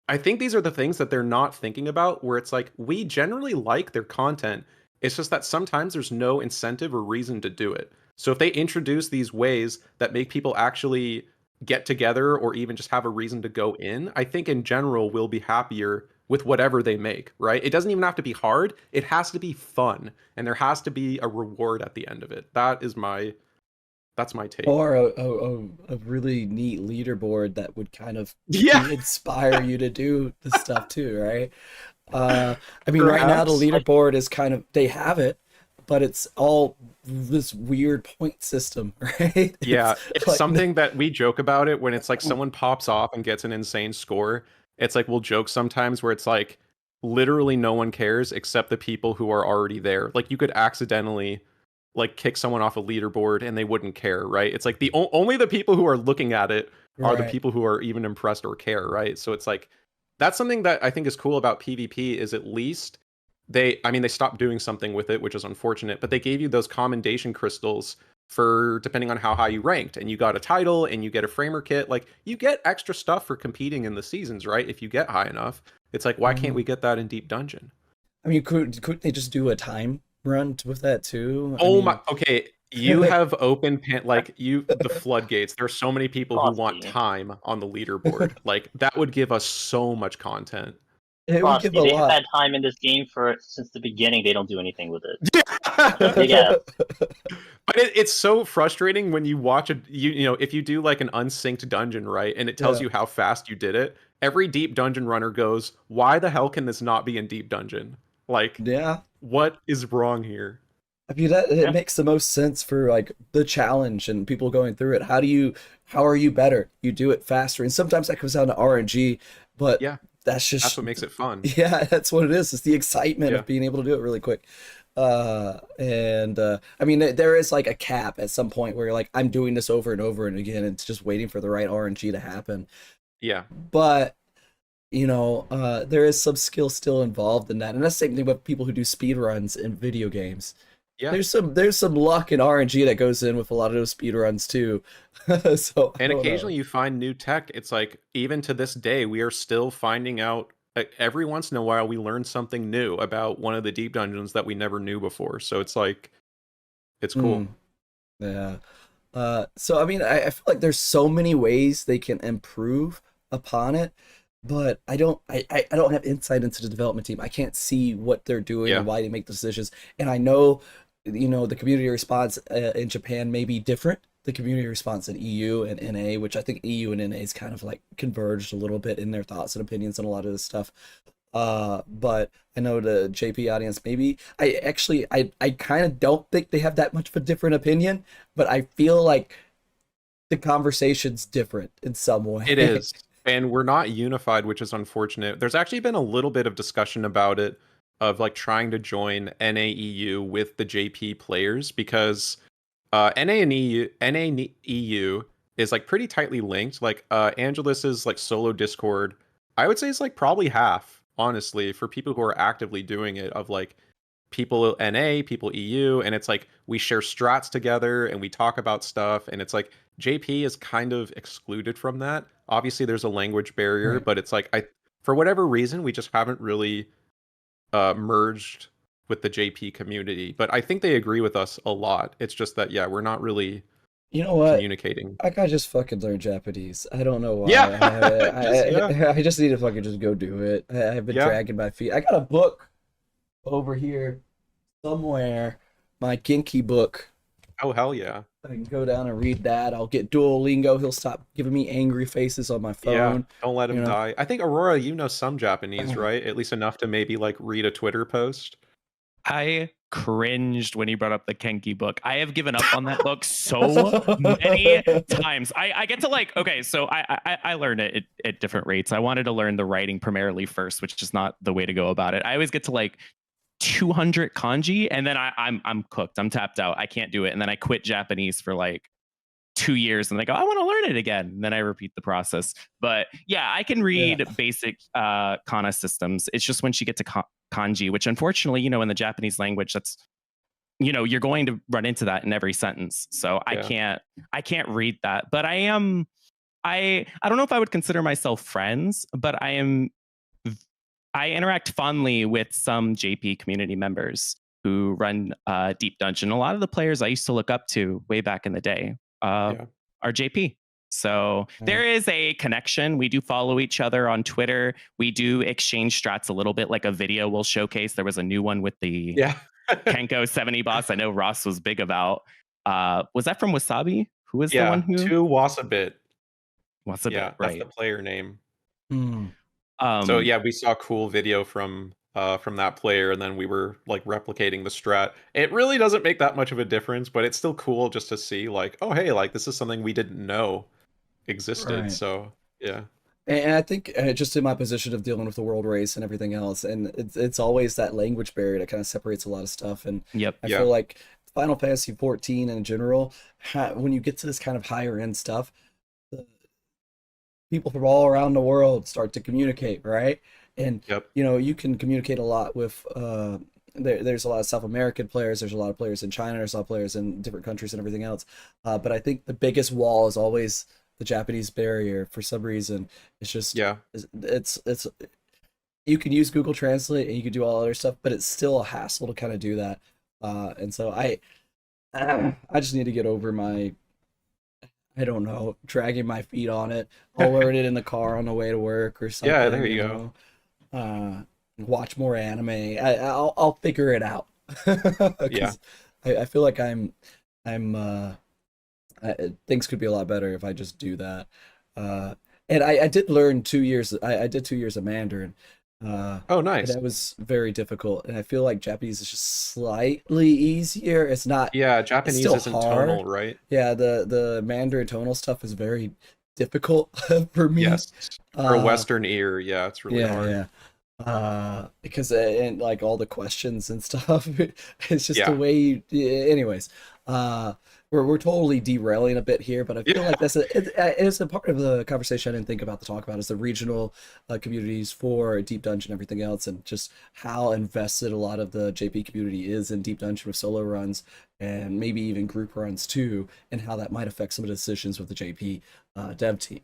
I think these are the things that they're not thinking about, where it's like, we generally like their content. It's just that sometimes there's no incentive or reason to do it. So if they introduce these ways that make people actually get together or even just have a reason to go in, I think in general we'll be happier with whatever they make, right? It doesn't even have to be hard. It has to be fun, and there has to be a reward at the end of it. That's my take. Or a really neat leaderboard that would kind of inspire you to do the stuff too, right? I mean, Perhaps. right now the leaderboard is kind of, they have it, but it's all this weird point system, right? Yeah, it's like, something that we joke about it when it's like someone pops off and gets an insane score. It's like we'll joke sometimes where it's like literally no one cares except the people who are already there. Like you could accidentally like kick someone off a leaderboard and they wouldn't care, right? It's like the only the people who are looking at it are the people who are even impressed or care, right? So it's like that's something that I think is cool about PvP, is at least they stopped doing something with it, which is unfortunate, but they gave you those commendation crystals for depending on how high you ranked, and you got a title and you get a framer kit. Like you get extra stuff for competing in the seasons, right? If you get high enough. It's like, why can't we get that in Deep Dungeon? I mean, couldn't they just do a time run with that too? Okay, you have opened the floodgates. There's so many people who want time on the leaderboard. Like that would give us so much content. It would give a They've lot. had time in this game since the beginning. They don't do anything with it. Yeah. But it's so frustrating when you watch if you do like an unsynced dungeon, right, and it tells you how fast you did it. Every deep dungeon runner goes, "Why the hell can this not be in deep dungeon? Like, what is wrong here?" I mean, it makes the most sense for like the challenge and people going through it. How are you better? You do it faster, and sometimes that comes down to RNG. But that's what makes it fun. Yeah, that's what it is. It's the excitement of being able to do it really quick. I mean, there is like a cap at some point where you're like, I'm doing this over and over and again. It's just waiting for the right RNG to happen. Yeah. But there is some skill still involved in that, and that's the same thing with people who do speed runs in video games. Yeah. There's some luck and RNG that goes in with a lot of those speed runs too. So and occasionally you find new tech. It's like even to this day we are still finding out. Every once in a while we learn something new about one of the deep dungeons that we never knew before. So it's like, it's cool. Yeah. So I mean, I feel like there's so many ways they can improve upon it, but I don't have insight into the development team. I can't see what they're doing and why they make decisions. And I know, the community response in Japan may be different the community response in EU and NA, which I think EU and NA is kind of like converged a little bit in their thoughts and opinions on a lot of this stuff. But I know the JP audience, maybe I kind of don't think they have that much of a different opinion, but I feel like the conversation's different in some way. It is. And we're not unified, which is unfortunate. There's actually been a little bit of discussion about it, of like trying to join NAEU with the JP players, because NAEU is like pretty tightly linked. Like Angelus's like solo Discord, I would say it's like probably half, honestly, for people who are actively doing it, of like people NA, people EU, and it's like we share strats together and we talk about stuff, and it's like JP is kind of excluded from that. Obviously there's a language barrier, Right. but it's like for whatever reason we just haven't really merged with the JP community. But I think they agree with us a lot. It's just that we're not really You know what? communicating. I gotta just fucking learn Japanese. I don't know why. Yeah. I just need to fucking just go do it. I've been dragging my feet. I got a book over here somewhere, my Genki book. Oh, hell yeah. I can go down and read that. I'll get Duolingo. He'll stop giving me angry faces on my phone. Don't let him die. I think, Aurora, you know some Japanese, right? At least enough to maybe like read a Twitter post. I cringed when you brought up the Genki book. I have given up on that book so many times. I get to like, okay, so I learned it at different rates. I wanted to learn the writing primarily first, which is not the way to go about it. I always get to like 200 kanji, and then I'm cooked. I'm tapped out. I can't do it. And then I quit Japanese for like 2 years, and I go, I want to learn it again. And then I repeat the process. But yeah, I can read basic kana systems. It's just once you get to kanji, which unfortunately, in the Japanese language, that's, you're going to run into that in every sentence. So I can't read that. But I don't know if I would consider myself friends, but I interact fondly with some JP community members who run Deep Dungeon. A lot of the players I used to look up to way back in the day are JP. So there is a connection. We do follow each other on Twitter. We do exchange strats a little bit, like a video will showcase. There was a new one with the Kenko 70 boss. I know Ross was big about. Was that from Wasabi? Who was the one who? To Wasabit. Wasabit, right. That's the player name. Mm. So we saw a cool video from that player, and then we were like replicating the strat. It really doesn't make that much of a difference, but it's still cool just to see like, oh hey, like this is something we didn't know existed. Right. So yeah. And I think just in my position of dealing with the world race and everything else, and it's always that language barrier that kind of separates a lot of stuff. And I feel like Final Fantasy 14 in general, when you get to this kind of higher end stuff, people from all around the world start to communicate, right? And you can communicate a lot with there's a lot of South American players, there's a lot of players in China, there's a lot of players in different countries and everything else. But I think the biggest wall is always the Japanese barrier for some reason. It's just it's you can use Google Translate and you can do all other stuff, but it's still a hassle to kind of do that. And so I just need to get over my, I don't know, dragging my feet on it. I'll learn it in the car on the way to work or something. Yeah, there you go. Watch more anime. I'll figure it out. I feel like things could be a lot better if I just do that. And I did learn 2 years. I did 2 years of Mandarin. Oh, nice. That was very difficult, and I feel like Japanese is just slightly easier. It's not. Yeah, Japanese isn't tonal, right? Yeah, the Mandarin tonal stuff is very difficult for me. Yes, for a Western ear, it's really hard. Because and like all the questions and stuff, it's just the way you. Anyways, we're totally derailing a bit here, but I feel like it's a part of the conversation I didn't think about to talk about is the regional communities for Deep Dungeon and everything else, and just how invested a lot of the JP community is in Deep Dungeon with solo runs and maybe even group runs too, and how that might affect some of the decisions with the JP dev team.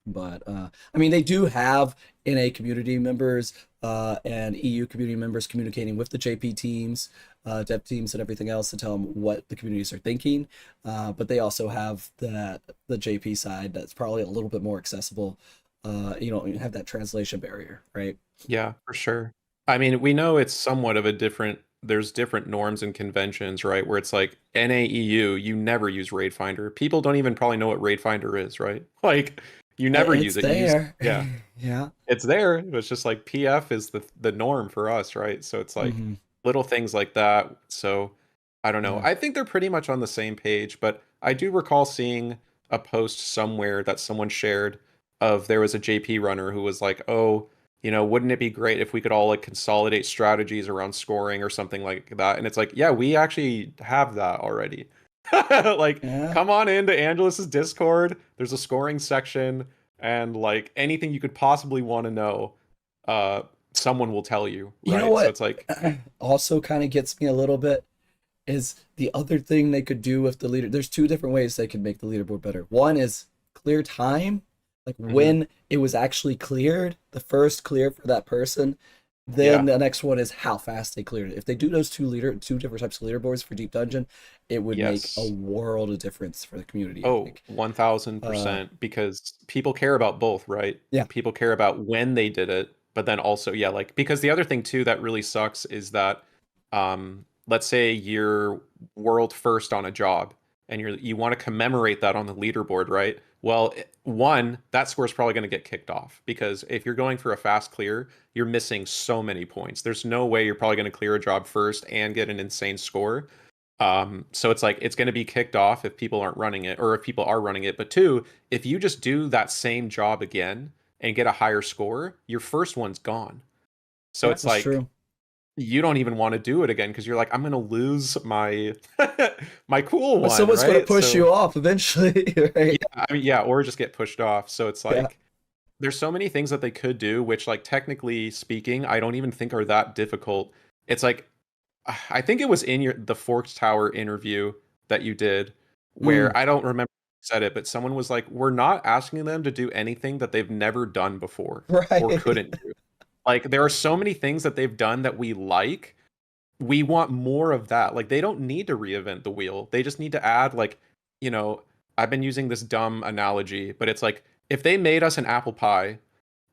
But I mean, they do have NA community members and EU community members communicating with the JP teams, dev teams, and everything else to tell them what the communities are thinking. But they also have the JP side that's probably a little bit more accessible. You have that translation barrier, right? Yeah, for sure. I mean, we know it's somewhat of a different there's different norms and conventions, right? Where it's like NAEU, you never use Raid Finder. People don't even probably know what Raid Finder is, right? Like you never use it. There. Yeah. Yeah. It's there. It's just like PF is the norm for us, right? So it's like little things like that. So I don't know. Yeah. I think they're pretty much on the same page, but I do recall seeing a post somewhere that someone shared of there was a JP runner who was like, "Oh, you know, wouldn't it be great if we could all like consolidate strategies around scoring or something like that?" And it's like, yeah, we actually have that already. Like, come on into Angelus's Discord. There's a scoring section, and like anything you could possibly want to know, someone will tell you. Right? You know what? So it's like also kind of gets me a little bit is the other thing they could do with the leader. There's two different ways they could make the leaderboard better. One is clear time, like when it was actually cleared, the first clear for that person. Then the next one is how fast they cleared it. If they do those two different types of leaderboards for Deep Dungeon, it would make a world of difference for the community. Oh, 1000%, because people care about both, right? Yeah. People care about when they did it, but then also, like, because the other thing too that really sucks is that, let's say you're world first on a job and you want to commemorate that on the leaderboard, right? Well, one, that score is probably going to get kicked off because if you're going for a fast clear, you're missing so many points. There's no way you're probably going to clear a job first and get an insane score. So it's like it's going to be kicked off if people aren't running it, or if people are running it. But two, if you just do that same job again and get a higher score, your first one's gone. So it's like you don't even want to do it again because you're like, I'm going to lose my my cool one. Someone's going to push you off eventually, right? Yeah, I mean, or just get pushed off. So it's like there's so many things that they could do, which, like, technically speaking, I don't even think are that difficult. It's like, I think it was in the Forked Tower interview that you did, where I don't remember who said it, but someone was like, we're not asking them to do anything that they've never done before or couldn't do. Like, there are so many things that they've done that we like. We want more of that. Like, they don't need to reinvent the wheel. They just need to add, like, you know, I've been using this dumb analogy, but it's like, if they made us an apple pie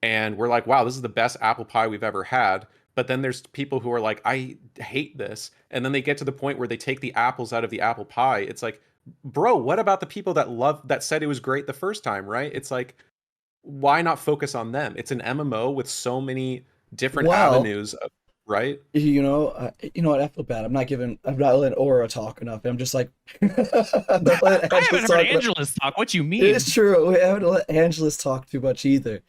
and we're like, wow, this is the best apple pie we've ever had, but then there's people who are like, I hate this. And then they get to the point where they take the apples out of the apple pie. It's like, bro, what about the people that said it was great the first time, right? It's like, why not focus on them? It's an MMO with so many different avenues, right? You know what? I feel bad. I'm not letting Aura talk enough. I'm just like, I haven't heard Angelus talk. What you mean? It's true. We haven't let Angelus talk too much either.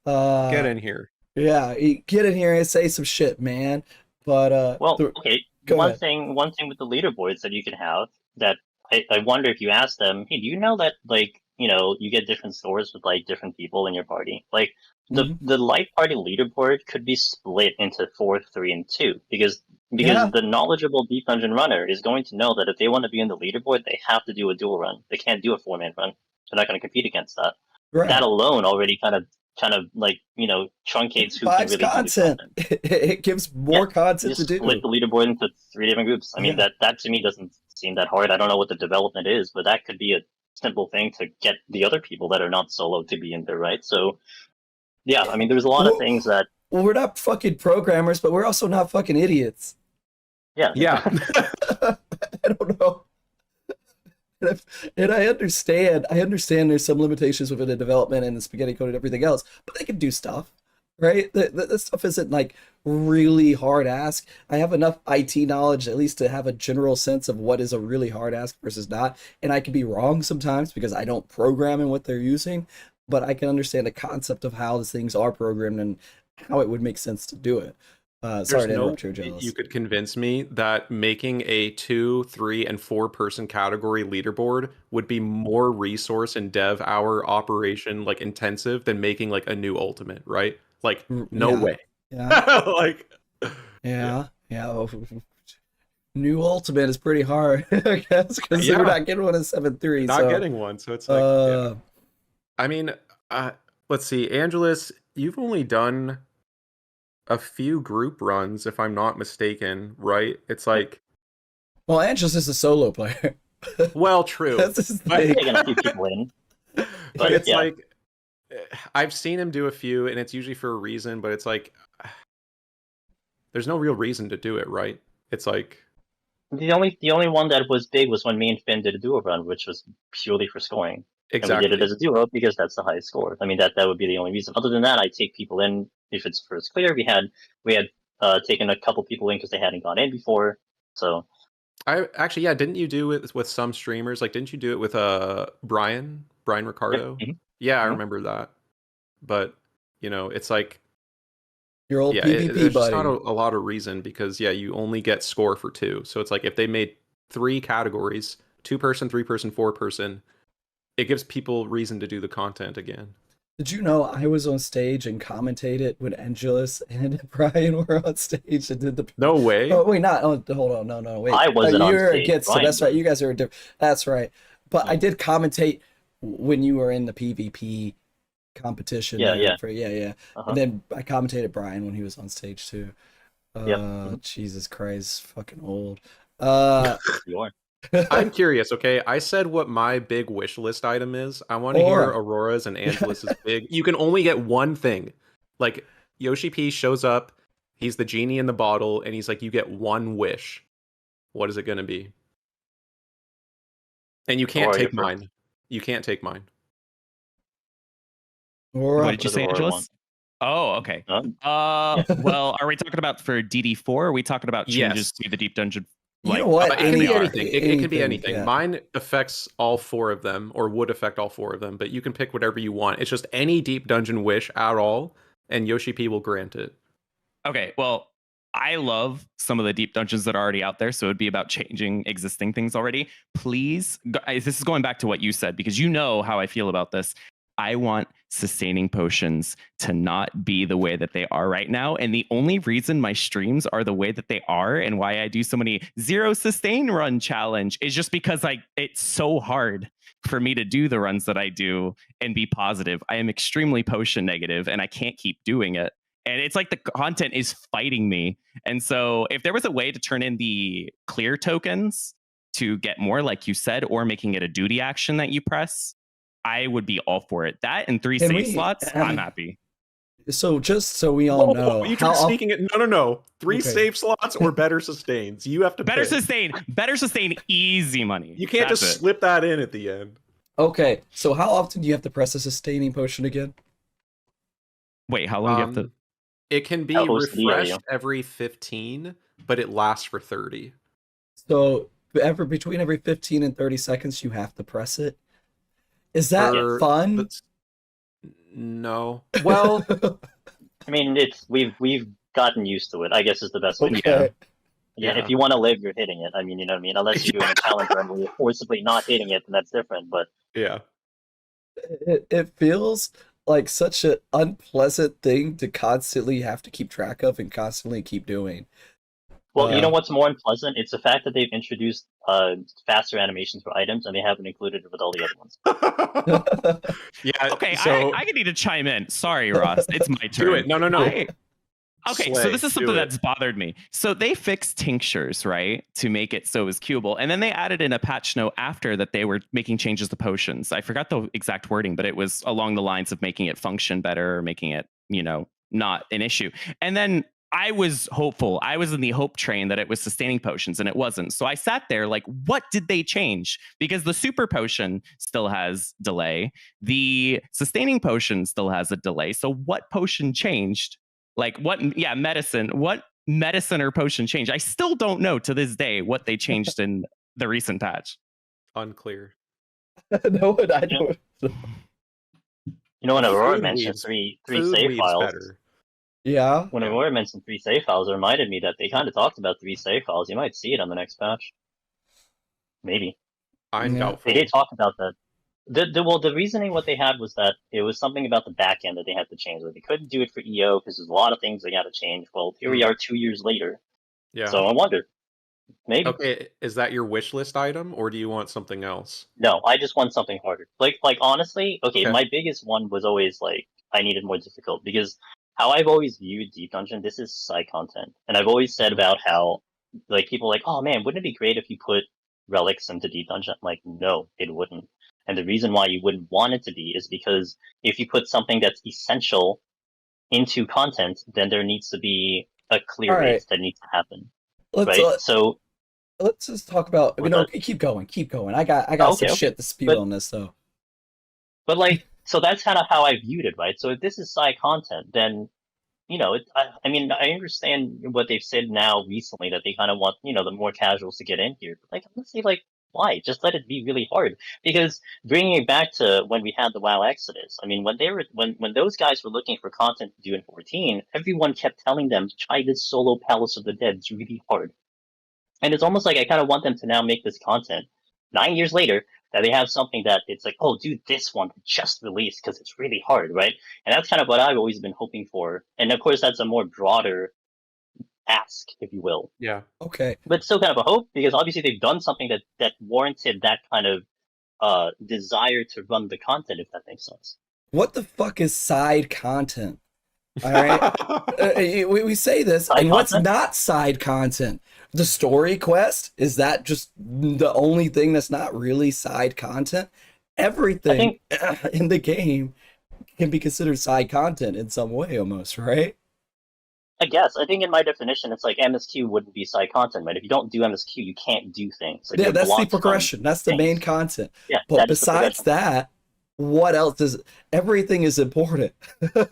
Get in here. Yeah, get in here and say some shit, man. But okay. One thing with the leaderboards that you can have that I wonder if you ask them, hey, do you know that, like, you know, you get different scores with like different people in your party? Like the light party leaderboard could be split into 4, 3, and 2 because the knowledgeable Deep Dungeon runner is going to know that if they want to be in the leaderboard, they have to do a dual run. They can't do a 4-man run. They're not going to compete against that. Right. That alone already kind of like, you know, truncates who can really content. do content. It gives more content to do. Split the leaderboard into 3 different groups. I mean, that to me doesn't seem that hard. I don't know what the development is, but that could be a simple thing to get the other people that are not solo to be in there, right? So, yeah, I mean, there's a lot of things that... Well, we're not fucking programmers, but we're also not fucking idiots. Yeah. I don't know. And I understand there's some limitations within the development and the spaghetti code and everything else, but they can do stuff, right? This stuff isn't like really hard ask. I have enough IT knowledge at least to have a general sense of what is a really hard ask versus not. And I can be wrong sometimes because I don't program in what they're using, but I can understand the concept of how these things are programmed and how it would make sense to do it. Sorry to interrupt you, Jealous. You could convince me that making a 2, 3, and 4 person category leaderboard would be more resource and dev hour operation like intensive than making like a new ultimate, right? Like no way. Yeah. Like yeah. New ultimate is pretty hard, I guess, because we're not getting one in 7.3. Not getting one, so it's like I mean, let's see, Angelus, you've only done a few group runs, if I'm not mistaken, right? It's like, well, Angelus is a solo player. Well, true. That's his thing. Taking a few people in, but it's like I've seen him do a few, and it's usually for a reason. But it's like there's no real reason to do it, right? It's like The only one that was big was when me and Finn did a duo run, which was purely for scoring. exactly. And we did it as a duo because that's the highest score. I mean, that would be the only reason. Other than that, I take people in if it's first clear. We had taken a couple people in because they hadn't gone in before. So I actually, yeah, didn't you do it with some streamers? Like, didn't you do it with Brian Ricardo? Yep. Yeah, I remember that. But it's like Your old yeah, PvP there's just buddy. not a lot of reason because you only get score for 2. So it's like if they made 3 categories, 2-person, 3-person, 4-person, it gives people reason to do the content again. Did you know I was on stage and commentated when Angelus and Brian were on stage and did the? No way. Oh wait, not. Oh, hold on, no, wait. I wasn't on You're stage. against. Brian That's right. was. You guys are different. That's right. But I did commentate when you were in the PvP competition. Yeah. And then I commentated Brian when he was on stage too. Jesus Christ, fucking old. You are. I'm curious, okay? I said what my big wish list item is. I want to hear Aurora's and Angelus's big. You can only get one thing. Like, Yoshi P shows up, he's the genie in the bottle, and he's like, you get one wish. What is it going to be? And you can't take mine. You can't take mine. What did you say, Angelus? Oh, okay. Well, are we talking about for DD4? Or are we talking about changes to the Deep Dungeon? You know what? It can be anything. It could be anything. Yeah. Mine affects all 4 of them, or would affect all 4 of them, but you can pick whatever you want. It's just any deep dungeon wish at all, and Yoshi P will grant it. Okay, well, I love some of the deep dungeons that are already out there, so it'd be about changing existing things already. Please, this is going back to what you said, because you know how I feel about this. I want sustaining potions to not be the way that they are right now. And the only reason my streams are the way that they are and why I do so many 0 sustain run challenge is just because it's so hard for me to do the runs that I do and be positive. I am extremely potion negative and I can't keep doing it. And it's like the content is fighting me. And so if there was a way to turn in the clear tokens to get more, like you said, or making it a duty action that you press, I would be all for it. That and 3 save slots, I'm happy. So just so we all know, you try sneaking it. No. 3 save slots or better sustains. You have to better pick. Better sustain, easy money. You can't just slip that in at the end. Okay, so how often do you have to press a sustaining potion again? Wait, how long do you have to? It can be refreshed every 15, but it lasts for 30. So between every 15 and 30 seconds, you have to press it. Is that fun? No. Well, I mean, we've gotten used to it, I guess is the best way to go. Yeah, if you want to live, you're hitting it. I mean, you know what I mean? Unless you're doing a challenge run where you're forcibly not hitting it, then that's different. But yeah. It feels like such an unpleasant thing to constantly have to keep track of and constantly keep doing. Well, you know what's more unpleasant? It's the fact that they've introduced faster animations for items, and they haven't included it with all the other ones. Yeah. Okay, so I need to chime in. Sorry, Ross. It's my turn. Do it. No. Okay, so this is something that's bothered me. So they fixed tinctures, right, to make it so it was cubable. And then they added in a patch note after that they were making changes to potions. I forgot the exact wording, but it was along the lines of making it function better, or making it, not an issue. And then I was hopeful. I was in the hope train that it was sustaining potions, and it wasn't. So I sat there like, what did they change? Because the super potion still has delay. The sustaining potion still has a delay. So what potion changed? Like medicine. What medicine or potion changed? I still don't know to this day what they changed in the recent patch. Unclear. No, I don't. When Aurora mentioned three save files. Better. Yeah. When Aurora mentioned 3 save files, it reminded me that they kind of talked about 3 save files. You might see it on the next patch. Maybe. I'm doubtful. They did talk about that. The reasoning what they had was that it was something about the back end that they had to change. Like they couldn't do it for EO because there's a lot of things they got to change. Well, here we are 2 years later. Yeah. So I wonder. Maybe. Okay, is that your wish list item, or do you want something else? No, I just want something harder. Like honestly, okay, my biggest one was always like I needed more difficult, because how I've always viewed Deep Dungeon, this is side content. And I've always said about how like people are like, oh man, wouldn't it be great if you put relics into Deep Dungeon? I'm like, no, it wouldn't. And the reason why you wouldn't want it to be is because if you put something that's essential into content, then there needs to be a clear race that needs to happen. let's right? So let's just talk about. what's No, that? keep going, keep going. I got Oh, some okay, shit to spew but on this though. like, so that's kind of how I viewed it, right? So if this is side content, then I mean, I understand what they've said now recently that they kind of want, the more casuals to get in here. But like, honestly, like, why? Just let it be really hard. Because bringing it back to when we had the WoW Exodus, I mean, when those guys were looking for content to do in 14, everyone kept telling them, try this solo Palace of the Dead. It's really hard. And it's almost like I kind of want them to now make this content 9 years later that they have something that it's like, oh, dude, this one just released because it's really hard, right? And that's kind of what I've always been hoping for. And of course, that's a more broader ask, if you will. Yeah. Okay. But still kind of a hope because obviously they've done something that warranted that kind of desire to run the content, if that makes sense. What the fuck is side content? All right. We say this, Side and what's content? not side content? The story quest? Is that just the only thing that's not really side content? Everything in the game can be considered side content in some way, almost, right? I guess. I think in my definition, it's like MSQ wouldn't be side content, right? If you don't do MSQ, you can't do things. Like, Yeah, you're that's the blocked from progression. That's the main things. content. Yeah, But that is the besides progression. that, what else is everything is important.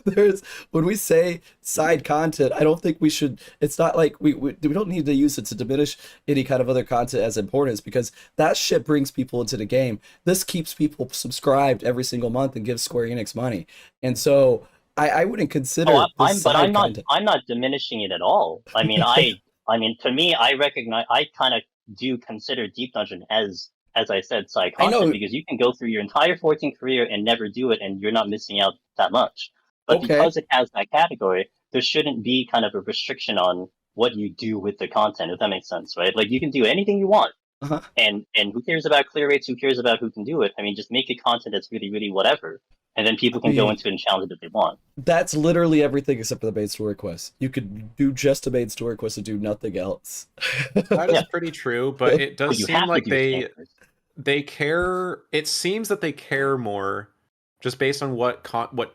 There's when we say side content, I don't think we should. It's not like we don't need to use it to diminish any kind of other content as importance because that shit brings people into the game. This keeps people subscribed every single month and gives Square Enix money. And so I wouldn't consider Oh, this side content. I'm not diminishing it at all. I mean, I mean, to me, I kind of do consider Deep Dungeon as I said, side I content know. because you can go through your entire 14 career and never do it, and you're not missing out that much. But Okay. because it has that category, there shouldn't be kind of a restriction on what you do with the content, if that makes sense, right? Like you can do anything you want, Uh-huh. and who cares about clear rates? Who cares about who can do it? I mean, just make a content that's really, really whatever, and then people can go into it and challenge it if they want. That's literally everything except for the main story quest. You could do just a main story quest and do nothing else. That is Yeah. pretty true, but it does But you seem have to like do they care. It seems that they care more just based on what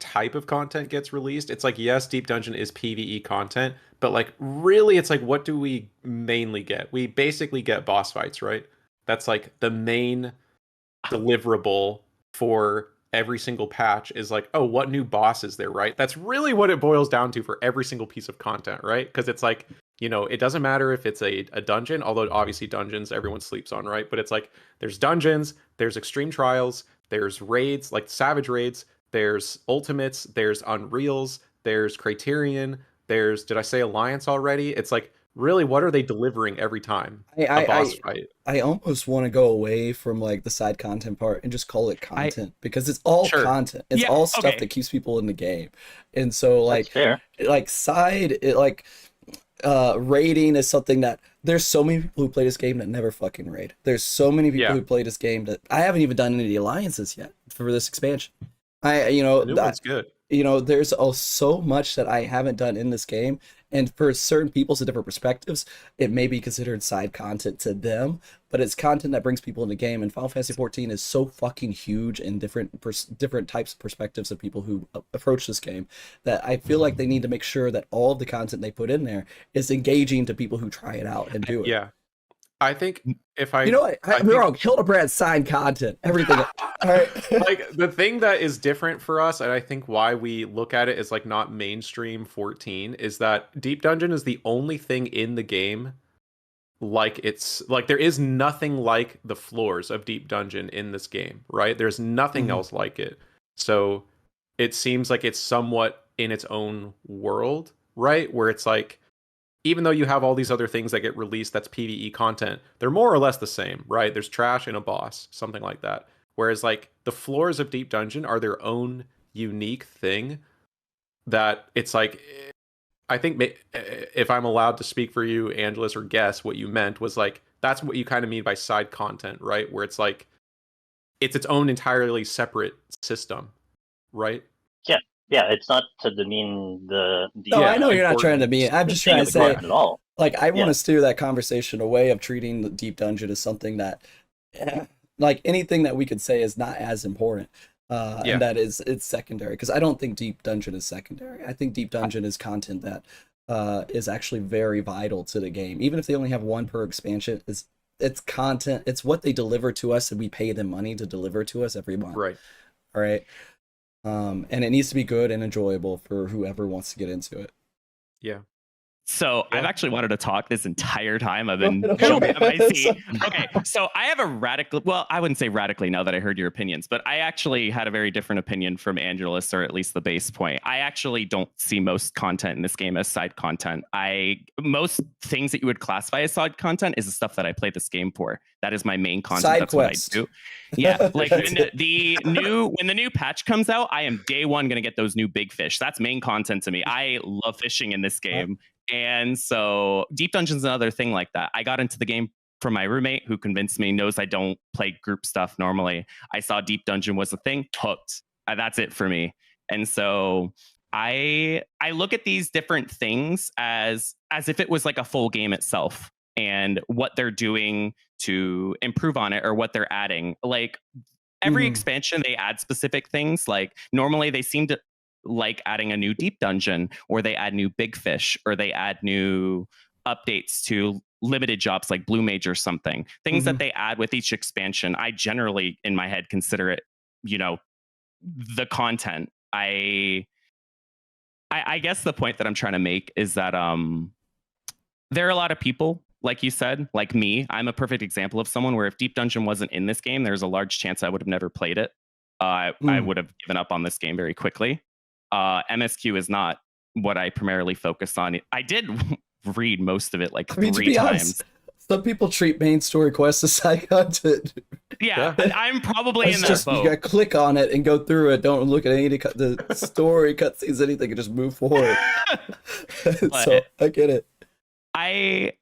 type of content gets released. It's like, yes, Deep Dungeon is PvE content, but like really it's like, what do we mainly get? We basically get boss fights, right? That's like the main deliverable for every single patch is like, oh, what new boss is there, right? That's really what it boils down to for every single piece of content, right? Because it's like, it doesn't matter if it's a dungeon, although obviously dungeons everyone sleeps on, right? But it's like there's dungeons, there's extreme trials, there's raids, like savage raids, there's ultimates, there's unreals, there's criterion, there's, did I say alliance already? It's like, really, what are they delivering every time? A boss fight. I almost want to go away from like the side content part and just call it content because it's all content. It's all stuff that keeps people in the game. And so like side raiding is something that there's so many people who play this game that never fucking raid. There's so many people who play this game that I haven't even done any of the alliances yet for this expansion. That's good. There's so much that I haven't done in this game, and for certain people's different perspectives, it may be considered side content to them, but it's content that brings people in the game. And Final Fantasy 14 is so fucking huge in different types of perspectives of people who approach this game that I feel like they need to make sure that all of the content they put in there is engaging to people who try it out and do it. Yeah. I think if I... I'm wrong. Hildebrand signed content. Everything. All right. Like, the thing that is different for us, and I think why we look at it as, like, not mainstream 14, is that Deep Dungeon is the only thing in the game, like, it's... Like, there is nothing like the floors of Deep Dungeon in this game, right? There's nothing else like it. So, it seems like it's somewhat in its own world, right? Where it's like, even though you have all these other things that get released that's PvE content, they're more or less the same, right? There's trash and a boss, something like that. Whereas like the floors of Deep Dungeon are their own unique thing that it's like, I think if I'm allowed to speak for you, Angelus, or guess what you meant was like, that's what you kind of mean by side content, right? Where it's like, it's its own entirely separate system, right? Yeah, it's not to demean the no, I know you're not trying to demean. I'm just trying to say, at all. Like, I want to steer that conversation away of treating the Deep Dungeon as something that, like, anything that we could say is not as important, and that it's secondary. Because I don't think Deep Dungeon is secondary. I think Deep Dungeon is content that is actually very vital to the game. Even if they only have one per expansion, it's content. It's what they deliver to us, and we pay them money to deliver to us every month. Right. All right. And it needs to be good and enjoyable for whoever wants to get into it. Yeah. So Yeah. I've actually wanted to talk this entire time. I've been jumping at my seat. Okay, so I have a radical, well, I wouldn't say radically now that I heard your opinions, but I actually had a very different opinion from Angelus, or at least the base point. I actually don't see most content in this game as side content. Most things that you would classify as side content is the stuff that I play this game for. That is my main content. Side That's quest. what I do. Yeah, like when the new patch comes out, I am day one gonna get those new big fish. That's main content to me. I love fishing in this game. And so Deep Dungeon's another thing like that. I got into the game from my roommate who convinced me, knows I don't play group stuff normally. I saw Deep Dungeon was a thing, hooked. That's it for me. And so I look at these different things as if it was like a full game itself and what they're doing to improve on it or what they're adding. Like every expansion, they add specific things. Like normally they seem to like adding a new deep dungeon, or they add new big fish, or they add new updates to limited jobs like Blue Mage or something. Things that they add with each expansion, I generally in my head consider it, the content. I guess the point that I'm trying to make is that there are a lot of people, like you said, like me. I'm a perfect example of someone where if Deep Dungeon wasn't in this game, there's a large chance I would have never played it. I would have given up on this game very quickly. MSQ is not what I primarily focus on. I did read most of it like 3 times. Honest, some people treat main story quests as side content. Yeah, I'm probably in that boat. You gotta click on it and go through it. Don't look at any of the story, cutscenes, anything, and just move forward. So I get it. I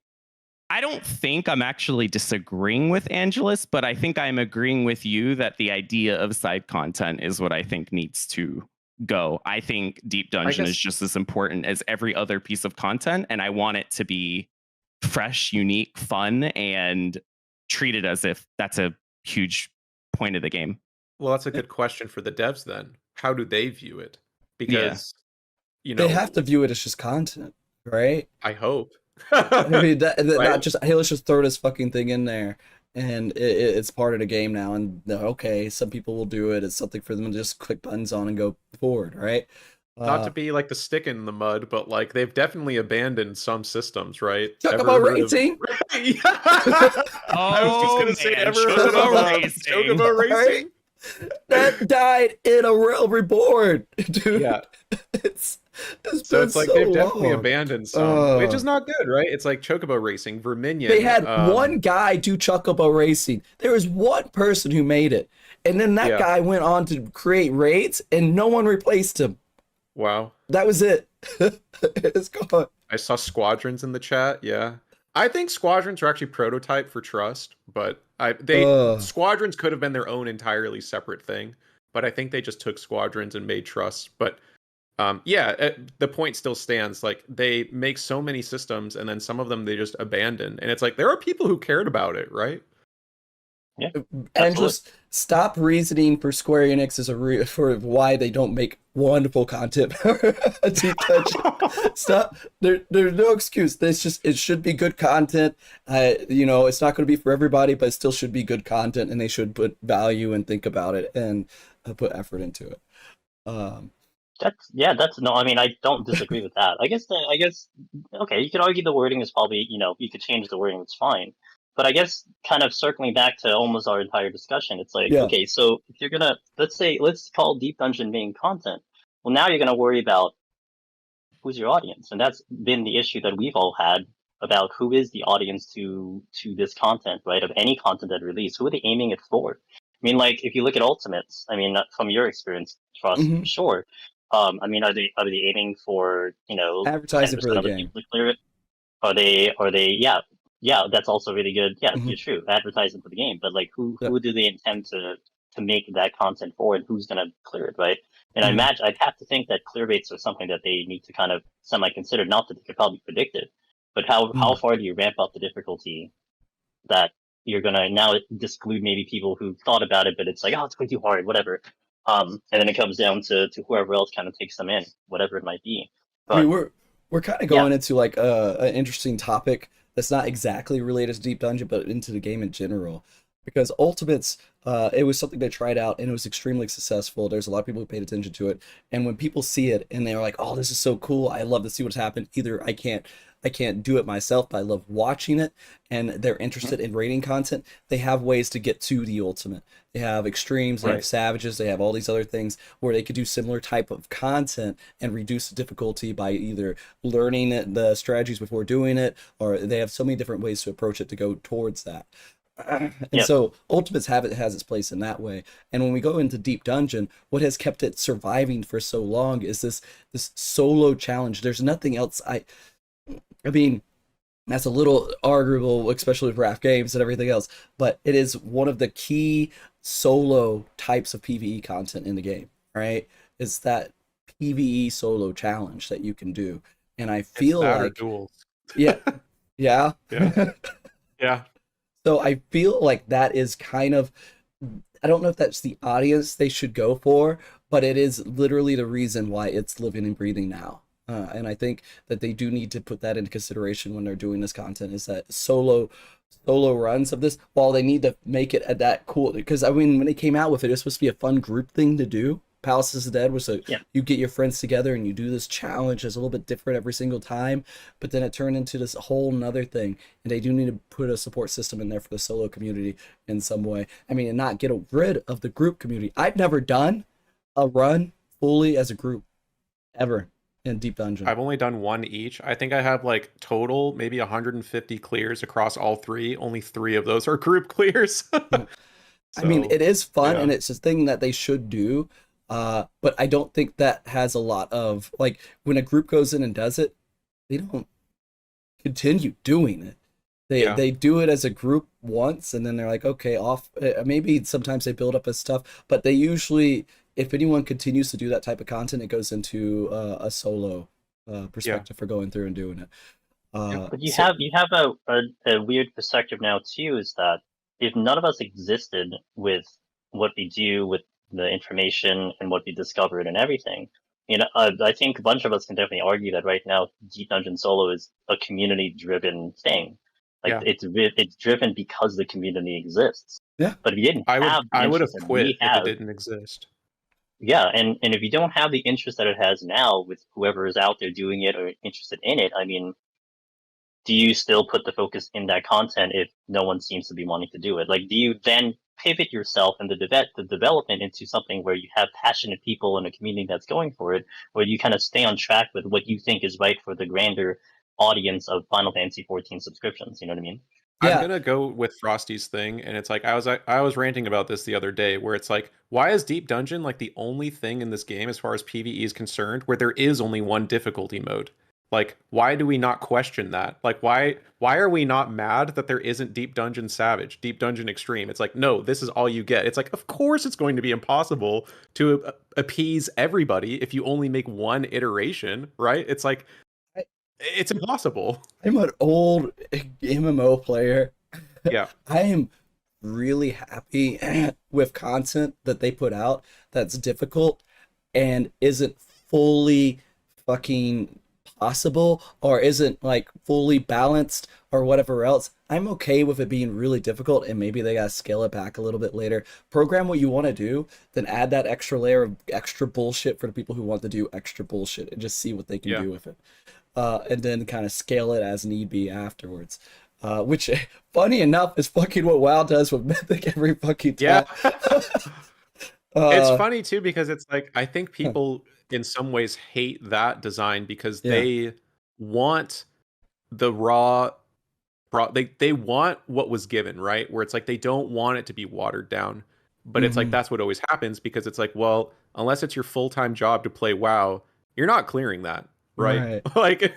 don't think I'm actually disagreeing with Angelus, but I think I'm agreeing with you that the idea of side content is what I think needs to go. I think Deep Dungeon is just as important as every other piece of content, and I want it to be fresh, unique, fun, and treated as if that's a huge point of the game. Well, that's a good question for the devs then. How do they view it? Because they have to view it as just content, right? I hope. I mean, Right? not just, hey, let's just throw this fucking thing in there. And it's part of the game now, and okay, some people will do it. It's something for them to just click buttons on and go forward, right? Not to be like the stick in the mud, but like they've definitely abandoned some systems, right? Chocobo racing. I was just gonna say, ever heard of Chocobo racing? That died in a real reborn, dude. Yeah. It's like they've definitely abandoned some, which is not good, right? It's like Chocobo racing, Verminion. They had one guy do Chocobo racing. There was one person who made it, and then that guy went on to create raids, and no one replaced him. Wow, that was it. It's gone. I saw Squadrons in the chat. Yeah, I think Squadrons are actually prototype for Trust, but Squadrons could have been their own entirely separate thing. But I think they just took Squadrons and made Trust. But the point still stands. Like they make so many systems, and then some of them they just abandon. And it's like there are people who cared about it, right? Yeah. And just stop reasoning for Square Enix as for why they don't make wonderful content. Stop. There's no excuse. It should be good content. It's not going to be for everybody, but it still should be good content, and they should put value and think about it and put effort into it. I mean, I don't disagree with that. I guess, okay, you could argue the wording is probably, you could change the wording, it's fine. But I guess kind of circling back to almost our entire discussion, it's like, okay, so if you're gonna, let's call Deep Dungeon main content. Well, now you're gonna worry about who's your audience. And that's been the issue that we've all had about who is the audience to this content, right? Of any content that release, who are they aiming it for? I mean, like, if you look at Ultimates, I mean, from your experience, Trust, for sure. I mean, are they aiming for, advertising for the game? Clear it? Are they? Yeah, that's also really good. Yeah, you're true. Advertising for the game, but like, who do they intend to make that content for, and who's gonna clear it, right? And I imagine I'd have to think that clear rates are something that they need to kind of semi-consider. Not that they could probably predict it, but how far do you ramp up the difficulty that you're gonna now exclude maybe people who thought about it, but it's like, oh, it's way too hard, whatever. And then it comes down to whoever else kind of takes them in, whatever it might be. But, I mean, We're kind of going into like an interesting topic that's not exactly related to Deep Dungeon, but into the game in general. Because Ultimates, it was something they tried out and it was extremely successful. There's a lot of people who paid attention to it, and when people see it and they're like, "Oh, this is so cool! I love to see what's happened." Either I can't do it myself, but I love watching it, and they're interested in rating content. They have ways to get to the ultimate. They have extremes, they have savages, they have all these other things where they could do similar type of content and reduce the difficulty by either learning the strategies before doing it, or they have so many different ways to approach it to go towards that. And so Ultimates has its place in that way. And when we go into Deep Dungeon, what has kept it surviving for so long is this solo challenge. There's nothing else. I mean, that's a little arguable, especially for RAF games and everything else, but it is one of the key solo types of PvE content in the game, right? It's that PvE solo challenge that you can do. And I feel like duels. Yeah. Yeah. So I feel like that is kind of, I don't know if that's the audience they should go for, but it is literally the reason why it's living and breathing now. And I think that they do need to put that into consideration when they're doing this content, is that solo runs of this, while they need to make it at that cool, because I mean, when they came out with it, it was supposed to be a fun group thing to do. Palaces of the Dead was you get your friends together and you do this challenge. It's a little bit different every single time, but then it turned into this whole nother thing, and they do need to put a support system in there for the solo community in some way. I mean, and not get rid of the group community. I've never done a run fully as a group ever in Deep Dungeon. I've only done one each. I think I have like total maybe 150 clears across all three. Only 3 of those are group clears. I mean, it is fun, and it's a thing that they should do. But I don't think that has a lot of, like, when a group goes in and does it, they don't continue doing it. They do it as a group once, and then they're like, okay, off. Maybe sometimes they build up as stuff, but they usually, if anyone continues to do that type of content, it goes into a solo perspective for going through and doing it. But you have a weird perspective now too, is that if none of us existed with what we do, with the information and what we discovered and everything, you know, I think a bunch of us can definitely argue that right now Deep Dungeon Solo is a community-driven thing. Like it's driven because the community exists. Yeah. But if you didn't I would have quit if it didn't exist. Yeah, and if you don't have the interest that it has now with whoever is out there doing it or interested in it, I mean, do you still put the focus in that content if no one seems to be wanting to do it? Like, do you then pivot yourself and the development into something where you have passionate people in a community that's going for it, or do you kind of stay on track with what you think is right for the grander audience of Final Fantasy 14 subscriptions? You know what I mean? I'm gonna go with Frosty's thing, and it's like I was ranting about this the other day, where it's like, why is Deep Dungeon like the only thing in this game as far as PvE is concerned where there is only one difficulty mode? Like, why do we not question that? Like, why are we not mad that there isn't Deep Dungeon Savage, Deep Dungeon Extreme? It's like, no, this is all you get. It's like, of course it's going to be impossible to appease everybody if you only make one iteration, right? It's like, it's impossible. I'm an old MMO player. Yeah. I am really happy with content that they put out that's difficult and isn't fully fucking possible, or isn't like fully balanced or whatever else. I'm okay with it being really difficult, and maybe they gotta scale it back a little bit later. Program what you want to do, then add that extra layer of extra bullshit for the people who want to do extra bullshit, and just see what they can do with it. And then kind of scale it as need be afterwards. Which, funny enough, is fucking what WoW does with Mythic every fucking time. It's funny too, because it's like, I think people in some ways hate that design because they want the raw, they want what was given, right? Where it's like, they don't want it to be watered down. But it's like, that's what always happens, because it's like, well, unless it's your full-time job to play WoW, you're not clearing that. Right. Like,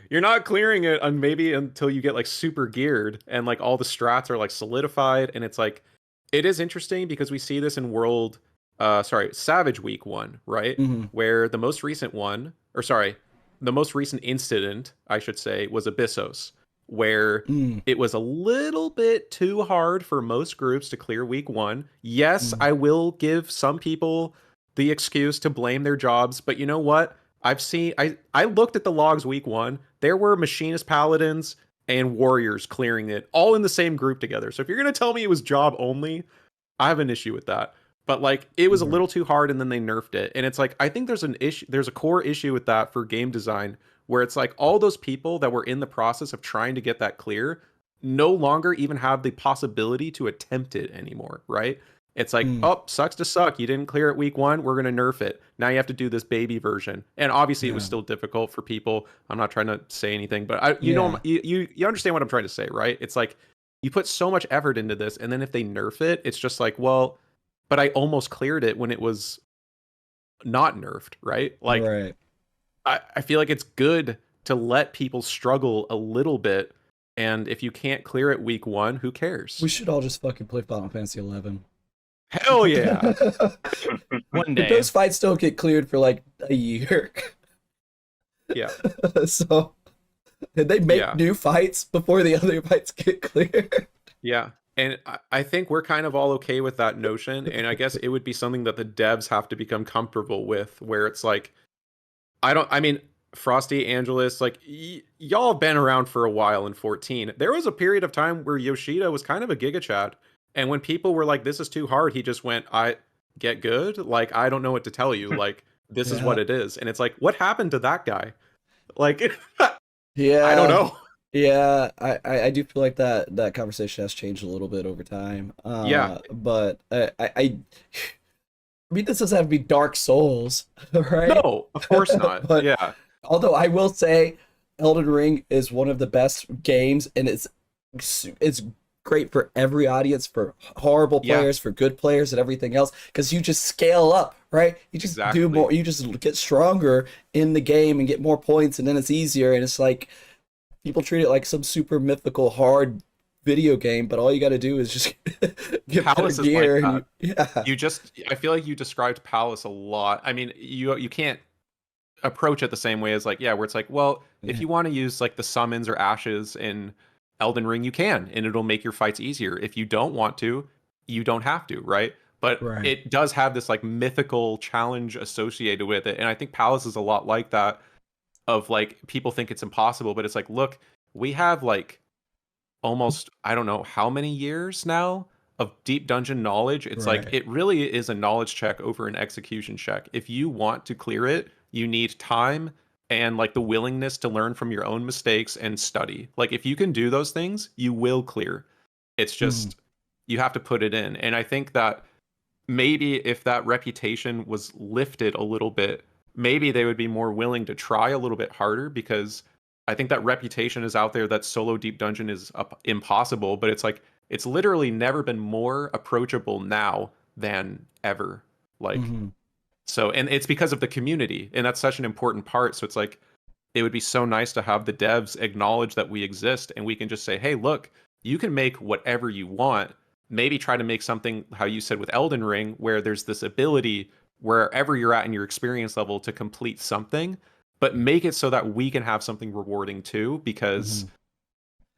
you're not clearing it maybe until you get like super geared and like all the strats are like solidified. And it's like, it is interesting because we see this in Savage Week 1, right? Where the most recent one, the most recent incident, I should say, was Abyssos, where it was a little bit too hard for most groups to clear Week 1. Yes, I will give some people the excuse to blame their jobs, but you know what? I looked at the logs week 1. There were machinist paladins and warriors clearing it all in the same group together. So if you're gonna tell me it was job only, I have an issue with that. But like it was a little too hard and then they nerfed it. And it's like I think there's a core issue with that for game design where it's like all those people that were in the process of trying to get that clear no longer even have the possibility to attempt it anymore, right? It's like, oh, sucks to suck. You didn't clear it week 1. We're going to nerf it. Now you have to do this baby version. And obviously it was still difficult for people. I'm not trying to say anything, but you understand what I'm trying to say, right? It's like you put so much effort into this. And then if they nerf it, it's just like, well, but I almost cleared it when it was not nerfed, right? Like, right. I feel like it's good to let people struggle a little bit. And if you can't clear it week 1, who cares? We should all just fucking play Final Fantasy 11. Hell yeah. One day. But those fights don't get cleared for like a year. Yeah. So did they make new fights before the other fights get cleared? Yeah. And I think we're kind of all okay with that notion. And I guess it would be something that the devs have to become comfortable with, where it's like, Frosty, Angelus, like y'all have been around for a while in 14. There was a period of time where Yoshida was kind of a Giga Chad. And when people were like, this is too hard, he just went, I get good. Like, I don't know what to tell you. Like, this is what it is. And it's like, what happened to that guy? Like, yeah, I don't know. Yeah, I do feel like that conversation has changed a little bit over time. But I mean, this doesn't have to be Dark Souls, right? No, of course not. But, yeah. Although I will say, Elden Ring is one of the best games, and it's great for every audience, for horrible players, for good players, and everything else, because you just scale up, right? You just do more, you just get stronger in the game and get more points, and then it's easier, and it's like people treat it like some super mythical hard video game, but all you got to do is just get Palace better gear. Like I feel like you described Palace a lot. I mean, you can't approach it the same way as like, where it's like, well, if you want to use like the summons or ashes in Elden Ring, you can, and it'll make your fights easier. If you don't want to, you don't have to, right? But it does have this like mythical challenge associated with it. And I think Palace is a lot like that, of like people think it's impossible, but it's like, look, we have like almost, I don't know how many years now of deep dungeon knowledge. It's like, it really is a knowledge check over an execution check. If you want to clear it, you need time and like the willingness to learn from your own mistakes and study. Like if you can do those things, you will clear. It's just, you have to put it in. And I think that maybe if that reputation was lifted a little bit, maybe they would be more willing to try a little bit harder, because I think that reputation is out there that solo deep dungeon is impossible, but it's like, it's literally never been more approachable now than ever. Like, so, and it's because of the community, and that's such an important part. So it's like, it would be so nice to have the devs acknowledge that we exist, and we can just say, hey, look, you can make whatever you want. Maybe try to make something, how you said with Elden Ring, where there's this ability wherever you're at in your experience level to complete something, but make it so that we can have something rewarding too, because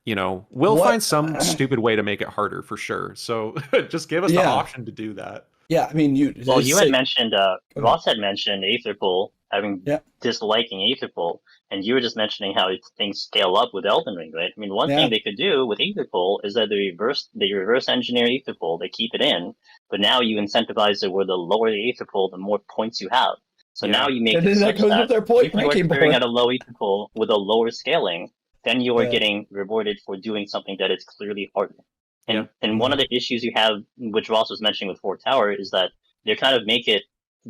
you know, we'll find some stupid way to make it harder for sure. So just give us the option to do that. Yeah, I mean, you had mentioned, Ross had mentioned Aetherpool, having disliking Aetherpool, and you were just mentioning how things scale up with Elden Ring, right? I mean, one thing they could do with Aetherpool is that they reverse engineer Aetherpool, they keep it in, but now you incentivize it where the lower the Aetherpool, the more points you have. So now you make it such that if you are clearing at a low Aetherpool with a lower scaling, then you are getting rewarded for doing something that is clearly harder. And one of the issues you have, which Ross was mentioning with Fort Tower, is that they kind of make it,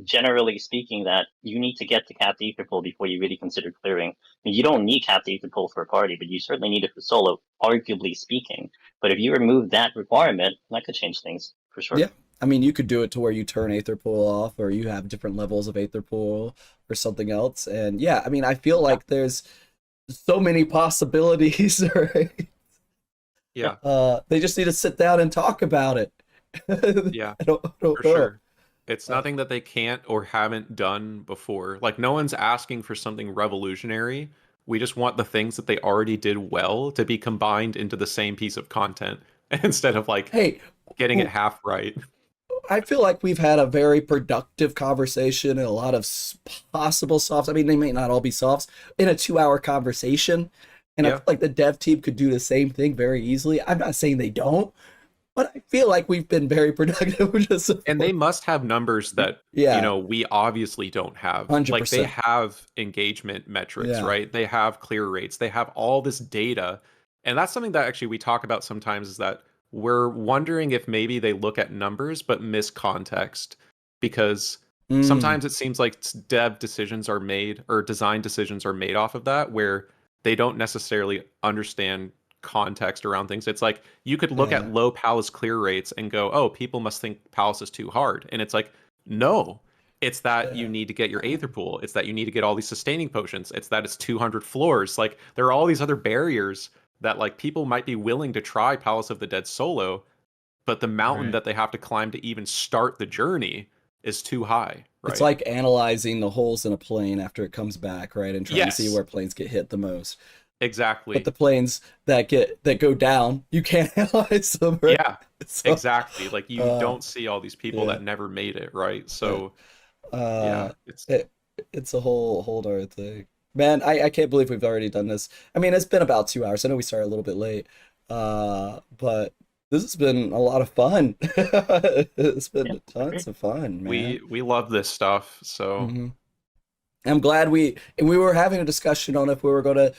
generally speaking, that you need to get to capped Aetherpool before you really consider clearing. I mean, you don't need capped Aetherpool for a party, but you certainly need it for solo, arguably speaking. But if you remove that requirement, that could change things, for sure. Yeah. I mean, you could do it to where you turn Aetherpool off, or you have different levels of Aetherpool or something else. And yeah, I mean, I feel like there's so many possibilities, right? Yeah. They just need to sit down and talk about it. Yeah, I don't for sure. It's nothing that they can't or haven't done before. Like, no one's asking for something revolutionary. We just want the things that they already did well to be combined into the same piece of content instead of like getting it half right. I feel like we've had a very productive conversation and a lot of possible softs. I mean, they may not all be softs in a 2-hour conversation. And I feel like the dev team could do the same thing very easily. I'm not saying they don't, but I feel like we've been very productive. And they must have numbers that, we obviously don't have. 100%. Like they have engagement metrics, right? They have clear rates. They have all this data. And that's something that actually we talk about sometimes, is that we're wondering if maybe they look at numbers but miss context, because sometimes it seems like dev decisions are made, or design decisions are made off of that, where they don't necessarily understand context around things. It's like you could look at low palace clear rates and go, oh, people must think palace is too hard. And it's like, no, it's that you need to get your Aether Pool. It's that you need to get all these sustaining potions. It's that it's 200 floors. Like there are all these other barriers that like people might be willing to try Palace of the Dead solo, but the mountain that they have to climb to even start the journey is too high. Right? It's like analyzing the holes in a plane after it comes back, right? And trying to see where planes get hit the most. Exactly. But the planes that go down, you can't analyze them, right? Yeah, so, exactly. Like you don't see all these people that never made it, right? So it's a whole other thing. Man, I can't believe we've already done this. I mean, it's been about 2 hours. I know we started a little bit late. But this has been a lot of fun. It's been tons of fun, man. We love this stuff, so I'm glad we were having a discussion on if we were going to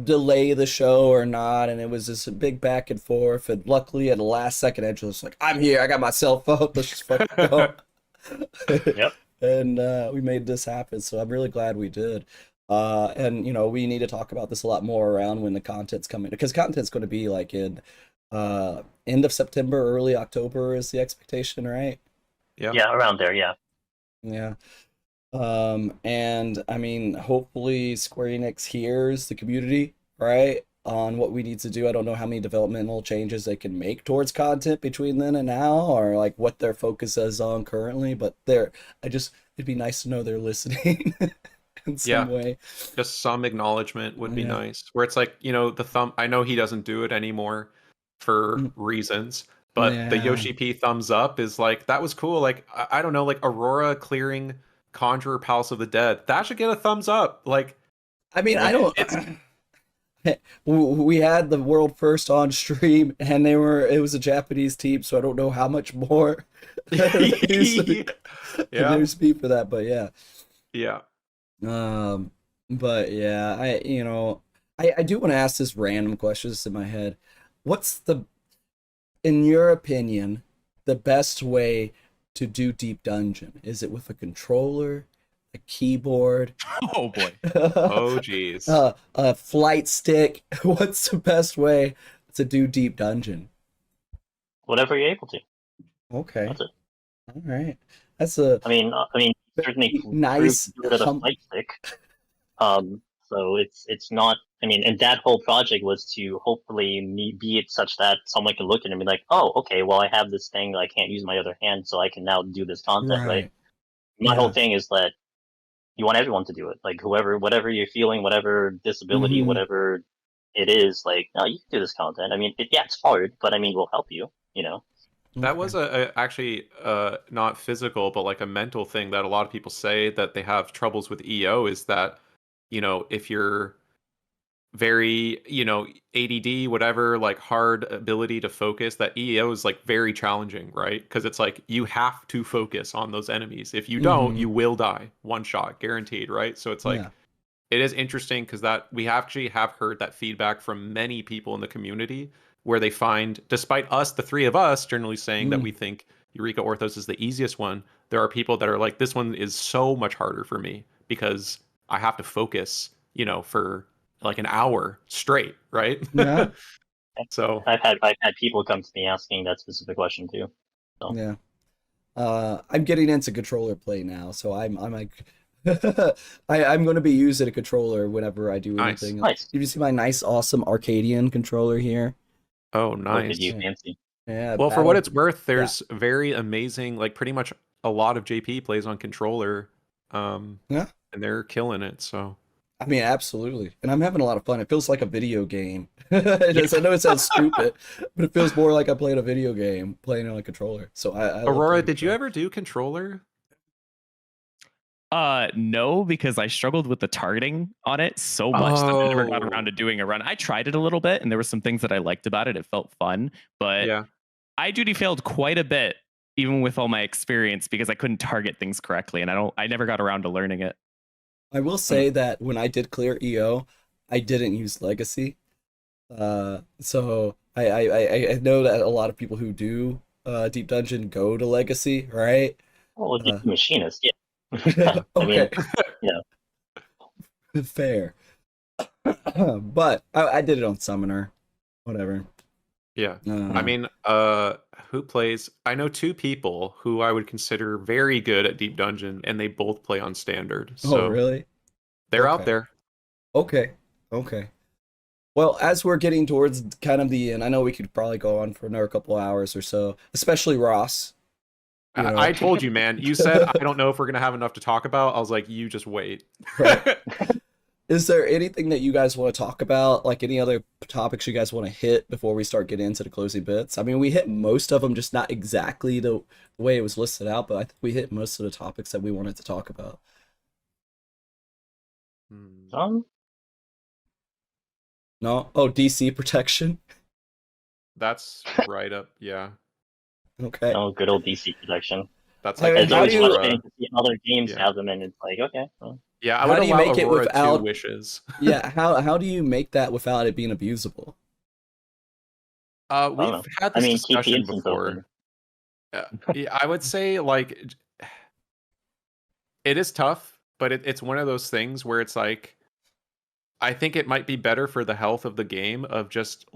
delay the show or not, and it was this big back and forth, and luckily at the last second Angelus was like, I'm here, I got my cell phone, let's just fucking go. And we made this happen, so I'm really glad we did. And we need to talk about this a lot more around when the content's coming, because content's going to be like in end of September, early October is the expectation, right? Yeah, around there. Yeah. And I mean, hopefully Square Enix hears the community, right, on what we need to do. I don't know how many developmental changes they can make towards content between then and now, or like what their focus is on currently, but it'd be nice to know they're listening in some way. Just some acknowledgement would be nice, where it's like, the thumb, I know he doesn't do it anymore for reasons, but the Yoshi P thumbs up is like, that was cool. Like, I don't know, like Aurora clearing Conjurer Palace of the Dead, that should get a thumbs up. Like, I mean, I don't we had the world first on stream, and it was a Japanese team, so I don't know how much more there's to be for that, but but I do want to ask this random question that's in my head. What's in your opinion, the best way to do Deep Dungeon? Is it with a controller, a keyboard? Oh boy. Oh geez. A flight stick? What's the best way to do Deep Dungeon? Whatever you're able to. Okay. That's it. All right. That's I mean, certainly nice with a flight stick. So it's not. I mean, and that whole project was to hopefully be it such that someone can look at it and be like, oh, okay, well, I have this thing that I can't use my other hand, so I can now do this content, right? My whole thing is that you want everyone to do it. Like, whatever you're feeling, whatever disability, whatever it is, like, no, you can do this content. I mean, it's hard, but I mean, we'll help you, That was actually not physical, but like a mental thing that a lot of people say that they have troubles with EO, is that, if you're very, ADD, whatever, like hard ability to focus, that EO is like very challenging, right? Because it's like you have to focus on those enemies. If you don't, you will die. One shot, guaranteed, right? So it's like, it is interesting because that we actually have heard that feedback from many people in the community, where they find, despite us, the three of us, generally saying that we think Eureka Orthos is the easiest one, there are people that are like, this one is so much harder for me because I have to focus, for like an hour straight, right? Yeah. So I've had people come to me asking that specific question too. So. Yeah. I'm getting into controller play now, so I'm like I'm going to be using a controller whenever I do anything. Nice. Did you see my nice, awesome Arcadian controller here? Oh, nice. You fancy. Yeah. Well, for what it's worth, there's very amazing, like pretty much a lot of JP plays on controller. And they're killing it. So I mean, absolutely. And I'm having a lot of fun. It feels like a video game. It is. I know it sounds stupid, but it feels more like I'm playing a video game, playing on a controller. So I love Aurora, playing did you controller. ever do controller? No, because I struggled with the targeting on it so much that I never got around to Oh. doing a run. I tried it a little bit, and there were some things that I liked about it. It felt fun, but Yeah. I duty failed quite a bit, even with all my experience, because I couldn't target things correctly, and I never got around to learning it. I will say that when I did clear EO, I didn't use Legacy. So I know that a lot of people who do Deep Dungeon go to Legacy, right? Well, the machinist, yeah. I Okay, mean, fair. But I did it on Summoner, whatever. Yeah. I mean, who plays? I know two people who I would consider very good at Deep Dungeon, and they both play on Standard. So Oh, really? they're out Okay. there. Okay. Okay. Well, as we're getting towards kind of the end, I know we could probably go on for another couple hours or so, especially Ross. You know. I told you, man. You said I don't know if we're gonna have enough to talk about. I was like, you just wait. Right. Is there anything that you guys want to talk about? Like any other topics you guys want to hit before we start getting into the closing bits? I mean, we hit most of them, just not exactly the way it was listed out, but I think we hit most of the topics that we wanted to talk about. No? Oh, DC protection? That's right up. Yeah. Okay. oh, good old DC protection. That's I like mean, It's how always do you- frustrating to see other games Yeah. have them, and it's like, okay. Well. Yeah, I How would do you allow make it Aurora without- 2 wishes. Yeah, how do you make that without it being abusable? We've know. had I this mean, keep the discussion instance before. open. Yeah, I would say like it is tough, but it's one of those things where it's like I think it might be better for the health of the game of just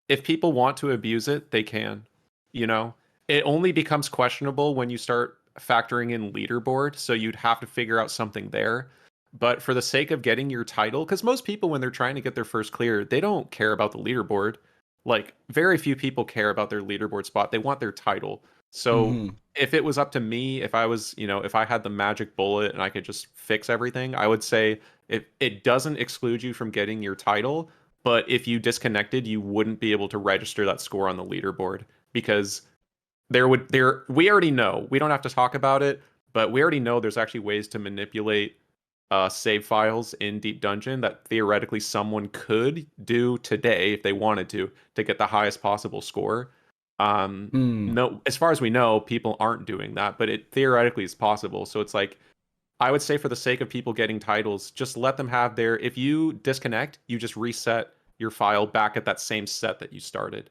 if people want to abuse it, they can. You know, it only becomes questionable when you start factoring in leaderboard, so you'd have to figure out something there. But for the sake of getting your title, because most people when they're trying to get their first clear, they don't care about the leaderboard. Like very few people care about their leaderboard spot. They want their title. So Mhm. if it was up to me, if I was, if I had the magic bullet and I could just fix everything, I would say it doesn't exclude you from getting your title, but if you disconnected, you wouldn't be able to register that score on the leaderboard because we already know. We don't have to talk about it, but we already know there's actually ways to manipulate save files in Deep Dungeon that theoretically someone could do today if they wanted to get the highest possible score. No, as far as we know, people aren't doing that, but it theoretically is possible. So it's like, I would say for the sake of people getting titles, just let them have their, if you disconnect, you just reset your file back at that same set that you started.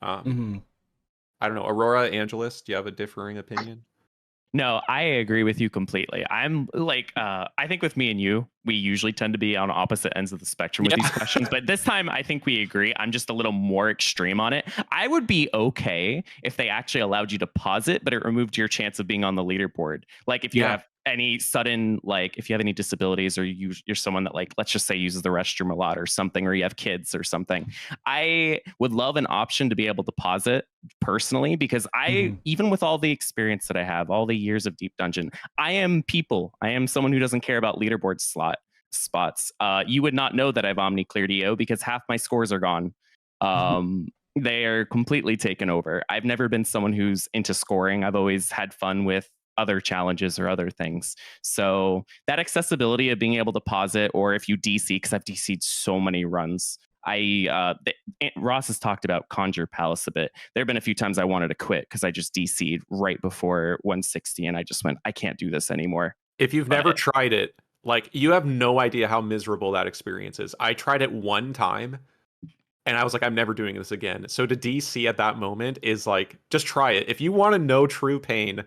I don't know, Aurora, Angelus, do you have a differing opinion? No, I agree with you completely. I'm like, I think with me and you, we usually tend to be on opposite ends of the spectrum with these questions. But this time, I think we agree. I'm just a little more extreme on it. I would be okay if they actually allowed you to pause it, but it removed your chance of being on the leaderboard. Like if you have any sudden, like if you have any disabilities or you're someone that like, let's just say uses the restroom a lot or something, or you have kids or something, I would love an option to be able to pause it personally, because even with all the experience that I have, all the years of Deep Dungeon, I am someone who doesn't care about leaderboard spots. You would not know that I've Omni cleared EO because half my scores are gone. They are completely taken over. I've never been someone who's into scoring. I've always had fun with other challenges or other things. So that accessibility of being able to pause it, or if you DC, because I've DC'd so many runs. Ross has talked about Conjure Palace a bit. There have been a few times I wanted to quit because I just DC'd right before 160 and I just went, I can't do this anymore. If you've never tried it, like you have no idea how miserable that experience is. I tried it one time and I was like, I'm never doing this again. So to DC at that moment is like, just try it. If you want to know true pain,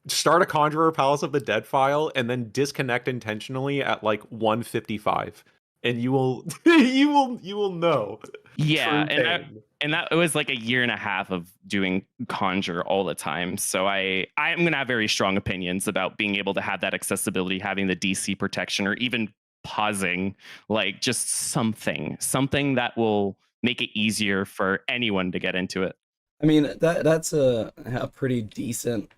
start a Conjurer Palace of the Dead file and then disconnect intentionally at like 155. And you will you will know. Yeah, and that it was like a year and a half of doing Conjure all the time. So I'm gonna have very strong opinions about being able to have that accessibility, having the DC protection, or even pausing, like just something that will make it easier for anyone to get into it. I mean, that's a pretty decent.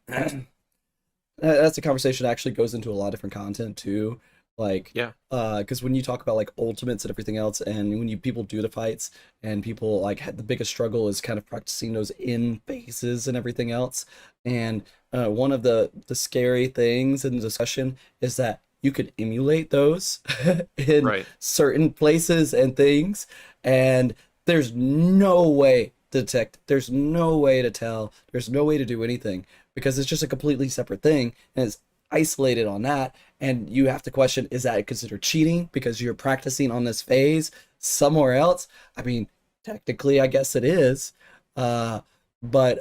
That's a conversation that actually goes into a lot of different content too. Like, Yeah. because when you talk about like ultimates and everything else, and when people do the fights, and people like the biggest struggle is kind of practicing those in phases and everything else. And one of the scary things in the discussion is that you could emulate those in Right. certain places and things, and there's no way to detect, there's no way to tell, there's no way to do anything because it's just a completely separate thing and it's isolated on that. And you have to question, is that considered cheating because you're practicing on this phase somewhere else? I mean, technically I guess it is, but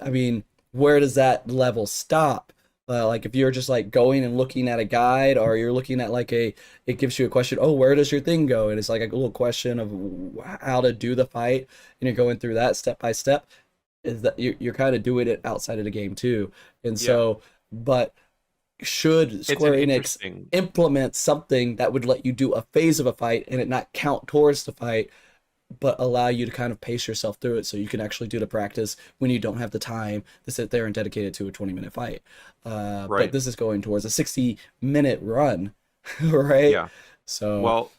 I mean, where does that level stop? Like if you're just like going and looking at a guide, or you're looking at like it gives you a question, oh, where does your thing go? And it's like a little question of how to do the fight, and you're going through that step by step. Is that you're kind of doing it outside of the game too. And so, but should Square Enix implement something that would let you do a phase of a fight and it not count towards the fight, but allow you to kind of pace yourself through it so you can actually do the practice when you don't have the time to sit there and dedicate it to a 20-minute fight. But this is going towards a 60-minute run, right? Yeah. So, well,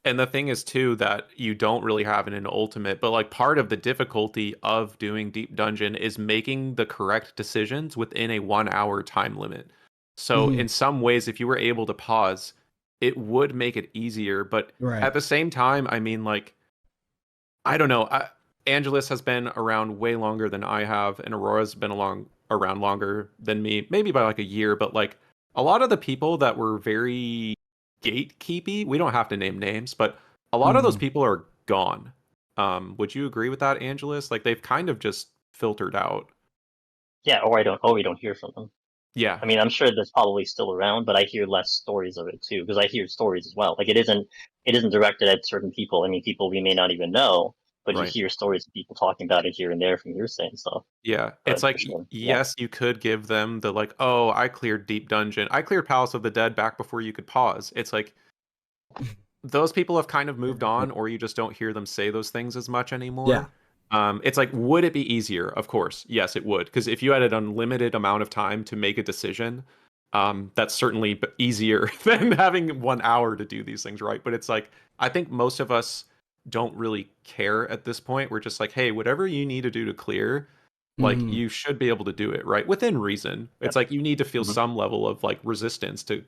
and the thing is too that you don't really have it in ultimate, but like part of the difficulty of doing deep dungeon is making the correct decisions within a 1 hour time limit. So in some ways, if you were able to pause, it would make it easier. But at the same time, I mean, like, I don't know. Angelus has been around way longer than I have, and Aurora's been around longer than me, maybe by like a year. But like a lot of the people that were very gatekeepy, we don't have to name names, but a lot of those people are gone. Would you agree with that, Angelus? Like they've kind of just filtered out. Yeah, or we don't hear from them. Yeah. I mean, I'm sure that's probably still around, but I hear less stories of it too, because I hear stories as well. Like it isn't directed at certain people. I mean, people we may not even know, but you hear stories of people talking about it here and there from hearsay and stuff. Yeah, But it's like, sure, yes, you could give them the like, oh, I cleared Deep Dungeon. I cleared Palace of the Dead back before you could pause. It's like, those people have kind of moved on, or you just don't hear them say those things as much anymore. Yeah. It's like, would it be easier? Of course. Yes, it would. Because if you had an unlimited amount of time to make a decision, that's certainly easier than having 1 hour to do these things, right? But it's like, I think most of us don't really care at this point. We're just like, hey, whatever you need to do to clear, like you should be able to do it, right? Within reason. It's like you need to feel some level of like resistance to,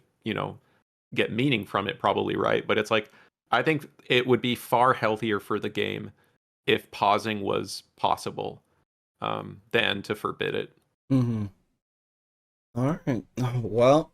get meaning from it, probably, right? But it's like, I think it would be far healthier for the game if pausing was possible, than to forbid it. All right. Well,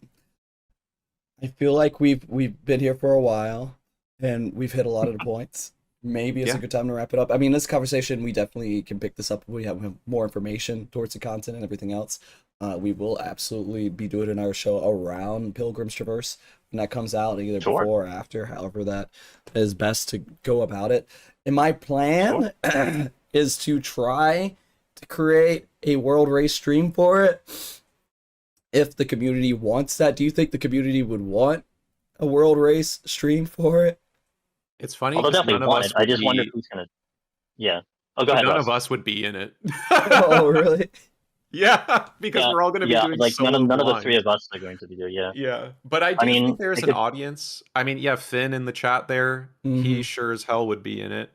I feel like we've been here for a while and we've hit a lot of the points. Maybe it's a good time to wrap it up. I mean, this conversation, we definitely can pick this up when we have more information towards the content and everything else. We will absolutely be doing another show around Pilgrim's Traverse when that comes out, either before or after, however that is best to go about it. And my plan is to try to create a world race stream for it. If the community wants that, do you think the community would want a world race stream for it? It's funny. Although definitely want it. I just wonder who's gonna. Yeah. Oh, go ahead. None of us would be in it. Oh, really? Yeah, because we're all going to be doing like solo none of the three of us are going to be there. Yeah. Yeah, but I think there's an audience. I mean, yeah, Finn in the chat there, he sure as hell would be in it.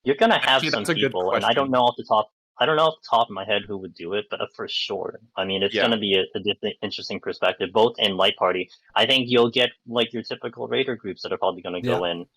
You're gonna have some people, and I don't know off the top of my head who would do it, but for sure. I mean, it's gonna be a different, interesting perspective, both in Light Party. I think you'll get like your typical raider groups that are probably gonna go in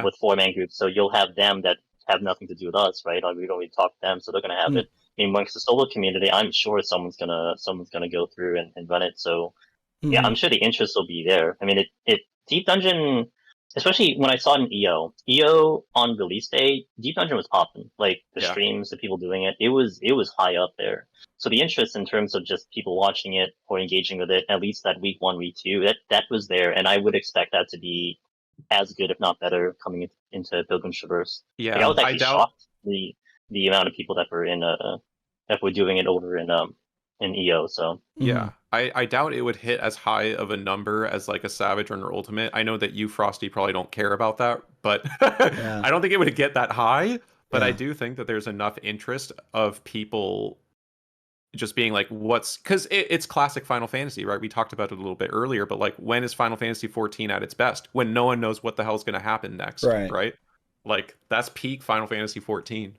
with 4-man groups. So you'll have them that have nothing to do with us, right? Like we don't really talk to them, so they're gonna have it. I mean, amongst the solo community, I'm sure someone's gonna go through and run it. So yeah, I'm sure the interest will be there. I mean, it Deep Dungeon, especially when I saw it in EO on release day, Deep Dungeon was popping. Like the streams, the people doing it, it was high up there. So the interest in terms of just people watching it or engaging with it, at least that week 1, week 2, that was there, and I would expect that to be as good, if not better, coming into Pilgrim's Traverse. Yeah, like, I was actually shocked the amount of people that were in that were doing it over in EO. So yeah, I doubt it would hit as high of a number as like a Savage Runner Ultimate. I know that you, Frosty, probably don't care about that, but I don't think it would get that high. But I do think that there's enough interest of people just being like, because it's classic Final Fantasy, right? We talked about it a little bit earlier, but like, when is Final Fantasy 14 at its best? When no one knows what the hell's going to happen next, right? Like, that's peak Final Fantasy 14.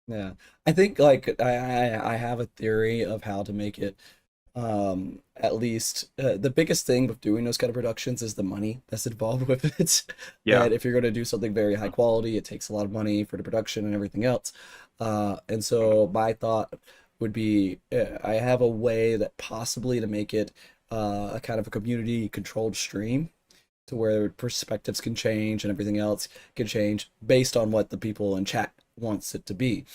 Yeah, I think like I have a theory of how to make it at least the biggest thing with doing those kind of productions is the money that's involved with it. Yeah. And if you're going to do something very high quality, it takes a lot of money for the production and everything else. And so my thought would be I have a way that possibly to make it a kind of a community controlled stream to where perspectives can change and everything else can change based on what the people in chat wants it to be.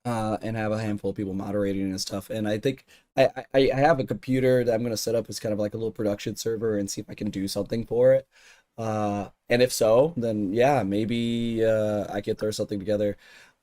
And have a handful of people moderating and stuff. And I think I have a computer that I'm going to set up as kind of like a little production server and see if I can do something for it. And if so, then yeah, maybe I can throw something together.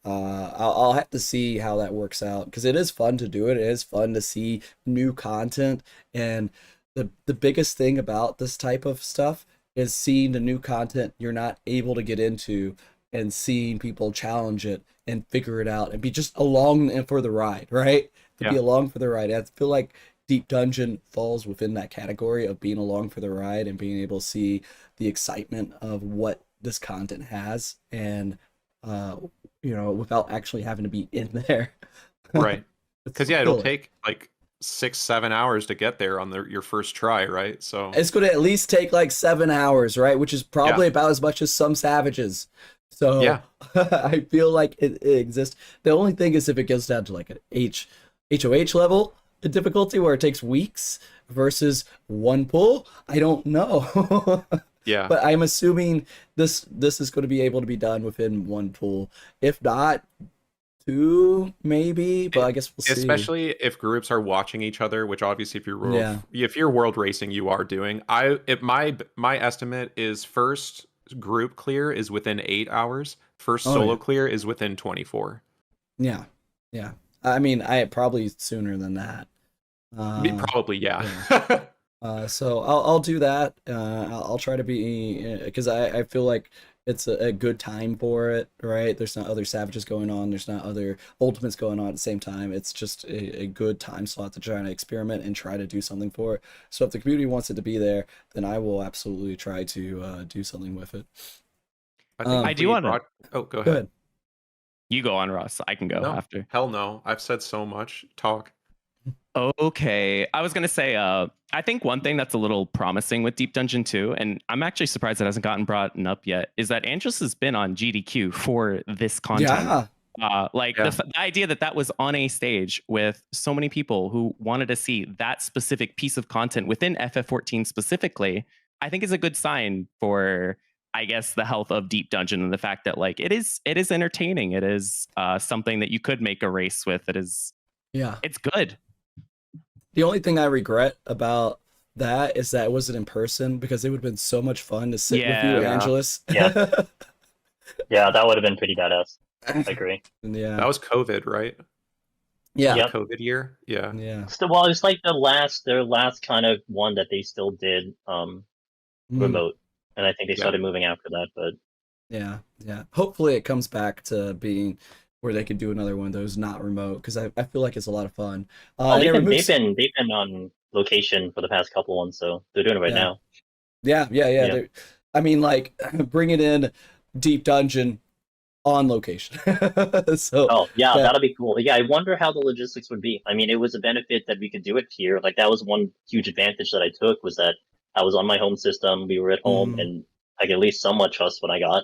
I'll have to see how that works out because it is fun to do it. It is fun to see new content. And the biggest thing about this type of stuff is seeing the new content you're not able to get into and seeing people challenge it and figure it out and be just along and for the ride, right? To be along for the ride. I feel like Deep Dungeon falls within that category of being along for the ride and being able to see the excitement of what this content has and, you know, without actually having to be in there. Right. Because, yeah, it'll take like 6-7 hours to get there on your first try, right? So it's going to at least take like 7 hours, right? Which is probably about as much as some Savages. So yeah. I feel like it exists. The only thing is if it goes down to like an HOH level difficulty where it takes weeks versus one pull, I don't know. Yeah. But I'm assuming this is going to be able to be done within one pull. If not, 2 maybe, but I guess we'll see. Especially if groups are watching each other, which obviously if you're world racing, you are doing. My estimate is first group clear is within 8 hours. First solo clear is within 24. Yeah. I mean, I probably sooner than that. Probably, yeah. So I'll do that. I'll try to be, because I feel like it's a good time for it, right? There's not other Savages going on. There's not other Ultimates going on at the same time. It's just a good time slot to try to experiment and try to do something for it. So if the community wants it to be there, then I will absolutely try to do something with it. I do want to. Oh, go ahead. You go on, Ross. I can go after. Hell no. I've said so much. Talk. Okay. I was going to say, I think one thing that's a little promising with Deep Dungeon 2, and I'm actually surprised it hasn't gotten brought up yet, is that Angelus has been on GDQ for this content. The idea that was on a stage with so many people who wanted to see that specific piece of content within FF14 specifically, I think is a good sign for, I guess, the health of Deep Dungeon and the fact that like it is entertaining. It is something that you could make a race with. It's good. The only thing I regret about that is that it wasn't in person because it would have been so much fun to sit with you, Angelus. Yeah. Yeah, that would have been pretty badass. I agree. Yeah. That was COVID, right? Yeah. Yep. COVID year. Yeah. Yeah. So, well, it's like their last kind of one that they still did remote. And I think they started moving after that, but yeah. Hopefully it comes back to being where they could do another one of those not remote, because I feel like it's a lot of fun. They've been on location for the past couple ones, so they're doing it right now. Yeah. I mean, like, bring it in Deep Dungeon on location. So that'll be cool. Yeah, I wonder how the logistics would be. I mean, it was a benefit that we could do it here. Like, that was one huge advantage that I took, was that I was on my home system, we were at home, and I could at least somewhat trust what I got.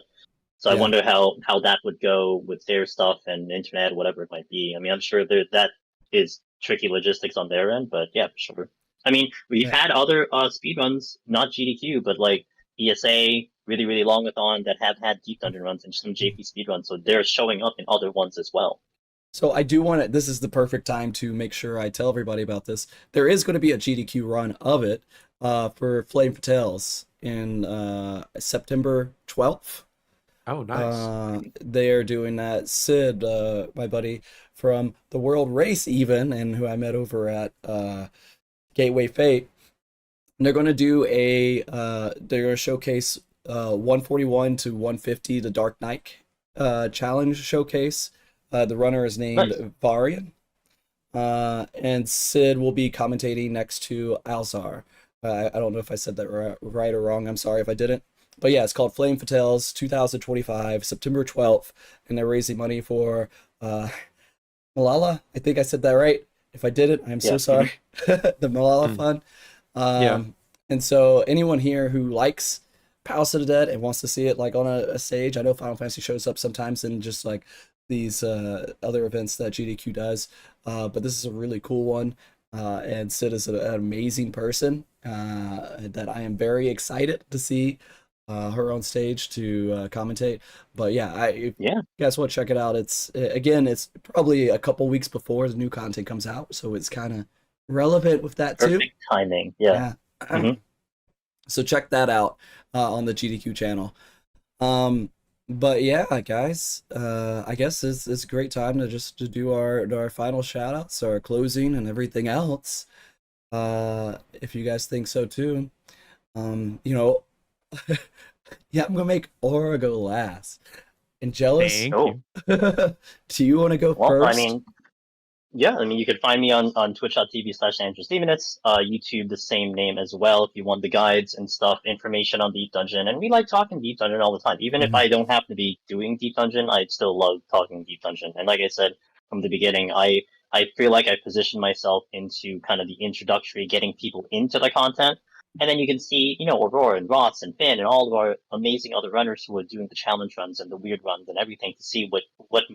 So I wonder how that would go with their stuff and internet, whatever it might be. I mean, I'm sure that is tricky logistics on their end, but yeah, for sure. I mean, we've had other speedruns, not GDQ, but like ESA, really, really longathon, that have had Deep Dungeon runs and some JP speedruns, so they're showing up in other ones as well. So I do want to, this is the perfect time to make sure I tell everybody about this. There is going to be a GDQ run of it for Flame Fatales in September 12th. Oh, nice. They are doing that. Sid, my buddy from the World Race even, and who I met over at Gateway Fate, they're going to do they're going to showcase 141 to 150, the Dark Knight challenge showcase. The runner is named Varian. And Sid will be commentating next to Alzar. I don't know if I said that right or wrong. I'm sorry if I didn't. But yeah, it's called Flame Fatales 2025, September 12th, and they're raising money for Malala. I think I said that right. If I didn't, I'm so sorry. The Malala Fund. And so anyone here who likes Palace of the Dead and wants to see it like on a stage, I know Final Fantasy shows up sometimes in just like these other events that GDQ does, but this is a really cool one. And Sid is an amazing person that I am very excited to see her on stage to commentate. But yeah, if you guys want to check it out, it's probably a couple weeks before the new content comes out, so it's kind of relevant with that too. Perfect timing. Yeah. So check that out on the GDQ channel. But yeah, guys, I guess it's a great time to do our final shout outs, our closing and everything else. If you guys think so too. Yeah, I'm gonna make Aura go last. Angelus, Thank do you want to go first? I mean, you could find me on twitch.tv/Demonus, YouTube, the same name as well, if you want the guides and stuff, information on Deep Dungeon. And we like talking Deep Dungeon all the time. Even if I don't happen to be doing Deep Dungeon, I still love talking Deep Dungeon. And like I said from the beginning, I feel like I positioned myself into kind of the introductory, getting people into the content. And then you can see, Aurora and Ross and Finn and all of our amazing other runners who are doing the challenge runs and the weird runs and everything to see what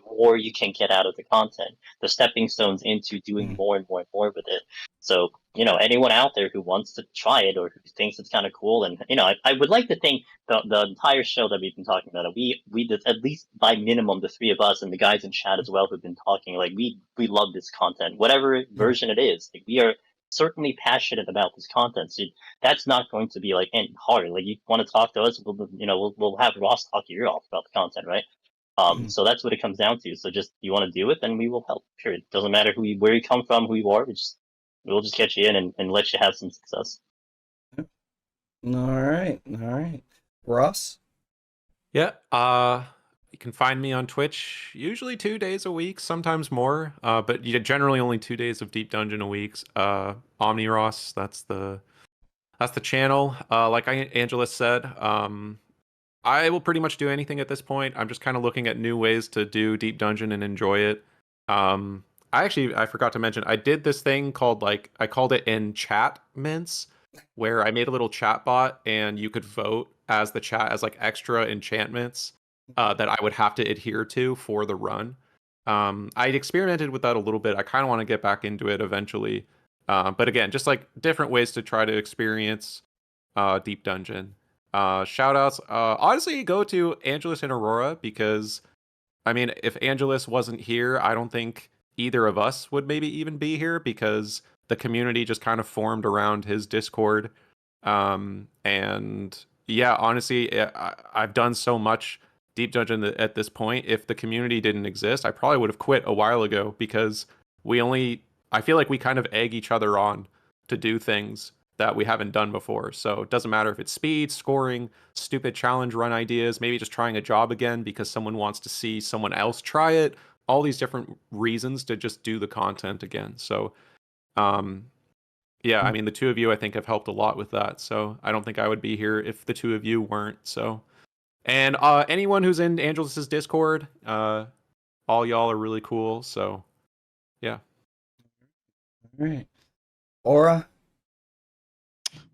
more you can get out of the content, the stepping stones into doing more and more and more with it. So, anyone out there who wants to try it or who thinks it's kind of cool, and, I would like to think the entire show that we've been talking about, we did, at least by minimum, the three of us and the guys in chat as well who've been talking, like, we love this content, whatever version it is. Like, we are certainly passionate about this content. So that's not going to be like any hard. Like, you want to talk to us, we'll have Ross talk your ear off about the content, right? So that's what it comes down to. So just, you want to do it, then we will help. Period. Doesn't matter where you come from, who you are. We'll just get you in and let you have some success. All right. Ross? Yeah. You can find me on Twitch, usually 2 days a week, sometimes more, but generally only 2 days of Deep Dungeon a week. OmniRoss, that's the channel. Like Angelus said, I will pretty much do anything at this point. I'm just kind of looking at new ways to do Deep Dungeon and enjoy it. I forgot to mention, I did this thing called, I called it Enchantments, where I made a little chat bot and you could vote as the chat as extra enchantments that I would have to adhere to for the run. I experimented with that a little bit. I kind of want to get back into it eventually. But again, just different ways to try to experience Deep Dungeon. Shout outs. Honestly, go to Angelus and Aurora, because, I mean, if Angelus wasn't here, I don't think either of us would maybe even be here, because the community just kind of formed around his Discord. And yeah, honestly, I've done so much Deep Dungeon at this point. If the community didn't exist, I probably would have quit a while ago, because I feel like we kind of egg each other on to do things that we haven't done before. So it doesn't matter if it's speed, scoring, stupid challenge run ideas, maybe just trying a job again because someone wants to see someone else try it, all these different reasons to just do the content again. So yeah, I mean, the two of you, I think, have helped a lot with that. So I don't think I would be here if the two of you weren't. So, and anyone who's in Angelus's Discord, all y'all are really cool. So yeah. All right. Aura?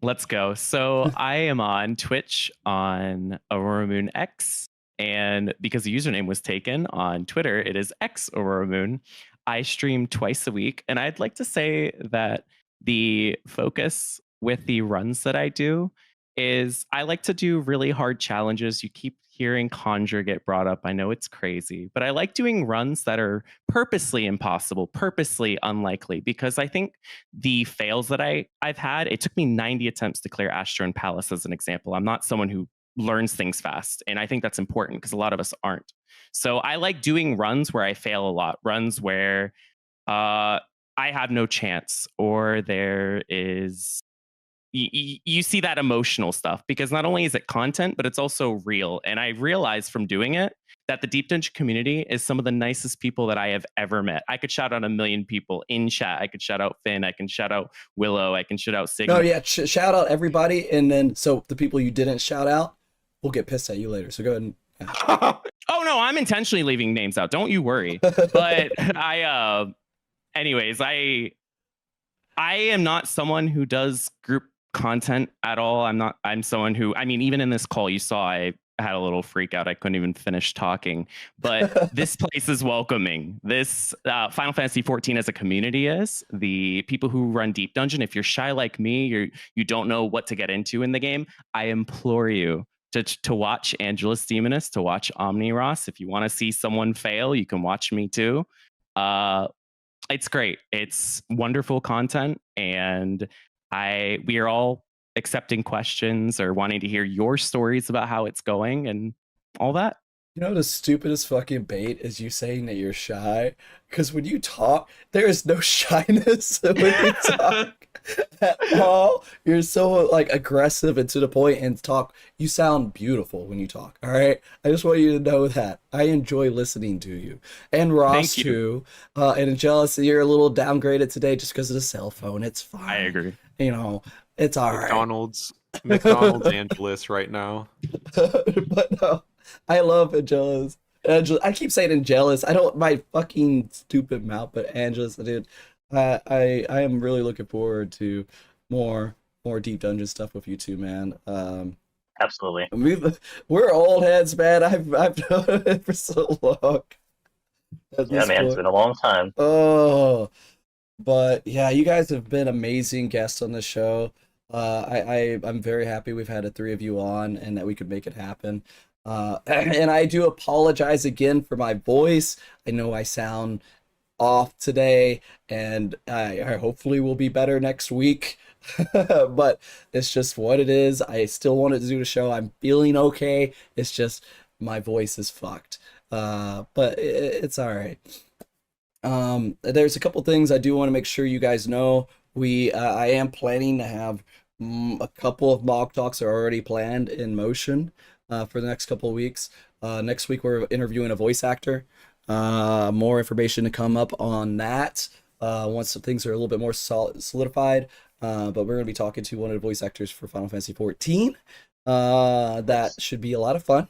Let's go. So I am on Twitch on Aurora Moon X, and because the username was taken on Twitter, it is X Aurora Moon. I stream twice a week, and I'd like to say that the focus with the runs that I do is I like to do really hard challenges. You keep hearing Conjure get brought up. I know it's crazy, but I like doing runs that are purposely impossible, purposely unlikely, because I think the fails that I've had, it took me 90 attempts to clear Astron Palace as an example. I'm not someone who learns things fast, and I think that's important because a lot of us aren't. So I like doing runs where I fail a lot, runs where I have no chance, or there is you see that emotional stuff, because not only is it content, but it's also real. And I realized from doing it that the Deep Dungeon community is some of the nicest people that I have ever met. I could shout out a million people in chat. I could shout out Finn. I can shout out Willow. I can shout out Sigma. No, yeah, shout out everybody, and then so the people you didn't shout out, we'll get pissed at you later. So go ahead and. Oh no, I'm intentionally leaving names out. Don't you worry. But anyways, I am not someone who does group content at all. I'm someone who, I mean, even in this call, you saw I had a little freak out. I couldn't even finish talking, but this place is welcoming. This Final Fantasy 14 as a community is. The people who run Deep Dungeon, if you're shy like me, you don't know what to get into in the game, I implore you to watch Angelus, Demonus, to watch Omniros. If you want to see someone fail, you can watch me too. It's great. It's wonderful content, and we are all accepting questions or wanting to hear your stories about how it's going and all that. You know, the stupidest fucking bait is you saying that you're shy, because when you talk, there is no shyness when you talk at all. You're so like aggressive and to the point and talk. You sound beautiful when you talk. All right, I just want you to know that I enjoy listening to you. And Ross too. And Angelus, you're a little downgraded today just because of the cell phone. It's fine. I agree. You know, it's all right. McDonald's Angelus right now. But no, I love Angelus. I keep saying Angelus. I don't, my fucking stupid mouth, but Angelus, dude. I am really looking forward to more Deep Dungeon stuff with you two, man. Absolutely. We're old heads, man. I've known it for so long. Yeah, man, it's been a long time. Oh, but yeah, you guys have been amazing guests on the show. I'm very happy we've had the three of you on and that we could make it happen. And I do apologize again for my voice. I know I sound off today, and I hopefully will be better next week. But it's just what it is. I still wanted to do the show. I'm feeling okay. It's just my voice is fucked. But it's all right. There's a couple things I do want to make sure you guys know. I am planning to have a couple of mock talks are already planned in motion for the next couple of weeks. Next week we're interviewing a voice actor. More information to come up on that once things are a little bit more solidified. But we're going to be talking to one of the voice actors for Final Fantasy 14. That should be a lot of fun.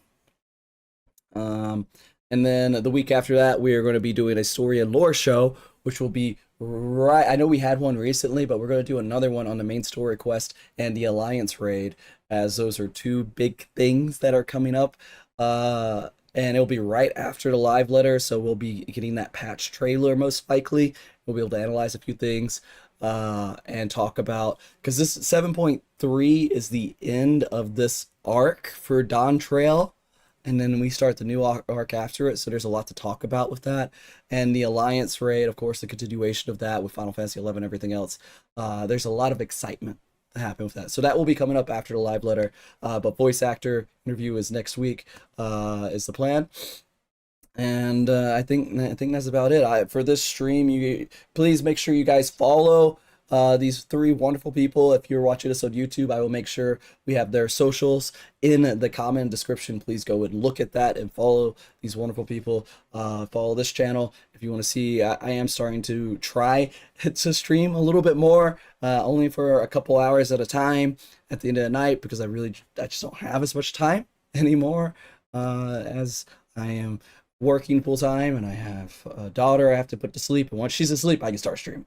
And then the week after that, we are going to be doing a story and lore show, which will be right. I know we had one recently, but we're going to do another one on the main story quest and the Alliance raid, as those are two big things that are coming up. And it'll be right after the live letter, so we'll be getting that patch trailer most likely. We'll be able to analyze a few things and talk about, because this 7.3 is the end of this arc for Dawn Trail. And then we start the new arc after it, so there's a lot to talk about with that. And the Alliance raid, of course, the continuation of that with Final Fantasy XI and everything else. There's a lot of excitement to happen with that. So that will be coming up after the live letter. But voice actor interview is next week, is the plan. And I think that's about it. For this stream, please make sure you guys follow these three wonderful people. If you're watching us on YouTube, I will make sure we have their socials in the comment description. Please go and look at that and follow these wonderful people. Follow this channel if you want to see. I am starting to try to stream a little bit more, only for a couple hours at a time at the end of the night, because I just don't have as much time anymore, as I am working full time and I have a daughter I have to put to sleep, and once she's asleep I can start streaming.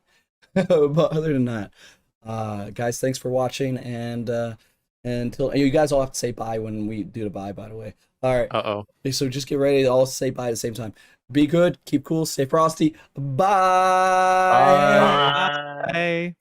But other than that, guys, thanks for watching, and until you guys all have to say bye when we do the bye, by the way. All right. So just get ready to all say bye at the same time. Be good, keep cool, stay frosty. Bye. Bye.